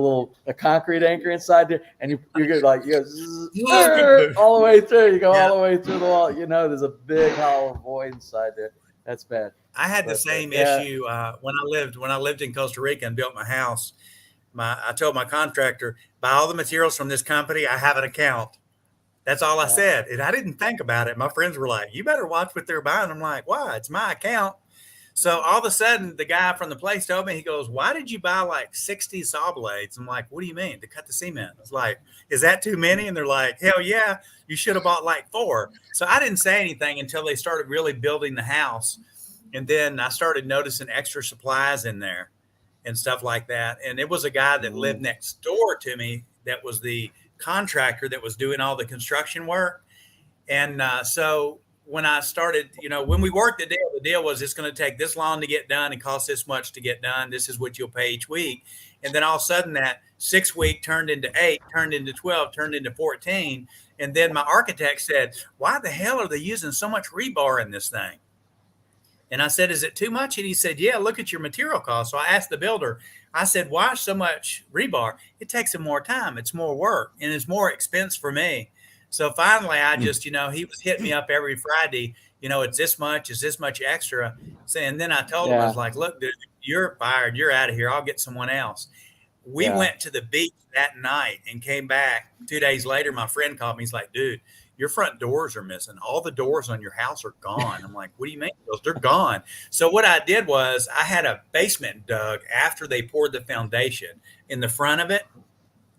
a concrete anchor inside there, and you get all the way through. You go all the way through the wall. There's a big hollow void inside there. That's bad. I had the same issue when I lived in Costa Rica and built my house. I told my contractor, buy all the materials from this company. I have an account. That's all I said. And I didn't think about it. My friends were like, you better watch what they're buying. I'm like, why? It's my account. So all of a sudden, the guy from the place told me, he goes, why did you buy like 60 saw blades? I'm like, what do you mean? To cut the cement. I was like, is that too many? And they're like, hell yeah, you should have bought like 4. So I didn't say anything until they started really building the house. And then I started noticing extra supplies in there and stuff like that. And it was a guy that lived next door to me that was the contractor that was doing all the construction work. And so when I started, when we worked the deal was it's going to take this long to get done and cost this much to get done. This is what you'll pay each week. And then all of a sudden that 6 week turned into 8, turned into 12, turned into 14. And then my architect said, why the hell are they using so much rebar in this thing? And I said, is it too much? And he said, yeah, look at your material cost. So I asked the builder, I said, why so much rebar? It takes him more time. It's more work and it's more expense for me. So finally, I just, he was hitting me up every Friday, it's this much, is this much extra. So, and then I told him, I was like, look, dude, you're fired. You're out of here. I'll get someone else. We went to the beach that night and came back 2 days later. My friend called me. He's like, dude, your front doors are missing. All the doors on your house are gone. I'm like, what do you mean? He goes, they're gone. So what I did was I had a basement dug after they poured the foundation in the front of it.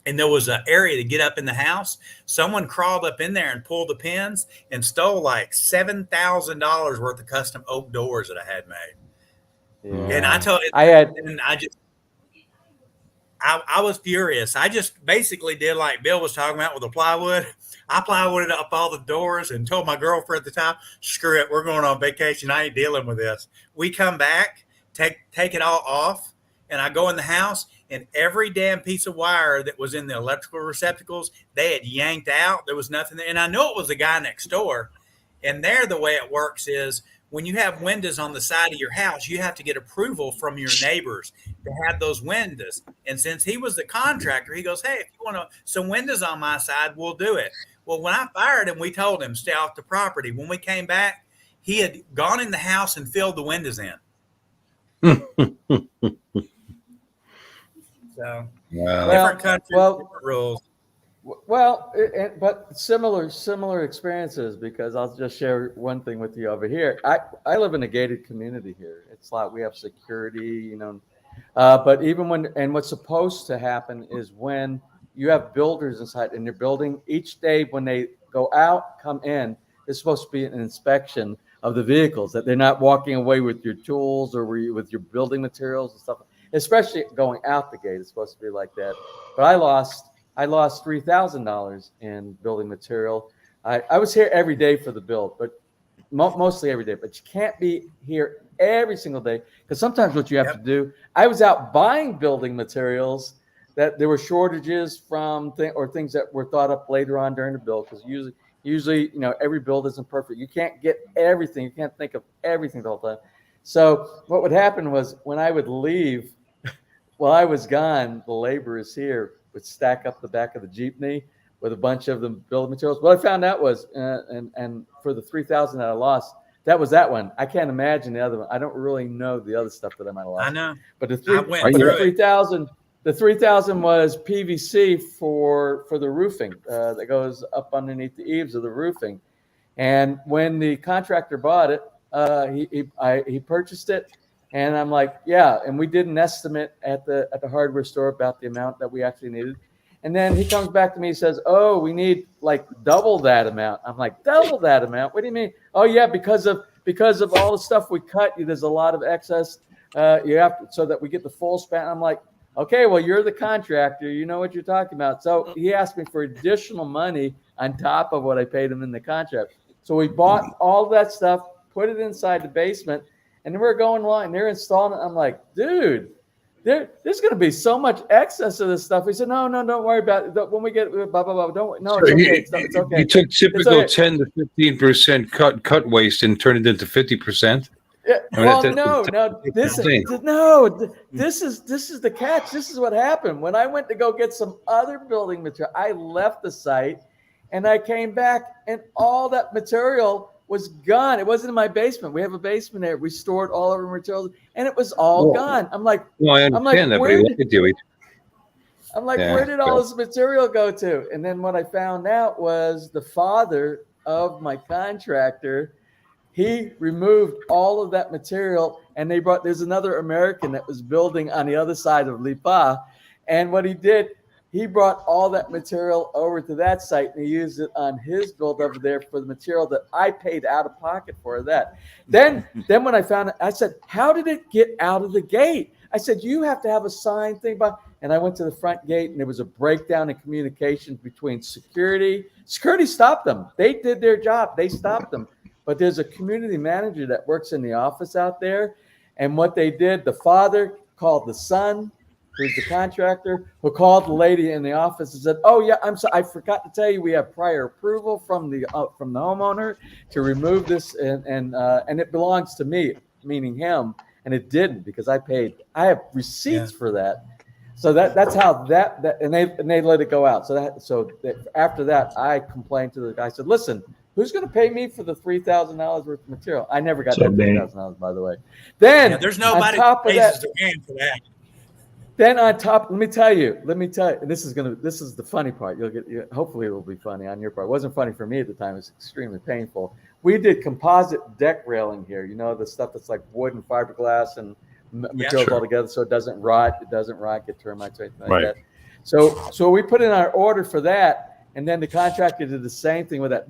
And there was an area to get up in the house. Someone crawled up in there and pulled the pins and stole like $7,000 worth of custom oak doors that I had made. Yeah. And I told I was furious. I just basically did like Bill was talking about with the plywood. I plywooded up all the doors and told my girlfriend at the time, screw it, we're going on vacation. I ain't dealing with this. We come back, take it all off, and I go in the house, and every damn piece of wire that was in the electrical receptacles, they had yanked out. There was nothing there. And I know it was the guy next door. And there, the way it works is when you have windows on the side of your house, you have to get approval from your neighbors to have those windows. And since he was the contractor, he goes, hey, if you want some windows on my side, we'll do it. Well, when I fired him, we told him, stay off the property. When we came back, he had gone in the house and filled the windows in. So, different countries, different rules. Well, but similar experiences, because I'll just share one thing with you over here. I live in a gated community here. It's like we have security, but even what's supposed to happen is when you have builders inside and you're building each day, when they go out, come in, there's supposed to be an inspection of the vehicles, that they're not walking away with your tools or with your building materials and stuff, especially going out the gate. It's supposed to be like that. But I lost $3,000 in building material. I was here every day for the build, but mostly every day. But you can't be here every single day, because sometimes what you have to do, I was out buying building materials that there were shortages from things that were thought up later on during the build, because usually every build isn't perfect. You can't get everything. You can't think of everything the whole time. So what would happen was, when I would leave, while I was gone, the laborers here would stack up the back of the jeepney with a bunch of the building materials. What I found out was, and for the 3,000 that I lost, that was that one. I can't imagine the other one. I don't really know the other stuff that I might have lost. I know. But the 3,000 was PVC for the roofing that goes up underneath the eaves of the roofing. And when the contractor bought it, he purchased it. And I'm like, yeah. And we did an estimate at the hardware store about the amount that we actually needed. And then he comes back to me and says, oh, we need like double that amount. I'm like, double that amount? What do you mean? Oh yeah, because of all the stuff we cut, there's a lot of excess. You have to, so that we get the full span. I'm like, okay, well, you're the contractor. You know what you're talking about. So he asked me for additional money on top of what I paid him in the contract. So we bought all that stuff, put it inside the basement, and then we're going along. They're installing it. I'm like, dude, there's going to be so much excess of this stuff. He said, no, don't worry about it. When we get blah blah blah, don't. No, it's okay. It's okay. You took typical 10 to 15% cut waste and turned it into 50%. Yeah. Well, this is the catch. This is what happened. When I went to go get some other building material, I left the site and I came back, and all that material was gone. It wasn't in my basement. We have a basement there. We stored all of our materials, and it was all gone. I'm like, well, I understand that, but he looked at you. I'm like, where did all this material go to? And then what I found out was the father of my contractor, he removed all of that material, and there's another American that was building on the other side of Lipa. And what he did, he brought all that material over to that site, and he used it on his build over there for the material that I paid out of pocket for that. Then when I found it, I said, how did it get out of the gate? I said, you have to have a sign thing. And I went to the front gate, and there was a breakdown in communication between security. Security stopped them. They did their job. They stopped them. But there's a community manager that works in the office out there. And what they did, the father called the son, who's the contractor, who called the lady in the office and said, oh yeah, I'm sorry, I forgot to tell you, we have prior approval from the homeowner to remove this, and it belongs to me, meaning him, and it didn't, because I have receipts for that. So that's how and they let it go out. So after that, I complained to the guy. I said, listen, who's going to pay me for the $3,000 worth of material? I never got that $3,000, by the way. Then there's nobody who pays the game for that. Then on top, let me tell you, this is the funny part. Hopefully it will be funny on your part. It wasn't funny for me at the time. It was extremely painful. We did composite deck railing here. The stuff that's like wood and fiberglass and materials all together, so it doesn't rot. It doesn't rot, get termites or anything like that. So we put in our order for that. And then the contractor did the same thing with that.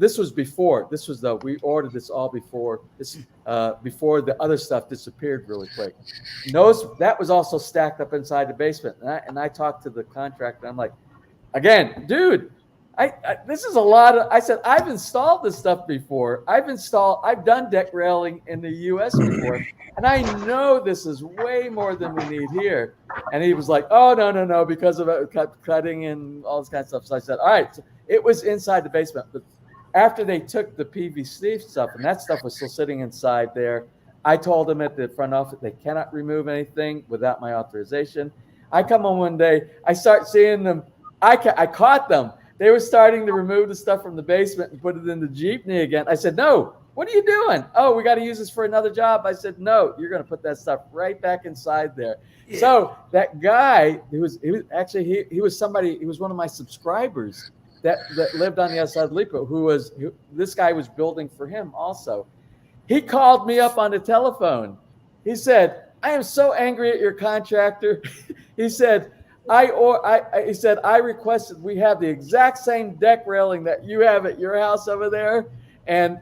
We ordered this all before the other stuff disappeared really quick. Notice that was also stacked up inside the basement. And I talked to the contractor. I'm like, again, dude, this is a lot of. I said, I've installed this stuff before. I've done deck railing in the U.S. before, and I know this is way more than we need here. And he was like, oh no, because of cutting and all this kind of stuff. So I said, all right. So it was inside the basement, but after they took the PVC stuff, and that stuff was still sitting inside there, I told them at the front office they cannot remove anything without my authorization. I come on one day, I start seeing them. I caught them. They were starting to remove the stuff from the basement and put it in the jeepney again. I said, no, what are you doing? Oh, we got to use this for another job. I said, no, you're going to put that stuff right back inside there. Yeah. So that guy, he was one of my subscribers. that lived on the other side of Lipo, this guy was building for him also. He called me up on the telephone. He said, "I am so angry at your contractor." He said, he said, "I requested we have the exact same deck railing that you have at your house over there." And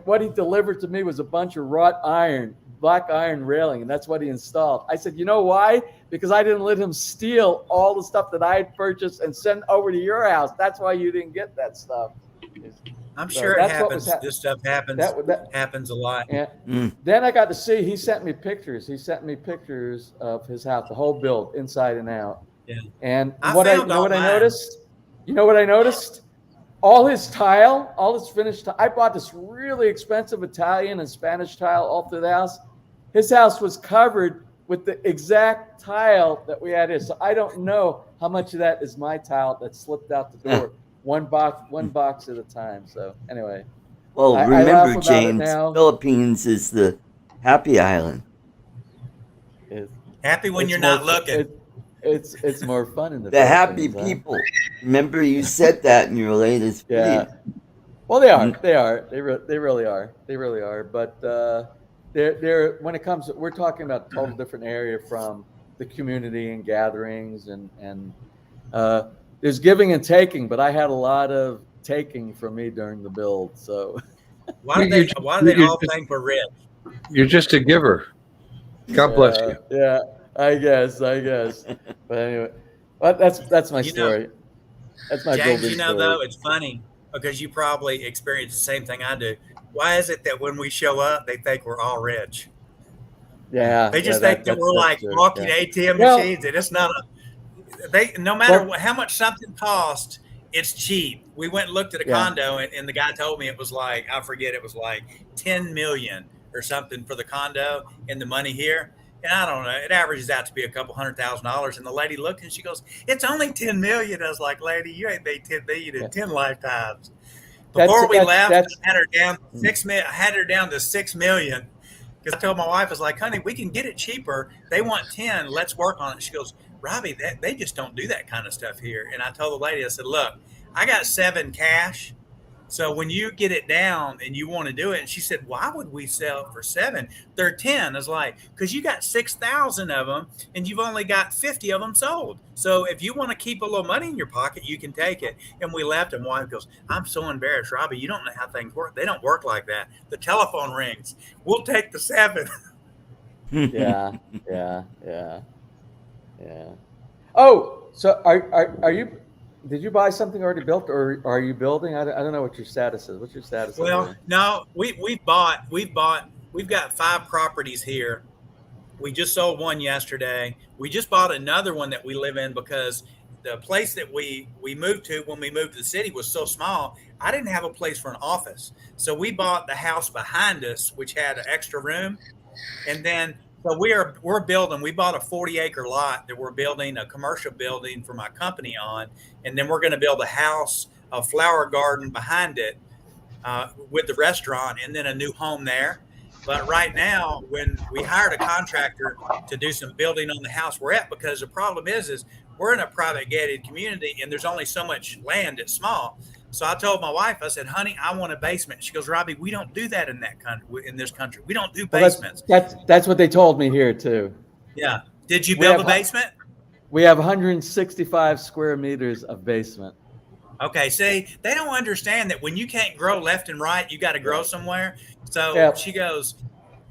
what he delivered to me was a bunch of black iron railing, and that's what he installed. I said, "You know why? Because I didn't let him steal all the stuff that I had purchased and send over to your house. That's why you didn't get that stuff." I'm So sure it that's what happens. was This stuff happens. Happens a lot. And Mm. then I got to see. He sent me pictures. He sent me pictures of his house, the whole build, inside and out. Yeah. And I what I found you know all what I mine. noticed? You know what I noticed? All his tile, all his finished tile. I bought this really expensive Italian and Spanish tile all through the house. His house was covered with the exact tile that we had here. So I don't know how much of that is my tile that slipped out the door. One box at a time. So anyway. Well, I laugh remember, about it James, now. Philippines is the happy island. Happy when It's you're more not looking. It's more fun in the The happy Philippines, huh? people. Remember, you said that in your latest Yeah. video. Well, they are. They are. They really are. They really are. But they're when it comes, we're talking about a total different area from the community and gatherings and there's giving and taking. But I had a lot of taking from me during the build. So Why do they all think we're rich? You're just a giver. God bless you. Yeah, I guess. But anyway, well, that's my You know, story. That's my James, building you know, story. though, it's funny because you probably experience the same thing I do. Why is it that when we show up, they think we're all rich? Yeah, They just yeah, think that we're that's like true, walking yeah. ATM Well- machines, and it's not no matter how much something costs, it's cheap. We went and looked at a Yeah. condo, and the guy told me it was like, I forget, it was like 10 million or something for the condo and the money here. And I don't know, it averages out to be a couple $100,000. And the lady looked and she goes, "It's only 10 million. I was like, "Lady, you ain't made 10 million in 10 lifetimes." Before we left, I had her down to 6 million. Because I told my wife, I was like, "Honey, we can get it cheaper. They want 10. Let's work on it." She goes, "Robbie, they just don't do that kind of stuff here." And I told the lady, I said, "Look, I got 7 cash. So when you get it down and you want to do it," and she said, "Why would we sell it for 7? They're 10. I was like, "Because you got 6,000 of them and you've only got 50 of them sold. So if you want to keep a little money in your pocket, you can take it." And we left, and wife goes, "I'm so embarrassed, Robbie. You don't know how things work. They don't work like that. The telephone rings. We'll take the 7. Yeah. Oh, so are you? Did you buy something already built, or are you building? I don't know what your status is. What's your status? Well, no, we've got 5 properties here. We just sold one yesterday. We just bought another one that we live in because the place that we moved to when we moved to the city was so small. I didn't have a place for an office. So we bought the house behind us, which had an extra room. And then so we're building, we bought a 40-acre lot that we're building a commercial building for my company on. And then we're going to build a house, a flower garden behind it with the restaurant, and then a new home there. But right now, when we hired a contractor to do some building on the house we're at, because the problem is we're in a private gated community and there's only so much land that's small. So I told my wife, I said, "Honey, I want a basement." She goes, "Robbie, we don't do that in this country. We don't do basements." That's what they told me here too. Yeah. Did you build a basement? We have 165 square meters of basement. Okay, see, they don't understand that when you can't grow left and right, you got to grow somewhere. So She goes,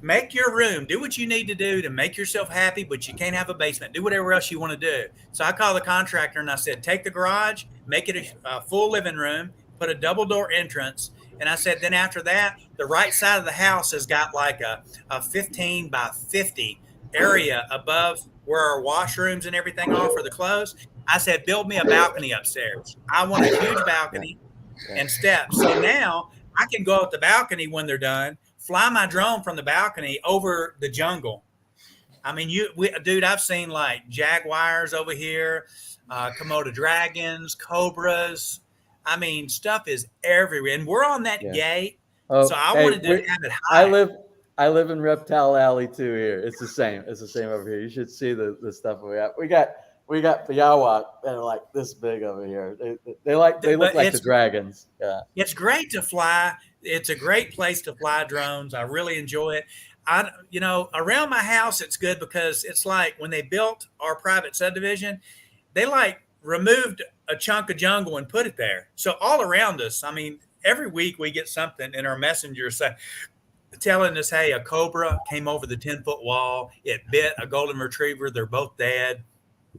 "Make your room, do what you need to do to make yourself happy, but you can't have a basement. Do whatever else you want to do." So I called the contractor and I said, "Take the garage, make it a full living room, put a double door entrance." And I said, then after that, the right side of the house has got like a 15 by 50 area above where our washrooms and everything are for the clothes. I said, "Build me a balcony upstairs. I want a huge balcony and steps." So now I can go out the balcony when they're done, fly my drone from the balcony over the jungle. I mean, dude, I've seen like jaguars over here, Komodo dragons, cobras. I mean, stuff is everywhere, and we're on that gate. So I wanted to have it high. I live in Reptile Alley too. Here, it's the same. It's the same over here. You should see the stuff we have. We got Piawa that are like this big over here. They look But like the dragons. Yeah. it's great to fly. It's a great place to fly drones. I really enjoy it. Around my house, it's good because it's like when they built our private subdivision, they like removed a chunk of jungle and put it there. So all around us, I mean, every week we get something in our messenger telling us, hey, a cobra came over the 10-foot wall. It bit a golden retriever. They're both dead.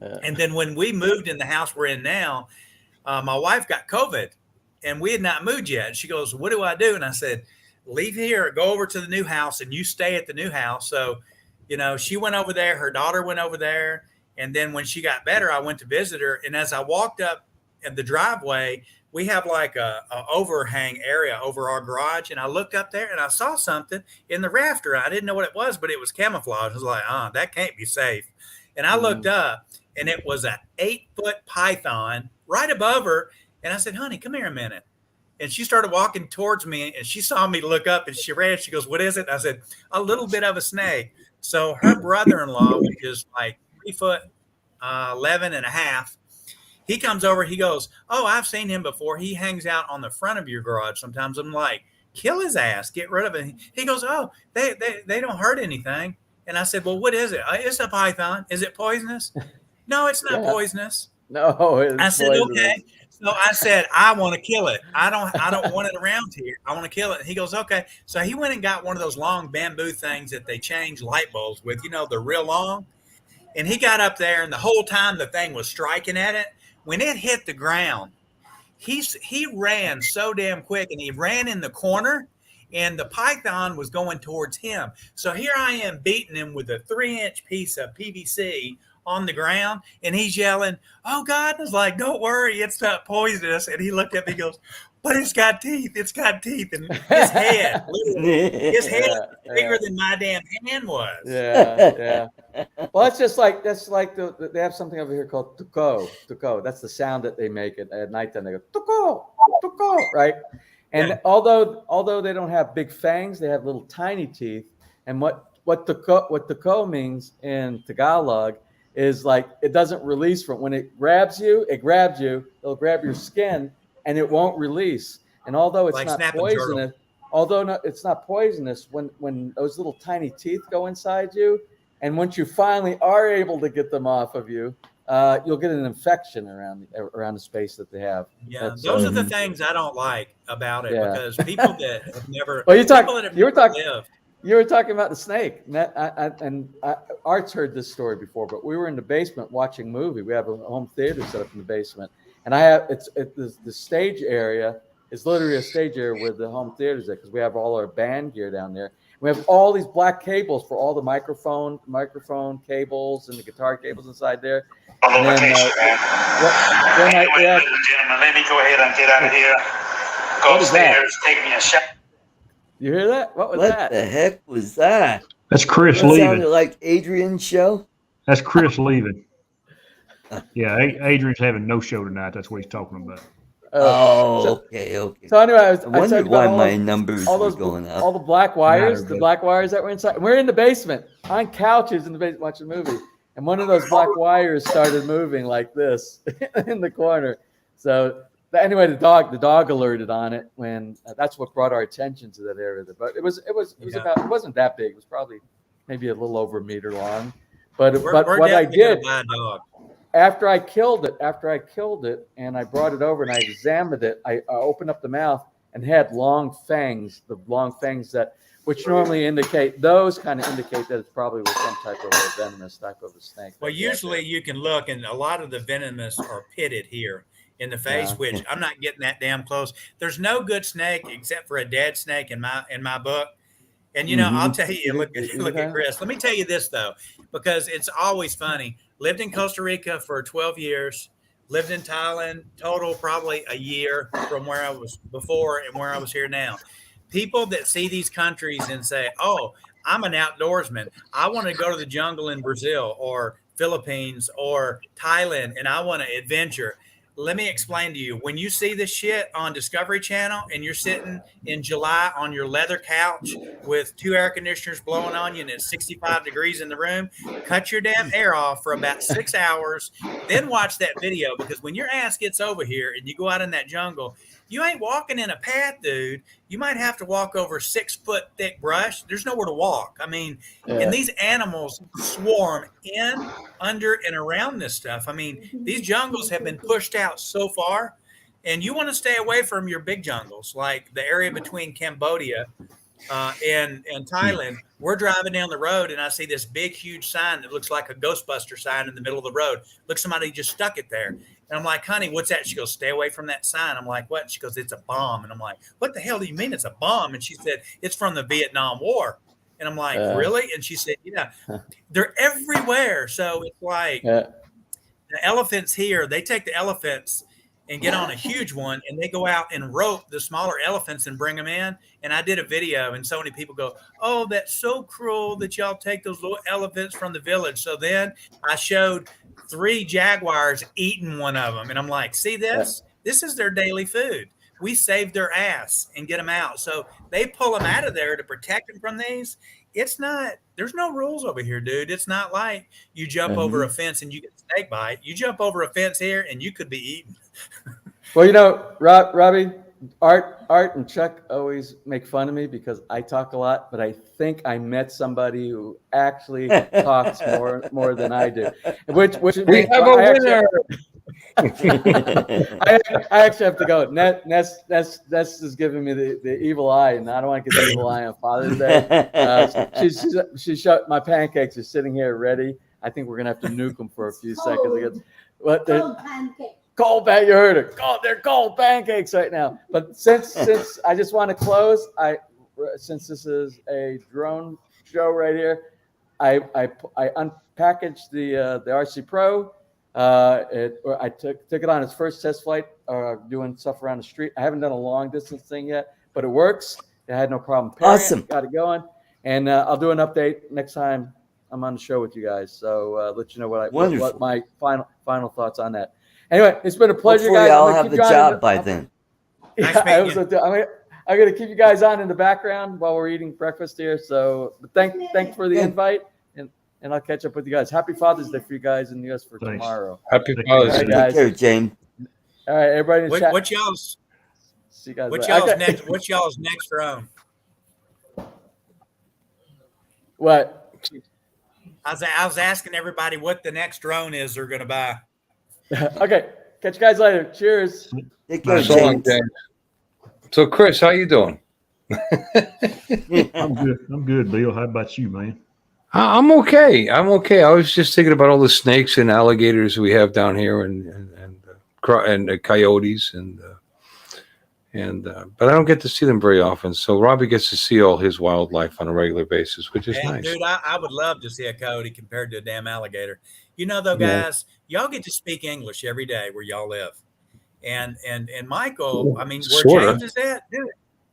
And then when we moved in the house we're in now, my wife got COVID and we had not moved yet. And she goes, what do I do? And I said, leave here, go over to the new house and you stay at the new house. So, she went over there, her daughter went over there. And then when she got better, I went to visit her. And as I walked up in the driveway, we have like a overhang area over our garage. And I looked up there and I saw something in the rafter. I didn't know what it was, but it was camouflage. I was like, that can't be safe. And I looked up and it was an 8-foot python right above her. And I said, honey, come here a minute. And she started walking towards me and she saw me look up and she ran. She goes, what is it? And I said, a little bit of a snake. So her brother-in-law, which is like 3 foot 11 and a half, he comes over. He goes, oh, I've seen him before. He hangs out on the front of your garage sometimes. I'm like, kill his ass, get rid of it. He goes, oh, they don't hurt anything. And I said, well, what is it? It's a python. Is it poisonous? No, it's not poisonous. No, I said, okay. So I said, I want to kill it. I don't want it around here. I want to kill it. And he goes, okay. So he went and got one of those long bamboo things that they change light bulbs with. They're real long. And he got up there, and the whole time the thing was striking at it. When it hit the ground, he ran so damn quick, and he ran in the corner, and the python was going towards him. So here I am beating him with a 3-inch piece of PVC on the ground, and he's yelling, oh God. I was like, don't worry, it's not poisonous. And he looked at me and goes, but it's got teeth. It's got teeth. And his head, is bigger than my damn hand was. Yeah. Well, that's like they have something over here called tuko. That's the sound that they make at nighttime. They go tuko, right? And although they don't have big fangs, they have little tiny teeth. And what tuko means in Tagalog is like it doesn't release from when it grabs you. It'll grab your skin and it won't release. And although it's not poisonous, when those little tiny teeth go inside you, and once you finally are able to get them off of you, you'll get an infection around the space that they have. Yeah, those are the things I don't like about it because people that have never. Well, you were talking about the snake, and Art's heard this story before, but we were in the basement watching a movie. We have a home theater set up in the basement, and the stage area is literally a stage area where the home theater is at because we have all our band gear down there. We have all these black cables for all the microphone cables and the guitar cables inside there. And then, ladies and gentlemen, let me go ahead and get out of here. Go upstairs, take me a shot. You hear that? What was that? What the heck was that? That's Chris That leaving. sounded like Adrian's show. That's Chris leaving. Yeah, Adrian's having no show tonight. That's what he's talking about. Okay. So anyway, I wondered why my numbers were going up. All the black wires that were inside. We're in the basement on couches in the basement watching a movie, and one of those black wires started moving like this in the corner. So anyway, the dog alerted on it when that's what brought our attention to that area. But it wasn't that big. It was probably maybe a little over a meter long. But what I did. After I killed it, and I brought it over and I examined it, I opened up the mouth and had long fangs, which normally indicate that it's probably with some type of a venomous type of a snake. Well, usually you can look, and a lot of the venomous are pitted here in the face, which I'm not getting that damn close. There's no good snake except for a dead snake in my book. And, I'll tell you, look at Chris. Let me tell you this, though, because it's always funny. Lived in Costa Rica for 12 years, lived in Thailand, total probably a year from where I was before and where I was here now. People that see these countries and say, oh, I'm an outdoorsman. I want to go to the jungle in Brazil or Philippines or Thailand, and I want to adventure. let me explain to you. When you see this shit on Discovery Channel and you're sitting in July on your leather couch with 2 air conditioners blowing on you and it's 65 degrees in the room, cut your damn air off for about 6 hours, then watch that video, because when your ass gets over here and you go out in that jungle, you ain't walking in a path, dude. You might have to walk over 6 foot thick brush. There's nowhere to walk. I mean, and these animals swarm in, under, and around this stuff. I mean, these jungles have been pushed out so far, and you want to stay away from your big jungles, like the area between Cambodia and Thailand. We're driving down the road, and I see this big, huge sign that looks like a Ghostbuster sign in the middle of the road. Look, somebody just stuck it there. And I'm like, honey, what's that? She goes, stay away from that sign. I'm like, what? She goes, it's a bomb. And I'm like, what the hell do you mean it's a bomb? And she said, it's from the Vietnam War. And I'm like, really? And she said, yeah, they're everywhere. So it's like the elephants here, they take the elephants and get on a huge one, and they go out and rope the smaller elephants and bring them in. And I did a video, and so many people go, oh, that's so cruel that y'all take those little elephants from the village. So then I showed 3 jaguars eating one of them. And I'm like, see this? This is their daily food. We save their ass and get them out. So they pull them out of there to protect them from these. It's not, there's no rules over here, dude. It's not like you jump over a fence and you get a snake bite. You jump over a fence here and you could be eaten. Well, you know, Robbie, Art and Chuck always make fun of me because I talk a lot, but I think I met somebody who actually talks more than I do. Which we have a winner. I actually have to go. Ness is giving me the evil eye, and I don't want to get the evil eye on Father's Day. She's shut. My pancakes are sitting here ready. I think we're gonna have to nuke them for a few seconds. But Cold pancake. Cold pancake, you heard it. They're cold pancakes right now. But since I just want to close, since this is a drone show right here, I unpackaged the RC Pro. I took it on its first test flight, doing stuff around the street. I haven't done a long distance thing yet, but it works. I had no problem pairing Awesome. Got it going, and I'll do an update next time I'm on the show with you guys. So let you know what my final thoughts on that. Anyway, it's been a pleasure, Hopefully guys. I'll have the job by then. Nice Yeah, meeting I'm going to keep you guys on in the background while we're eating breakfast here. So thanks for the invite, and I'll catch up with you guys. Happy Father's Day for you guys and you guys for Thanks. tomorrow. Happy Take Father's care, Day. guys. Take care, James. All right, everybody in the chat. What y'all's See you guys What's later. y'all's Okay. next? What's y'all's next drone? What? I was asking everybody what the next drone is they're going to buy. Okay. Catch you guys later. Cheers. Take care, So long, James. James. So, Chris, how you doing? I'm good. I'm good, Bill. How about you, man? I'm okay. I was just thinking about all the snakes and alligators we have down here, and coyotes, but I don't get to see them very often. So Robbie gets to see all his wildlife on a regular basis, which is nice. Dude, I would love to see a coyote compared to a damn alligator. You know, though, guys, y'all get to speak English every day where y'all live. And Michael, I mean, where Sorta. James is at, dude,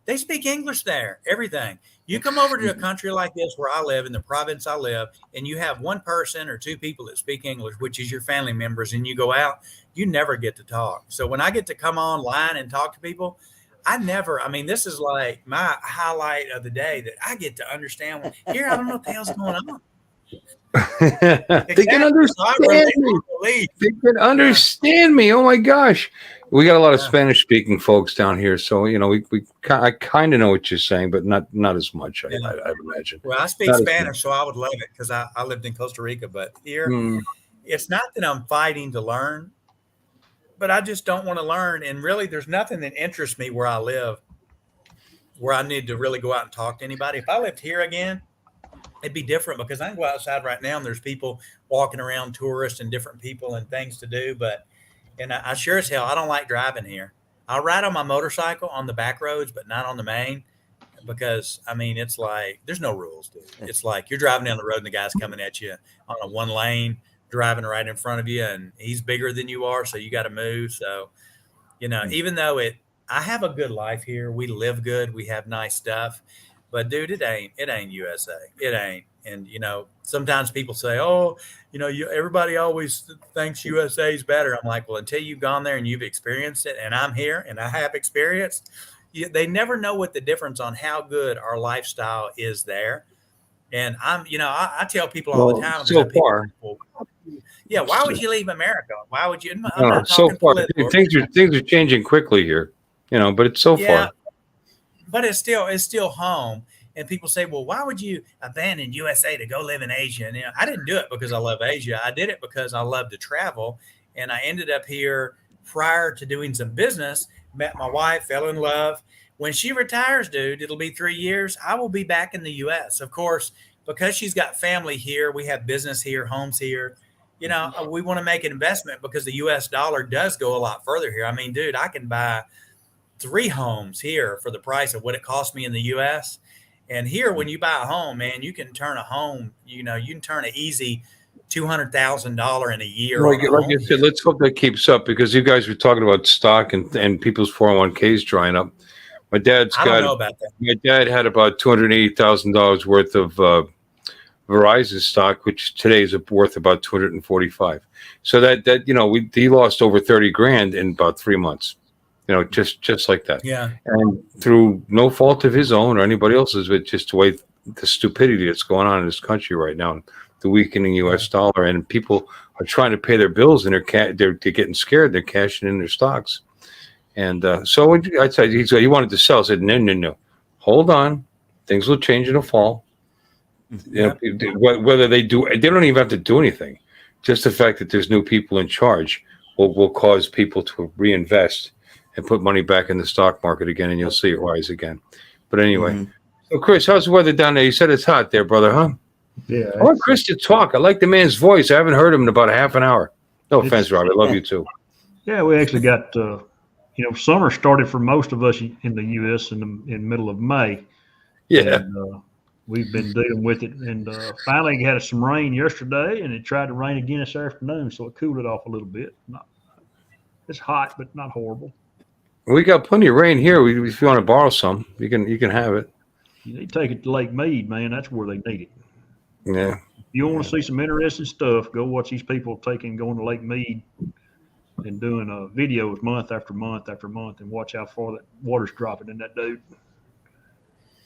they speak English there, everything. You come over to a country like this where I live, in the province I live, and you have one person or 2 people that speak English, which is your family members, and you go out, you never get to talk. So when I get to come online and talk to people, this is like my highlight of the day, that I get to understand. Here, I don't know what the hell's going on. They can understand me. They can understand me. Oh my gosh, we got a lot of Spanish-speaking folks down here, so I kind of know what you're saying, but not as much. I imagine. Well, I speak Spanish, so I would love it because I lived in Costa Rica. But here, it's not that I'm fighting to learn, but I just don't want to learn. And really, there's nothing that interests me where I live, where I need to really go out and talk to anybody. If I lived here again, it'd be different, because I can go outside right now and there's people walking around, tourists and different people and things to do. And I sure as hell, I don't like driving here. I'll ride on my motorcycle on the back roads, but not on the main, because it's like, there's no rules, dude. It's like you're driving down the road and the guy's coming at you on a 1 lane, driving right in front of you, and he's bigger than you are. So you got to move. So, even though I have a good life here, we live good, we have nice stuff. But dude, it ain't USA. It ain't. And sometimes people say, "Oh, everybody always thinks USA is better." I'm like, well, until you've gone there and you've experienced it, and I'm here and I have experienced, they never know what the difference on how good our lifestyle is there. And I tell people all the time. So far, yeah, why would you leave America? Why would you? I'm no, not so talking far political. things are changing quickly here, but it's so far. But it's still home. And people say, well, why would you abandon USA to go live in Asia? And I didn't do it because I love Asia. I did it because I love to travel. And I ended up here prior to doing some business, met my wife, fell in love. When she retires, dude, it'll be 3 years. I will be back in the US. Of course, because she's got family here, we have business here, homes here. We want to make an investment because the US dollar does go a lot further here. I mean, dude, I can buy 3 homes here for the price of what it cost me in the US. And here, when you buy a home, man, you can turn a home, you can turn an easy $200,000 in a year. Like you said, let's hope that keeps up, because you guys were talking about stock and people's 401ks drying up. My dad's I don't know about that. My dad had about $280,000 worth of Verizon stock, which today is worth about 245. So that he lost over 30 grand in about 3 months. Just like that. Yeah. And through no fault of his own or anybody else's, but just the stupidity that's going on in this country right now, the weakening U.S. dollar, and people are trying to pay their bills and they're getting scared. They're cashing in their stocks. And so I said, he wanted to sell. I said, no, hold on. Things will change in the fall. Whether they don't even have to do anything. Just the fact that there's new people in charge will cause people to reinvest and put money back in the stock market again, and you'll see it rise again. But anyway, So Chris, how's the weather down there? You said it's hot there, brother, huh? Yeah. I want Chris to talk. I like the man's voice. I haven't heard him in about a half an hour. No offense, Rob. I love you too. Yeah, we actually got, summer started for most of us in the U.S. in the middle of May. Yeah. And, we've been dealing with it, and finally had some rain yesterday, and it tried to rain again this afternoon, so it cooled it off a little bit. It's hot, but not horrible. We got plenty of rain here. If you want to borrow some, you can have it. You need to take it to Lake Mead, man. That's where they need it. Yeah. If you want to see some interesting stuff, go watch these people going to Lake Mead and doing videos month after month after month, and watch how far that water's dropping in that dude.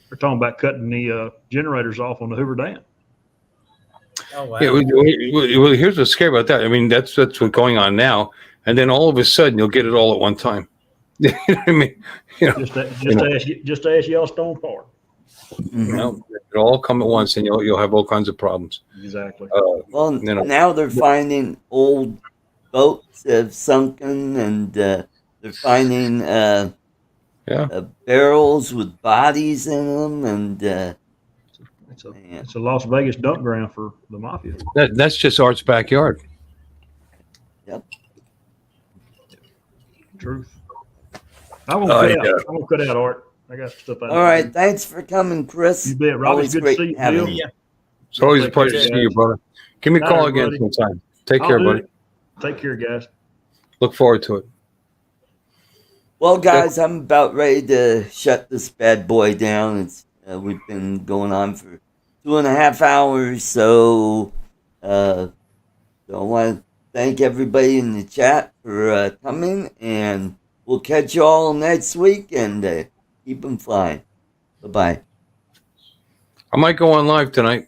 They're talking about cutting the generators off on the Hoover Dam. Oh, wow. Yeah, well, here's what's scary about that. I mean, that's what's going on now, and then all of a sudden you'll get it all at one time. You know what I mean? Just ask Yellowstone Park. It'll all come at once, and you'll have all kinds of problems. Exactly. Now they're finding old boats that have sunken, and they're finding barrels with bodies in them, and it's a Las Vegas dump ground for the mafia. That's just Art's backyard. Yep. Truth. I won't cut out, Art. I got stuff out. All right. Thanks for coming, Chris. You bet, Rob. It's good to see you, Bill. Yeah. It's always a pleasure to see you, brother. Give me a call again sometime. Take care, buddy. Take care, guys. Look forward to it. Well, guys, I'm about ready to shut this bad boy down. We've been going on for 2.5 hours, so I want to thank everybody in the chat for coming, and we'll catch you all next week, and keep them flying. Bye-bye. I might go on live tonight.